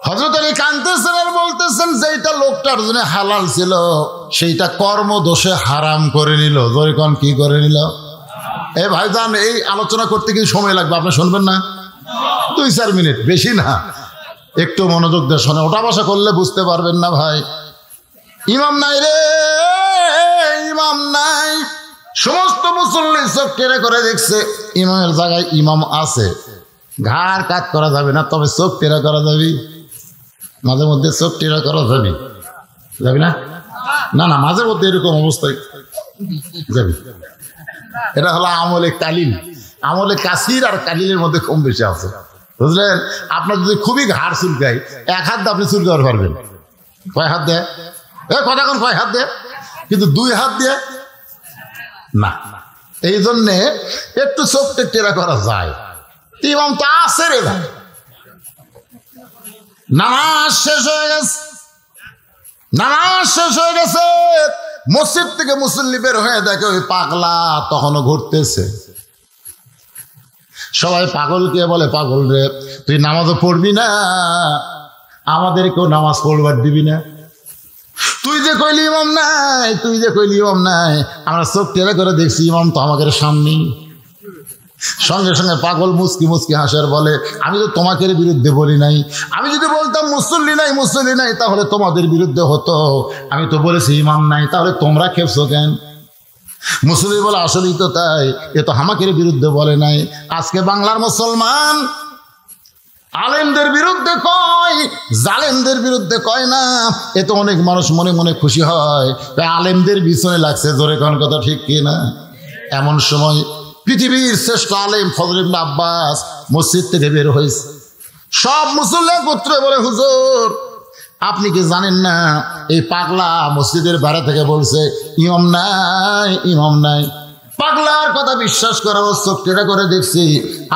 হযরত আলী কাঁদতেছেন আর বলতেছেন, যেটা লোকটার জন্য হালাল ছিল সেইটা কর্মদোষে হারাম করে নিল। জোরে কোন কি করে নিল? এ ভাইজান, এই আলোচনা করতে কি সময় লাগবে? আপনি শুনবেন না? 2-4 মিনিট, বেশি না। একটু মনোযোগ দিয়ে শোনে, ওটা বসা করলে বুঝতে পারবেন না ভাই। ইমাম নাই রে, ইমাম নাই। সমস্ত মুসল্লি চোখ টেনে করে দেখছে, ইমামের জায়গায় ইমাম আছে। ঘাড় কাত করা যাবে না, তবে চোখ টেরা করা যাবে। মাঝে মধ্যে চোখ টেরা করা যাবে, যাবি না? না না, মাঝে মধ্যে এরকম অবস্থায় যাবি। এটা হলো আমলে কালিল। আমলে কাসির আর কালিলের মধ্যে কম বেশি আছে, বুঝলেন? আপনার যদি খুবই ঘাড় চুলকায়, 1 হাত দিয়ে আপনি চুলকাতে পারবেন। কয় হাত দেয়? কথা কোন কয় হাত দেয়? কিন্তু 2 হাত দিয়ে না। এই জন্যে একটু চোখটা টেরা করা যায়। ইমাম তো আছে রে ভাই, নামাজ শেষ হয়ে গেছে, নামাজ শেষ হয়ে গেছে। মসজিদ থেকে মুসল্লি বের হয়ে দেখে ওই পাগলা তখনও ঘুরতেছে। সবাই পাগলকে বলে, পাগল রে, তুই নামাজও পড়বি না, আমাদেরকেও নামাজ পড়বার দিবি না। তুই যে কইলি ইমাম নাই, তুই যে কইলি ইমাম নাই, আমরা চোখ টেরা করে দেখছি ইমাম তো আমাদের সামনে। সঙ্গে সঙ্গে পাগল মুচকি মুচকি হাসার বলে, আমি তো তোমাদের বিরুদ্ধে বলি নাই। আমি যদি বলতাম মুসল্লি নাই, মুসল্লি নাই, তাহলে তোমাদের বিরুদ্ধে হতো। আমি তো বলেছি ইমাম নাই, তাহলে তোমরা খেপছো কেন? মুসল্লি বলে, আসলেই তো তাই, এ তো আমাদের বিরুদ্ধে বলে নাই। আজকে বাংলার মুসলমান আলেমদের বিরুদ্ধে কয়, জালেমদের বিরুদ্ধে কয় না। এ তো অনেক মানুষ মনে মনে খুশি হয়, আলেমদের পিছনে লাগছে। জোরে কোন কথা ঠিক কি না? এমন সময় পৃথিবীর শ্রেষ্ঠ আলেম ফজল ইবনে আব্বাস মসজিদ থেকে বের হয়েছে। সব মুসল্লি গোত্রে বলে, হুজুর আপনি কি জানেন না এই পাগলা মসজিদের বাইরে থেকে বলছে ইমাম নাই, ইমাম নাই। পাগলার কথা বিশ্বাস করা চোখ টেরা করে দেখছি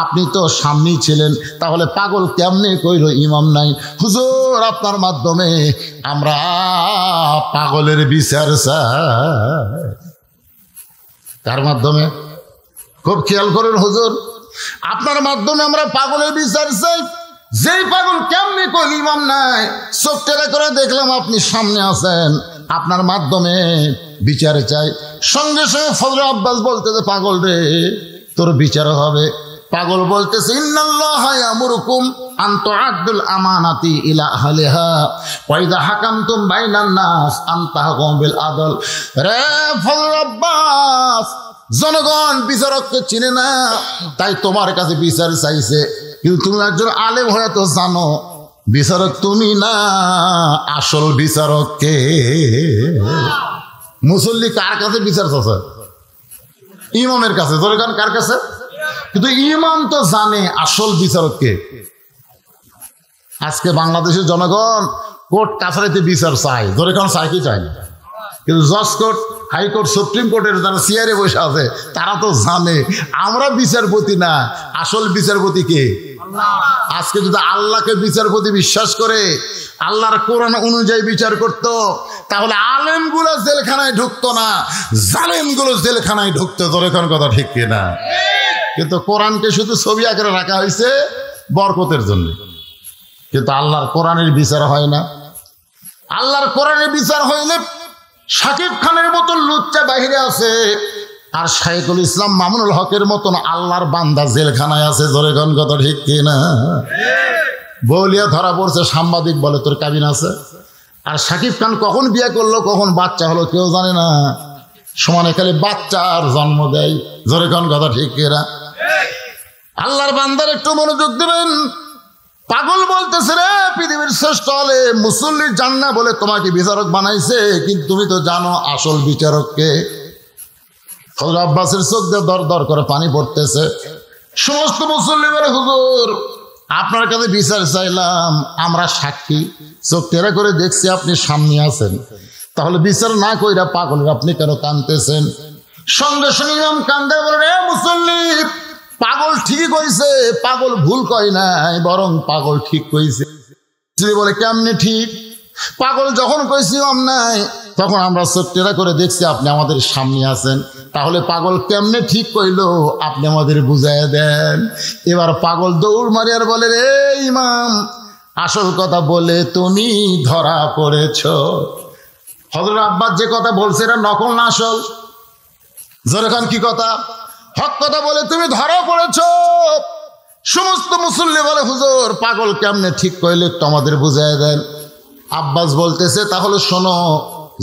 আপনি তো সামনেই ছিলেন, তাহলে পাগল কেমনে কইল ইমাম নাই? হুজুর আপনার মাধ্যমে আমরা পাগলের বিচার চাই। কার মাধ্যমে? খুব খেয়াল করেন হুজুর, আপনার মাধ্যমে আমরা পাগলের বিচার চাই। যেই পাগল কেমনে কইল ইমাম নাই, চোখ টেরা করে দেখলাম আপনি সামনে আছেন, আপনার মাধ্যমে বিচার চাই। সঙ্গে সঙ্গে ফজল আব্বাস বলতেছে পাগল রে তোর বিচার হবে। পাগল বলতেছে ইন্নাল্লাহা ইয়ামুরুকুম আন তুআদ্দুল আমানাতি ইলা আহলিহা ওয়া ইযা হাকামতুম বাইনান নাস আন তাহকুমু বিল আদল। রে ফজল আব্বাস, জনগণ বিচারককে চিনে না, তাই তোমার কাছে বিচার চাইছে। কিন্তু তুমি একজন আলেম হয়ে তো জানো বিচারক তুমি না, আসল বিচারক কে? মুসল্লি কার কাছে বিচার চাচ্ছে? ইমামের কাছে। ধরে কারণ কার কাছে? কিন্তু ইমাম তো জানে আসল বিচারক কে। আজকে বাংলাদেশের জনগণ কোর্ট কাছারিতে বিচার চায়, ধরে কারণ চায় কি চায় না, কিন্তু জজ কোর্ট, হাইকোর্ট, সুপ্রিম কোর্টের যারা চেয়ারে বসে আছে তারা তো জানে আমরা বিচারপতি না, আসল বিচারপতি কে? আজকে যদি আল্লাহকে বিচারপতি বিশ্বাস করে আল্লাহর কোরআন অনুযায়ী বিচার করত, তাহলে আলেমগুলো জেলখানায় ঢুকতো না, জালেমগুলো জেলখানায় ঢুকতো। তোর এখন কথা ঠিক কিনা? কিন্তু কোরআনকে শুধু ছবি আকারে রাখা হয়েছে বরকতের জন্য, কিন্তু আল্লাহর কোরআনের বিচার হয় না। আল্লাহর কোরআনের বিচার হইলে শাকিব খানের মতন লুচ্চা বাহিরে আছে, আর শাইখুল ইসলাম মামুনুল হকের মতন আল্লাহর বান্দা জেলখানায় আছে। ধরে কোন কথা ঠিক কিনা? বলিয়া ধরা পড়ছে, সাংবাদিক বলে তোর কাবিন আছে। আর শাকিব খান কখন বিয়ে করলো, কখন বাচ্চা হলো কেউ জানে না, সমানে খালি বাচ্চার জন্ম দেয়। ধরে কোন কথা ঠিক কিনা? আল্লাহর বান্দার একটু মনোযোগ দিবেন। পাগল বলতেছে রে পৃথিবীর শ্রেষ্ঠ হলে মুসল্লি জান না বলে তোমাকে বিচারক বানাইছে, কিন্তু তুমি তো জানো আসল বিচারককে। ফজল আব্বাসের চোখ দিয়ে দর দর করে পানি পড়তেছে। সমস্ত মুসল্লি বলে হুজুর আপনার কাছে বিচার চাইলাম, আমরা সাক্ষী, চোখ টেরা করে দেখছি আপনি সামনে আছেন, তাহলে বিচার না কইরা পাগলের আপনি কেন কাঁদতেছেন? সঙ্গে সঙ্গে ইমাম কান্দে বলে রে মুসল্লি, পাগল ঠিক কইছে, পাগল ভুল কয় নাই, বরং পাগল ঠিক কইছে। বলে কেমনে ঠিক? পাগল যখন কইছি ইমাম নাই, তখন আমরা চোখ টেরা করে দেখছি আপনি আমাদের সামনে আছেন, তাহলে পাগল কেমনে ঠিক কইলো আপনি আমাদের বুঝাইয়া দেন। এবার পাগল দৌড় মারিয়ার বলে রে ইমাম, আসল কথা বলে তুমি ধরা পড়েছ। হযরত আব্বাস যে কথা বলছে এটা নকল না আসল? জোরে খান কি কথা? হক কথা বলে তুমি ধরা পড়েছ। সমস্ত মুসল্লি বলে হুজুর পাগল কেমনে ঠিক কইলে একটু আমাদের বুঝাইয়া দেন। আব্বাস বলতেছে তাহলে শোনো,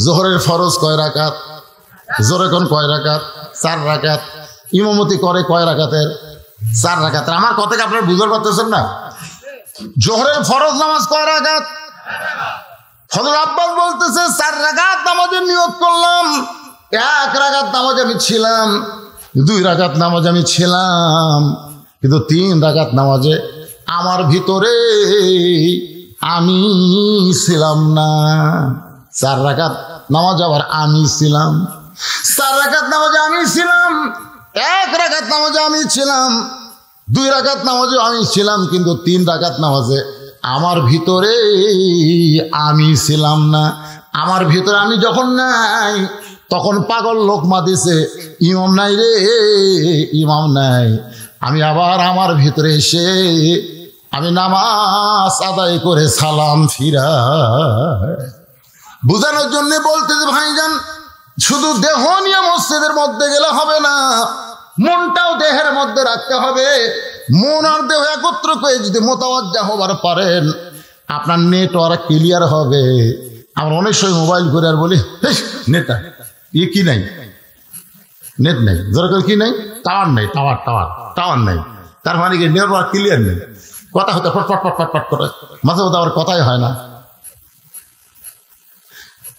জোহরের ফরজ কয় রাকাত? জোরে কোন কয় রাকাত? 4 রাকাত। ইমামতি করে কয় রাকাতের? 4 রাকাতের। আমার কথাকে আপনারা বুঝতে পারতেছেন না? জোহরের ফরজ নামাজ কয় রাকাত? হযরত আব্বাস বলতেছে 4 রাকাত নামাজের নিয়ত করলাম, 1 রাকাত নামাজে আমি ছিলাম, 2 রাকাত নামাজে আমি ছিলাম, কিন্তু 3 রাকাত নামাজে আমার ভিতরে আমি ছিলাম না। 4 রাকাত নামাজ আবার আমি ছিলাম, 4 রাকাত নামাজে আমি ছিলাম, 1 রাকাত নামাজে আমি ছিলাম, 2 রাকাত নামাজে আমি ছিলাম, কিন্তু 3 রাকাত নামাজে আমার ভিতরে আমি ছিলাম না। আমার ভিতরে আমি যখন নাই, তখন পাগল লোকমা দিছে ইমাম নাই রে, ইমাম নাই। আমি আবার আমার ভিতরে এসে আমি নামাজ আদায় করে সালাম ফিরা। বুঝানোর জন্য বলতে যে ভাইজান, শুধু দেহ নিয়ে মসজিদের মধ্যে গেলে হবে না, মনটাও দেহের মধ্যে রাখতে হবে। মন আর দেহ একত্র করে যদি মোতাওয়াজ্জা হবার পারেন, আপনার নেটওয়ার্ক ক্লিয়ার হবে। আমরা অনেক সময় মোবাইল করে আর বলি নেটটা কি নাই, নেট নাই, যেরকম কি নাই, টাওয়ার নাই, টাওয়ার নাই। তার মানে কি নেটওয়ার্ক ক্লিয়ার নেই, কথা হতে ফটফট করে, মাঝে মধ্যে আবার কথাই হয় না।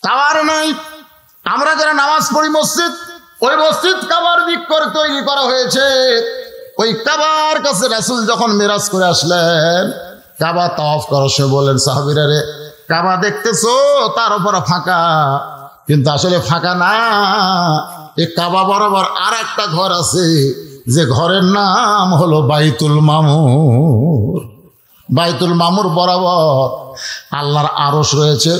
টাওয়ার নাই। আমরা যারা নামাজ পড়ি মসজিদ, ওই মসজিদ কাবার দিক করে তৈরি করা হয়েছে। ওই কাবার কাছে রাসূল যখন মেরাজ করে আসলেন, কাবা তাওয়াফ করার সময় বললেন সাহাবীরা রে, কাবা দেখতেছো তার উপর ফাঁকা, কিন্তু আসলে ফাঁকা না, এই কাবা বরাবর আর একটা ঘর আছে, যে ঘরের নাম হলো বাইতুল মামুর। বাইতুল মামুর বরাবর আল্লাহর আরশ রয়েছে,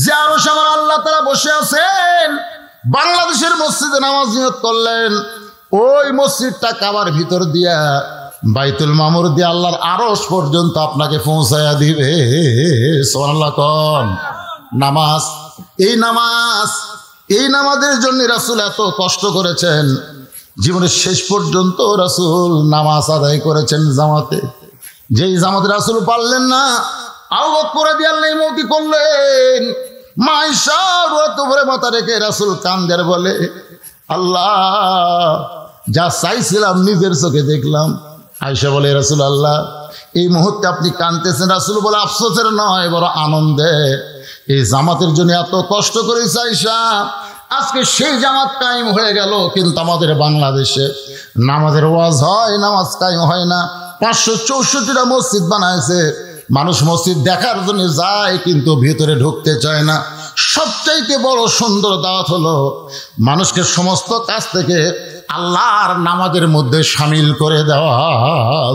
যে আরশ আমার আল্লাহ তাআলা বসে আছেন। বাংলাদেশের মসজিদে নামাজ নিয়ত করলেন, ওই মসজিদটা কাবার ভিতর দিয়া বাইতুল মামুর দিয়ে আল্লাহর আরশ পর্যন্ত আপনাকে পৌঁছায়া দিবে। সুবহানাল্লাহ কোন নামাজ, এই নামাজের জন্য রাসূল এত কষ্ট করেছেন। জীবনের শেষ পর্যন্ত রাসূল নামাজ আদায় করেছেন জামাতে। যেই জামাতে রাসূল পারলেন না, আবু বকর রাদিয়াল্লাহু আনহু ইমামতি করলেন। মা আয়েশা রাত ভরে মাথা রেখে রাসূল কান্দের বলে, আল্লাহ যা চাইছিলাম নিজের চোখে দেখলাম। আয়েশা বলে, রাসূলুল্লাহ এই মুহূর্তে আপনি কাঁদতেছেন। রাসূল বলে, আফসোসের নয়, বড় আনন্দে। এই জামাতের জন্য এত কষ্ট করেছে আয়েশা, আজকে সেই জামাত কায়েম হয়ে গেল। কিন্তু আমাদের বাংলাদেশে নামাজের ওয়াজ হয়, নামাজ কায়েম হয় না। 564টা মসজিদ বানাইছে, মানুষ মসজিদ দেখার জন্য যায় কিন্তু ভিতরে ঢুকতে চায় না। সবচাইতে বড় সুন্দর দাওয়াত হলো মানুষকে সমস্ত কাজ থেকে আল্লাহর নামাজের মধ্যে শামিল করে দেওয়া।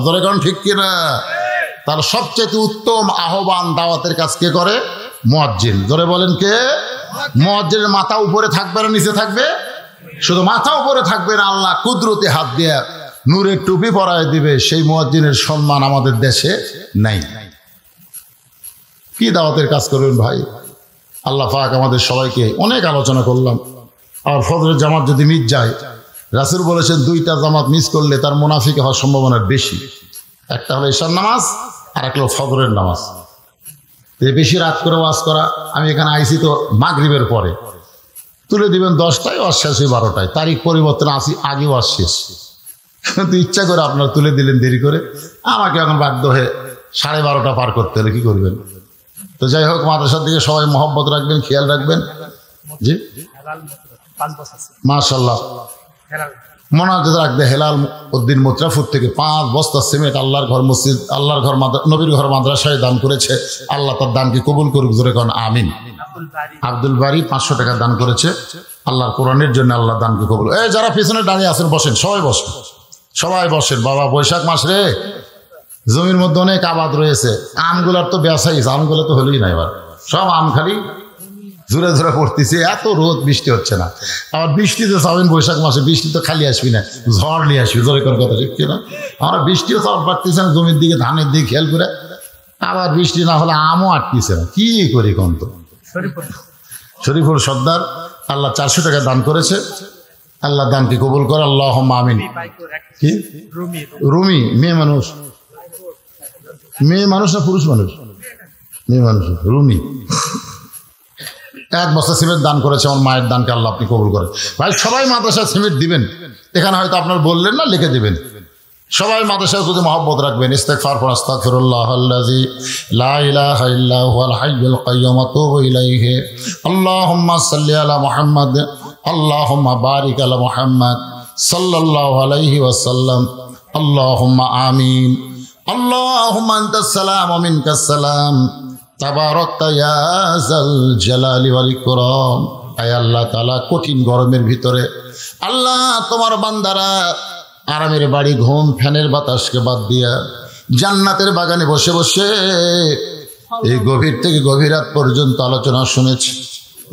জোরে কোন ঠিক কিনা? তার সবচেয়ে উত্তম আহ্বান দাওয়াতের কাজ কে করে? মুয়াজ্জিন। জোরে বলেন কে? মুয়াজ্জিনের মাথা উপরে থাকবে না নিচে থাকবে? শুধু মাথা উপরে থাকবে না, আল্লাহ কুদরতি হাত দিয়ে নূরের টুপি পরায় দিবে। সেই মুয়াজ্জিনের সম্মান আমাদের দেশে নাই। কি দাওয়াতের কাজ করবেন ভাই? আল্লাহ পাক আমাদের সবাইকে, অনেক আলোচনা করলাম। আর ফজরের জামাত যদি মিস যায়, রাসূল বলেছেন 2টা জামাত মিস করলে তার মুনাফিক হওয়ার সম্ভাবনা বেশি। একটা হলো ঈশার নামাজ, আর একটা হলো ফজরের নামাজ। বেশি রাত করে ওয়াজ করা, আমি এখানে আইসি তো মাগরিবের পরে, তুলে দিবেন 10টায়, ওয়াজ শেষ হয় 12টায়। তারিখ পরিবর্তন আসি, আগে ওয়াজ শেষ। কিন্তু ইচ্ছা করে আপনারা তুলে দিলেন দেরি করে, আমাকে এখন বাধ্য হয়ে 12:30 পার করতে হলে কি করবেন? তো যাই হোক, মাদ্রাসার দিকে সবাই মহব্বত রাখবেন, খেয়াল রাখবেন। জি মাশাআল্লাহ, মোনাজাত রাখবে হেলাল উদ্দিন মুত্রাফুর থেকে 5 বস্তা সিমেন্ট আল্লাহর ঘর মসজিদ, আল্লাহর ঘর নবীর ঘর মাদ্রাসায় দান করেছে। আল্লাহ তার দানকে কবুল করুক, জোরে কোন আমিন। আব্দুল বাড়ি 500 টাকা দান করেছে আল্লাহর কোরআনের জন্য, আল্লাহ দানকে কবুল। এই যারা পিছনে দাঁড়িয়ে আছেন বসেন, সবাই বসেন, সবাই বসেন। বাবা বৈশাখ মাস রে, জমির মধ্যে অনেক আবাদ রয়েছে। আমগুলার তো ব্যবসায়ী, আমগুলো তো হলেই না, এবার সব আম খালি জোরে জোরে পড়তেছে। এত রোদ, বৃষ্টি হচ্ছে না। আবার বৃষ্টিতে চাবেন বৈশাখ মাসে, বৃষ্টি তো খালি আসবি না, ঝড় নিয়ে আসবি। জোরে করে কথা ঠিক কিনা? আমরা বৃষ্টিও চাওয়ার পারতেছে না, জমির দিকে ধানের দিকে খেয়াল করে। আবার বৃষ্টি না হলে আমও আটকেছে না, কি করি কোন? তো শরীফুল সর্দার আল্লাহ 400 টাকা দান করেছে, আল্লাহ দানকে কবুল করে, আল্লাহুম্মা আমিন। কি রুমি? মেয়ে মানুষ? মেয়ে মানুষ না পুরুষ মানুষ? মেয়ে মানুষ। রুমি 1 বস্তা সিমেন্ট দান করেছে। আমার মায়ের দানকে আল্লাহ আপনি কবুল করেন। ভাই সবাই মাদ্রাসায় সিমেন্ট দিবেন, এখানে হয়তো আপনার বললেন না, লিখে দিবেন। সবাই মাদ্রাসার প্রতি মহব্বত রাখবেন। ইস্তেগফার পড়ুন, আস্তাগফিরুল্লাহাল্লাযী লা ইলাহা ইল্লা হুয়াল হাইয়ুল কাইয়্যুম ওয়া তুবু ইলাইহি। আল্লাহুম্মা সাল্লি আলা মুহাম্মাদ, আল্লাহুম্মা বারিক আলা মুহাম্মাদ সাল্লাল্লাহু আলাইহি ওয়াসাল্লাম। আল্লাহুম্মা আমিন। আল্লাহুম্মা আনতাস সালাম ওয়া মিনকাস সালাম, তাবারাকতা ইয়া যাল জালালি ওয়াল ইকরাম। আয় আল্লাহ তাআলা, কঠিন গরমের ভিতরে আল্লাহ তোমার বান্দারা আরামের বাড়ি, ঘুম, ফ্যানের বাতাসকে বাদ দিয়া জান্নাতের বাগানে বসে বসে এই গভীর থেকে গভীর রাত পর্যন্ত আলোচনা শুনেছি।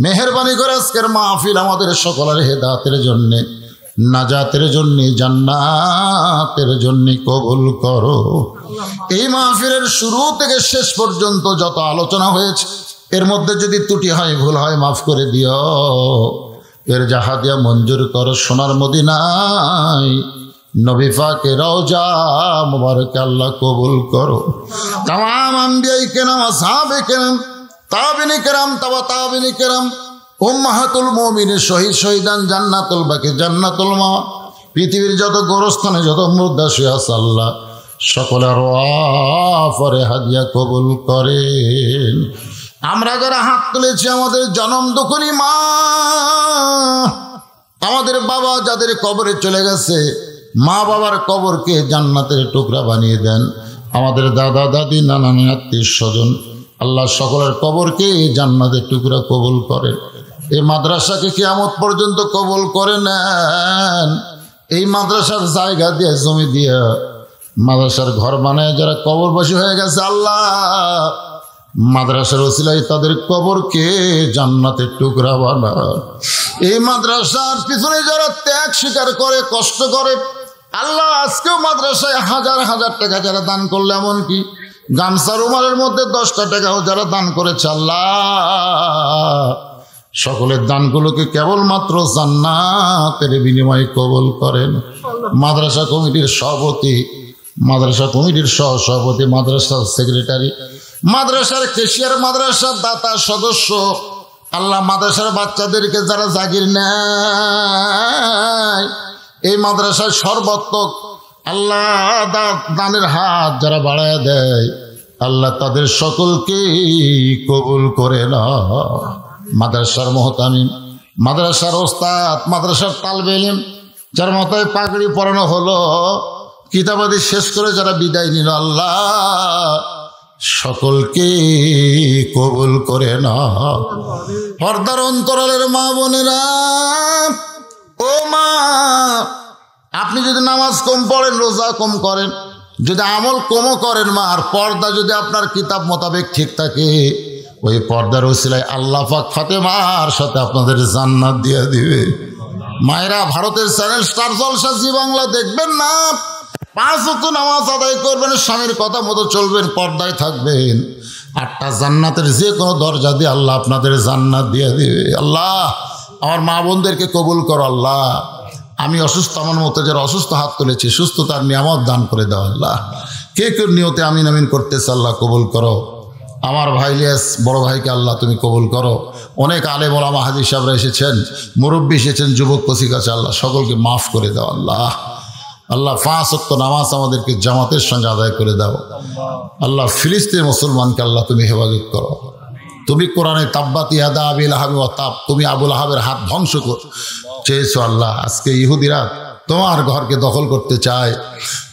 মেহেরবানি করে আজকের মাহফিল আমাদের সকলের হেদায়েতের জন্য, নাজাতের জন্য, জান্নাতের জন্য কবুল করো। এই মাহফিলের শুরু থেকে শেষ পর্যন্ত যত আলোচনা হয়েছে, এর মধ্যে যদি ত্রুটি হয়, ভুল হয়, মাফ করে দিও। এর জাহাদিয়া মঞ্জুর করো সোনার মদিনায়, নবী পাকের রওজা মুবারকে আল্লাহ কবুল করো। তামাম আম্বিয়াই কেরাম, আসহাবে কেরাম, তাবিনী কেরাম, তাবা তাবিনী কেরাম, উম্মাহাতুল মুমিনিন, শহীদ শহীদান, জান্নাতুল বাকি, জান্নাতুল মা, পৃথিবীর যত গোরস্থানে যত মুর্দা শুয়ে আছে আল্লাহ সকলের ওয়াফরে হাদিয়া কবুল করেন। আমরা যারা হাত তুলেছি, আমাদের জনম দুঃখী মা, আমাদের বাবা যাদের কবরে চলে গেছে, মা বাবার কবরকে জান্নাতের টুকরা বানিয়ে দেন। আমাদের দাদা দাদি, নানা নানি, আত্মীয় স্বজন, আল্লাহ সকলের কবরকে জান্নাতের টুকরা কবুল করেন। এই মাদ্রাসাকে কিয়ামত পর্যন্ত কবুল করে নেন। এই মাদ্রাসার জায়গা দিয়ে, জমি দিয়ে মাদ্রাসার ঘর বানায় যারা কবরবাসী হয়ে গেছে, আল্লাহ মাদ্রাসার ওসিলায় তাদের কবরকে জান্নাতের টুকরা বানাও। এই মাদ্রাসার পিছনে যারা ত্যাগ স্বীকার করে, কষ্ট করে, আল্লাহ আজকেও মাদ্রাসায় হাজার হাজার টাকা যারা দান করলে, এমনকি গামছা রুমালের মধ্যে 10টা টাকাও যারা দান করেছে, আল্লাহ সকলের দানগুলোকে কেবলমাত্র জান্নাতের বিনিময়ে কবুল করেন। মাদ্রাসা কমিটির সভাপতি, মাদ্রাসা কমিটির সহসভাপতি, মাদ্রাসার সেক্রেটারি, মাদ্রাসার কেশিয়ার, মাদ্রাসার দাতা সদস্য, আল্লাহ মাদ্রাসার বাচ্চাদেরকে যারা জাগির নেয়, এই মাদ্রাসার সর্বাত্মক আল্লাহ দানের হাত যারা বাড়ায় দেয়, আল্লাহ তাদের সকলকে কবুল করে না। মাদ্রাসার মুহতামিম, মাদ্রাসার ওস্তাদ, মাদ্রাসার তালবে ইলম, যার মাথায় পাগড়ি পরানো হলো, কিতাবাদি শেষ করে যারা বিদায় নিল, আল্লাহ সকলকে কবুল করে না। পর্দার অন্তরালের মা বোনেরা, ও মা, আপনি যদি নামাজ কম পড়েন, রোজা কম করেন, যদি আমল কমও করেন মা, আর পর্দা যদি আপনার কিতাব মোতাবেক ঠিক থাকে, ওই পর্দার ওসিলায় আল্লাহ পাক ফাতেমার সাথে আপনাদের জান্নাত দিয়ে দিবে। মায়েরা, ভারতের চ্যানেল স্টার জলসা জি বাংলা দেখবেন না, 5 ওয়াক্ত নামাজ আদায় করবেন, স্বামীর কথা মতো চলবেন, পর্দায় থাকবেন, 8টা জান্নাতের যে কোনো দরজা দিয়ে আল্লাহ আপনাদের জান্নাত দিয়ে দিবে। আল্লাহ আমার মা বোনদেরকে কবুল করো। আল্লাহ আমি অসুস্থ, আমার মতো যারা অসুস্থ হাত তুলেছি, সুস্থতার নিয়ামত দান করে দাও। আল্লাহ কে কেউ নিয়তে আমিন আমিন করতেছে, আল্লাহ কবুল করো। আমার ভাই লিয়াস বড় ভাইকে আল্লাহ তুমি কবুল করো। অনেক আলেম ওলামা হাদিস সাহেবরা এসেছেন, মুরব্বী এসেছেন, যুবক কচি কাছে, আল্লাহ সকলকে মাফ করে দাও। আল্লাহ আল্লাহ 5 ওয়াক্ত নামাজ আমাদেরকে জামাতের সঙ্গে আদায় করে দাও। আল্লাহ ফিলিস্তিন মুসলমানকে আল্লাহ তুমি হেফাজত করো। তুমি কোরআনে তাব্বাত ইয়াদা আবি লাহাবি ওয়া তাব, তুমি আবু লাহাবের হাত ধ্বংস চেয়েছো। আল্লাহ আজকে ইহুদিরা তোমার ঘরকে দখল করতে চায়,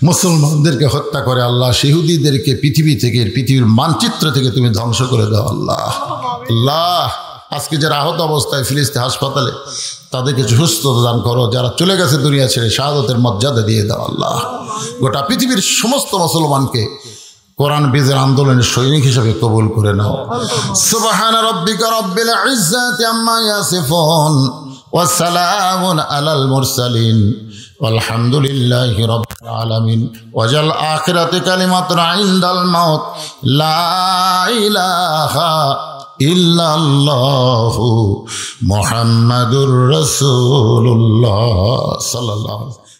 মুসলমানদেরকে হত্যা করে, আল্লাহ ইহুদিদেরকে পৃথিবীর মানচিত্র থেকে তুমি ধ্বংস করে দাও। আল্লাহ আল্লাহ আজকে যারা আহত অবস্থায় ফিলিস্তিন হাসপাতালে, তাদেরকে সুস্থতা দান করো। যারা চলে গেছে দুনিয়া ছেড়ে, শাহাদতের মর্যাদা দিয়ে দাও। আল্লাহ গোটা পৃথিবীর সমস্ত মুসলমানকে কোরআন বিজয়ের আন্দোলনের সৈনিক হিসেবে কবুল করে নাও। সুবহান রাব্বিকা রাব্বিল ইজ্জাতি আম্মা ইয়াসিফুন ওয়া সালামুন আলাল মুরসালিন আলহামদুলিল্লাহি রাব্বিল আলামিন। ওয়াজাল আখিরাতি কালিমাতুন ইনদাল মাউত লা ইলাহা ইল্লাল্লাহু মুহাম্মাদুর রাসূলুল্লাহ সাল্লাল্লাহু